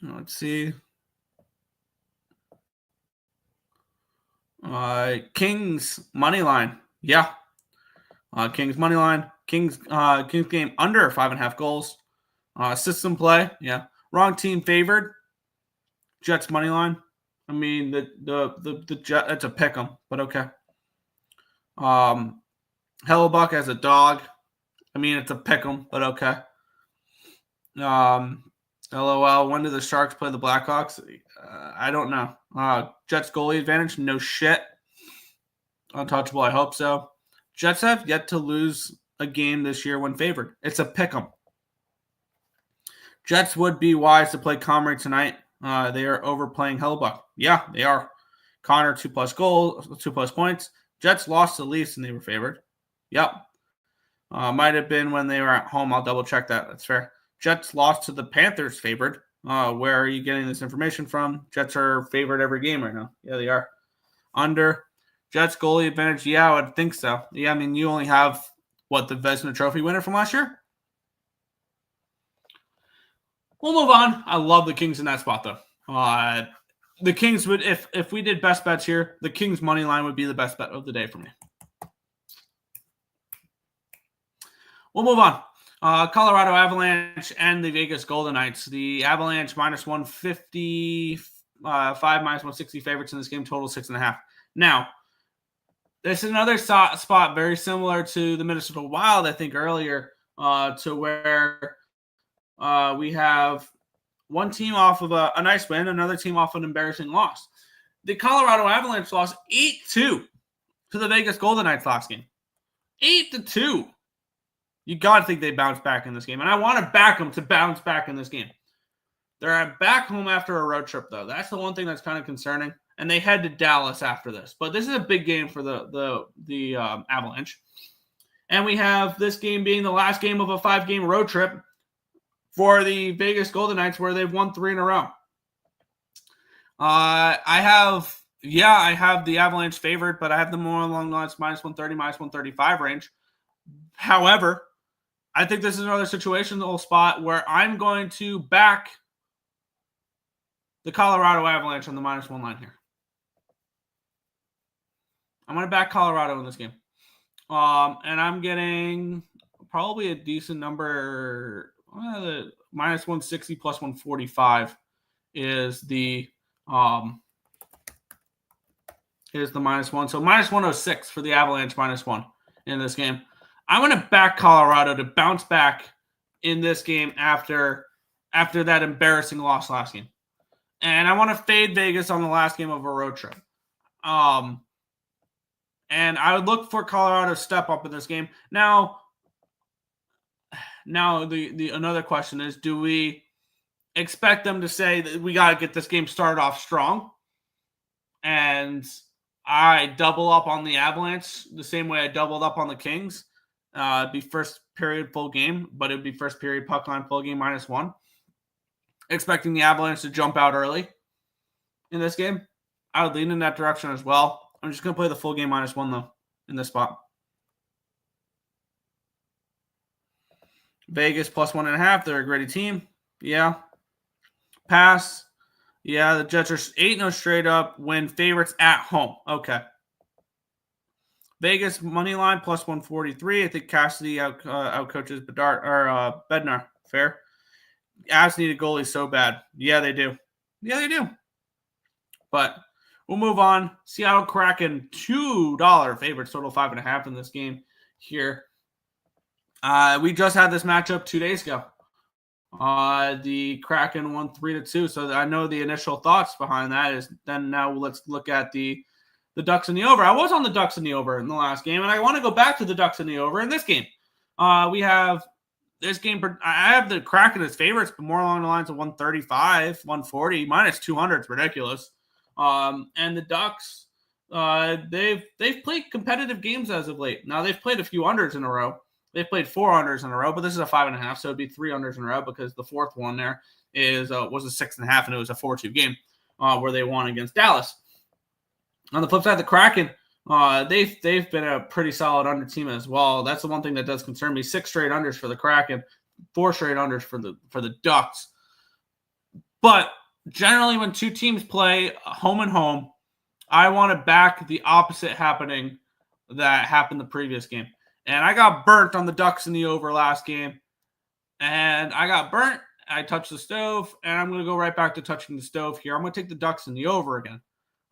Let's see. Kings money line. Yeah. Kings money line. Kings game under 5.5 goals. System play. Yeah. Wrong team favored. Jets money line. I mean the Jet. It's a pick 'em, but okay. Hellebuck as a dog. I mean it's a pick 'em, but okay. LOL. When do the Sharks play the Blackhawks? I don't know. Jets goalie advantage? No shit. Untouchable? I hope so. Jets have yet to lose a game this year when favored. It's a pick 'em. Jets would be wise to play Comrie tonight. They are overplaying Hellebuck. Yeah, they are. Connor 2+ goals, 2+ points. Jets lost to Leafs and they were favored. Yep. Might have been when they were at home. I'll double check that. That's fair. Jets lost to the Panthers favored. Where are you getting this information from? Jets are favored every game right now. Yeah, they are. Under. Jets goalie advantage. Yeah, I would think so. Yeah, I mean, you only have, the Vezina Trophy winner from last year? We'll move on. I love the Kings in that spot, though. The Kings would, if we did best bets here, the Kings money line would be the best bet of the day for me. We'll move on. Colorado Avalanche and the Vegas Golden Knights. The Avalanche -150, 5 -160 favorites in this game, total 6.5. Now, this is another spot very similar to the Minnesota Wild, I think, earlier, to where we have one team off of a nice win, another team off an embarrassing loss. The Colorado Avalanche lost 8-2 to the Vegas Golden Knights last game. 8-2. You got to think they bounce back in this game. And I want to back them to bounce back in this game. They're back home after a road trip, though. That's the one thing that's kind of concerning. And they head to Dallas after this. But this is a big game for the Avalanche. And we have this game being the last game of a 5-game road trip for the Vegas Golden Knights, where they've won 3 in a row. I have the Avalanche favored, but I have them more along the lines -130, -135 range. However, I think this is another situational spot where I'm going to back the Colorado Avalanche on the -1 line here. I'm going to back Colorado in this game. And I'm getting probably a decent number. The -160 +145 is the -1. So -106 for the Avalanche -1 in this game. I'm going to back Colorado to bounce back in this game after that embarrassing loss last game. And I want to fade Vegas on the last game of a road trip. And I would look for Colorado to step up in this game. Now the another question is, do we expect them to say that we got to get this game started off strong? And I double up on the Avalanche the same way I doubled up on the Kings. It'd be first period full game, but it'd be first period puck line full game -1. Expecting the Avalanche to jump out early in this game. I would lean in that direction as well. I'm just going to play the full game -1, though, in this spot. Vegas +1.5. They're a gritty team. Yeah. Pass. Yeah, the Jets are 8-0 straight up win favorites at home. Okay. Vegas money line +143. I think Cassidy outcoaches Bednar. Fair. Avs need a goalie so bad. Yeah, they do. But we'll move on. Seattle Kraken $2 favorites, total 5.5 in this game here. We just had this matchup 2 days ago. The Kraken won 3-2. So I know the initial thoughts behind that is then now let's look at the Ducks in the over. I was on the Ducks in the over in the last game, and I want to go back to the Ducks in the over in this game. We have this game. I have the Kraken as favorites, but more along the lines of 135, 140, -200 is ridiculous. And the Ducks they've played competitive games as of late. Now they've played a few unders in a row. They've played 4 unders in a row, but this is a 5.5, so it'd be 3 unders in a row because the fourth one there was a 6.5, and it was a 4-2 game where they won against Dallas. On the flip side, the Kraken, they've been a pretty solid under team as well. That's the one thing that does concern me. 6 straight unders for the Kraken, 4 straight unders for the Ducks. But generally, when 2 teams play home and home, I want to back the opposite happening that happened the previous game. And I got burnt on the Ducks in the over last game. And I got burnt. I touched the stove, and I'm going to go right back to touching the stove here. I'm going to take the Ducks in the over again.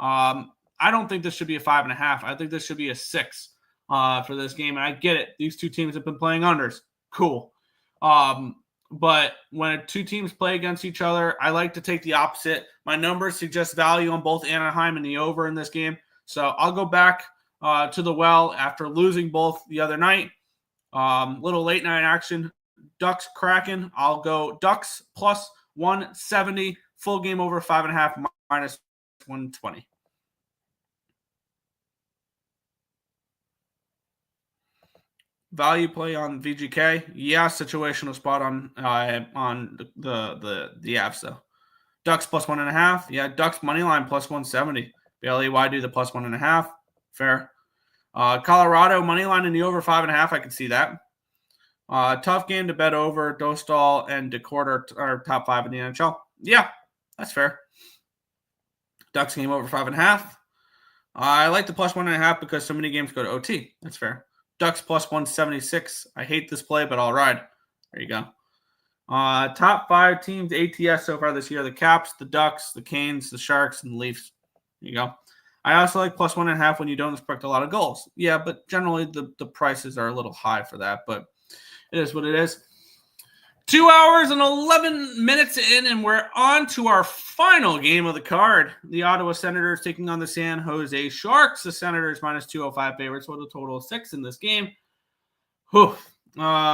I don't think this should be a 5.5. I think this should be a 6 for this game. And I get it. These 2 teams have been playing unders. Cool. But when 2 teams play against each other, I like to take the opposite. My numbers suggest value on both Anaheim and the over in this game. So I'll go back to the well after losing both the other night. Little late night action. Ducks Kraken. I'll go Ducks plus 170. Full game over 5.5 minus 120. Value play on VGK. Yeah, situational spot on the Avs though. Ducks plus 1.5. Yeah, Ducks money line plus 170. BLEY do the plus 1.5. Fair. Colorado money line in the over 5.5. I can see that. Tough game to bet over. Dostal and DeCourt are top 5 in the NHL. Yeah, that's fair. Ducks game over 5.5. I like the plus 1.5 because so many games go to OT. That's fair. Ducks plus 176. I hate this play, but I'll ride. There you go. Top 5 teams ATS so far this year: the Caps, the Ducks, the Canes, the Sharks, and the Leafs. There you go. I also like plus 1.5 when you don't expect a lot of goals. Yeah, but generally the prices are a little high for that, but it is what it is. 2 hours and 11 minutes in, and we're on to our final game of the card. The Ottawa Senators taking on the San Jose Sharks. The Senators minus 205 favorites with a total of 6 in this game. Whew.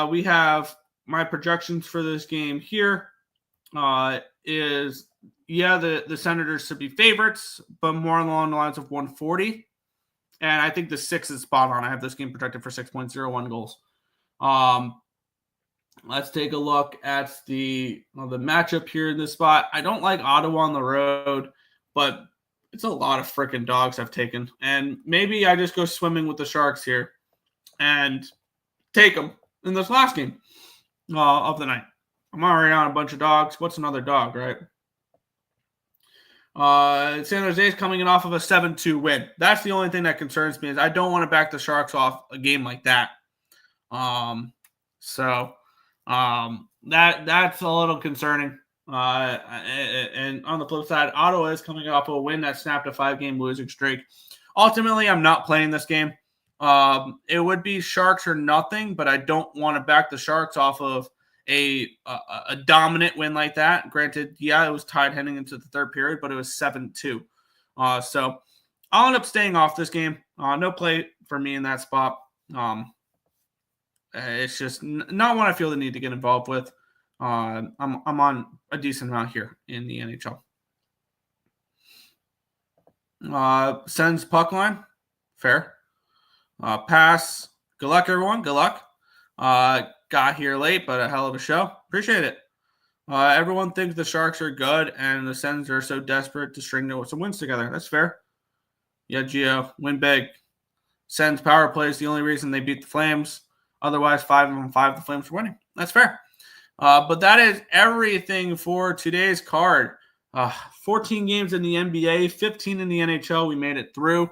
We have my projections for this game here. The Senators should be favorites, but more along the lines of 140. And I think the 6 is spot on. I have this game projected for 6.01 goals. Let's take a look at the matchup here in this spot. I don't like Ottawa on the road, but it's a lot of freaking dogs I've taken. And maybe I just go swimming with the Sharks here and take them in this last game of the night. I'm already on a bunch of dogs. What's another dog, right? San Jose is coming in off of a 7-2 win. That's the only thing that concerns me is I don't want to back the Sharks off a game like that. That's a little concerning. And on the flip side, Ottawa is coming off a win that snapped a 5-game losing streak. Ultimately, I'm not playing this game. It would be Sharks or nothing, but I don't want to back the Sharks off of a dominant win like that. Granted, yeah, it was tied heading into the third period, but it was 7-2. So I'll end up staying off this game. No play for me in that spot. It's just not one I feel the need to get involved with. I'm on a decent amount here in the NHL. Sends puck line. Fair. Pass. Good luck, everyone. Good luck. Got here late, but a hell of a show. Appreciate it. Everyone thinks the Sharks are good, and the Sens are so desperate to string some wins together. That's fair. Yeah, Gio. Win big. Sens power play is the only reason they beat the Flames. Otherwise, 5-5, the Flames are winning. That's fair. But that is everything for today's card. 14 games in the NBA, 15 in the NHL. We made it through.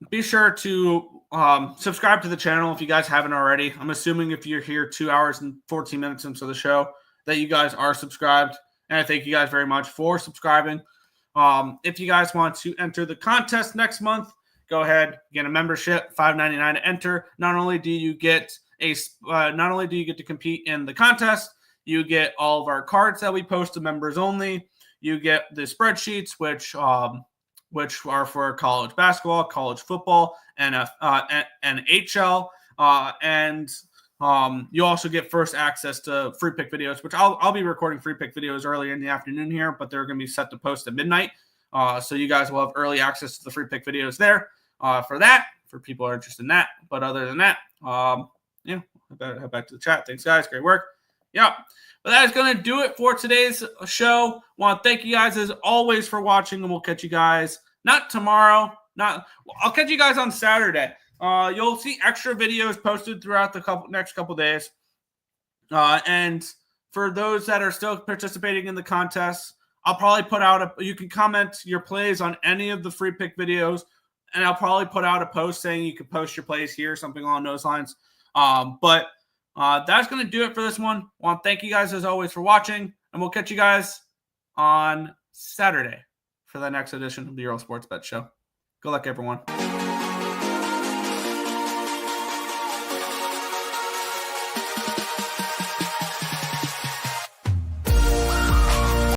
Be sure to subscribe to the channel if you guys haven't already. I'm assuming if you're here 2 hours and 14 minutes into the show that you guys are subscribed. And I thank you guys very much for subscribing. If you guys want to enter the contest next month, go ahead, get a membership, $5.99 to enter. Not only do you get to compete in the contest, you get all of our cards that we post to members only. You get the spreadsheets, which are for college basketball, college football, and NHL, and you also get first access to free pick videos, which I'll be recording free pick videos earlier in the afternoon here, but they're going to be set to post at midnight. So you guys will have early access to the free pick videos there for that, for people who are interested in that. But other than that, head back to the chat. Thanks, guys. Great work. Yeah. But that is going to do it for today's show. Want to thank you guys as always for watching, and we'll catch you guys not tomorrow. I'll catch you guys on Saturday. You'll see extra videos posted throughout the next couple days. And for those that are still participating in the contest, I'll probably put out you can comment your plays on any of the free pick videos, and I'll probably put out a post saying you can post your plays here, something along those lines. But that's going to do it for this one. I want to thank you guys as always for watching, and we'll catch you guys on Saturday for the next edition of the Earle Sports Bet Show. Good luck, everyone.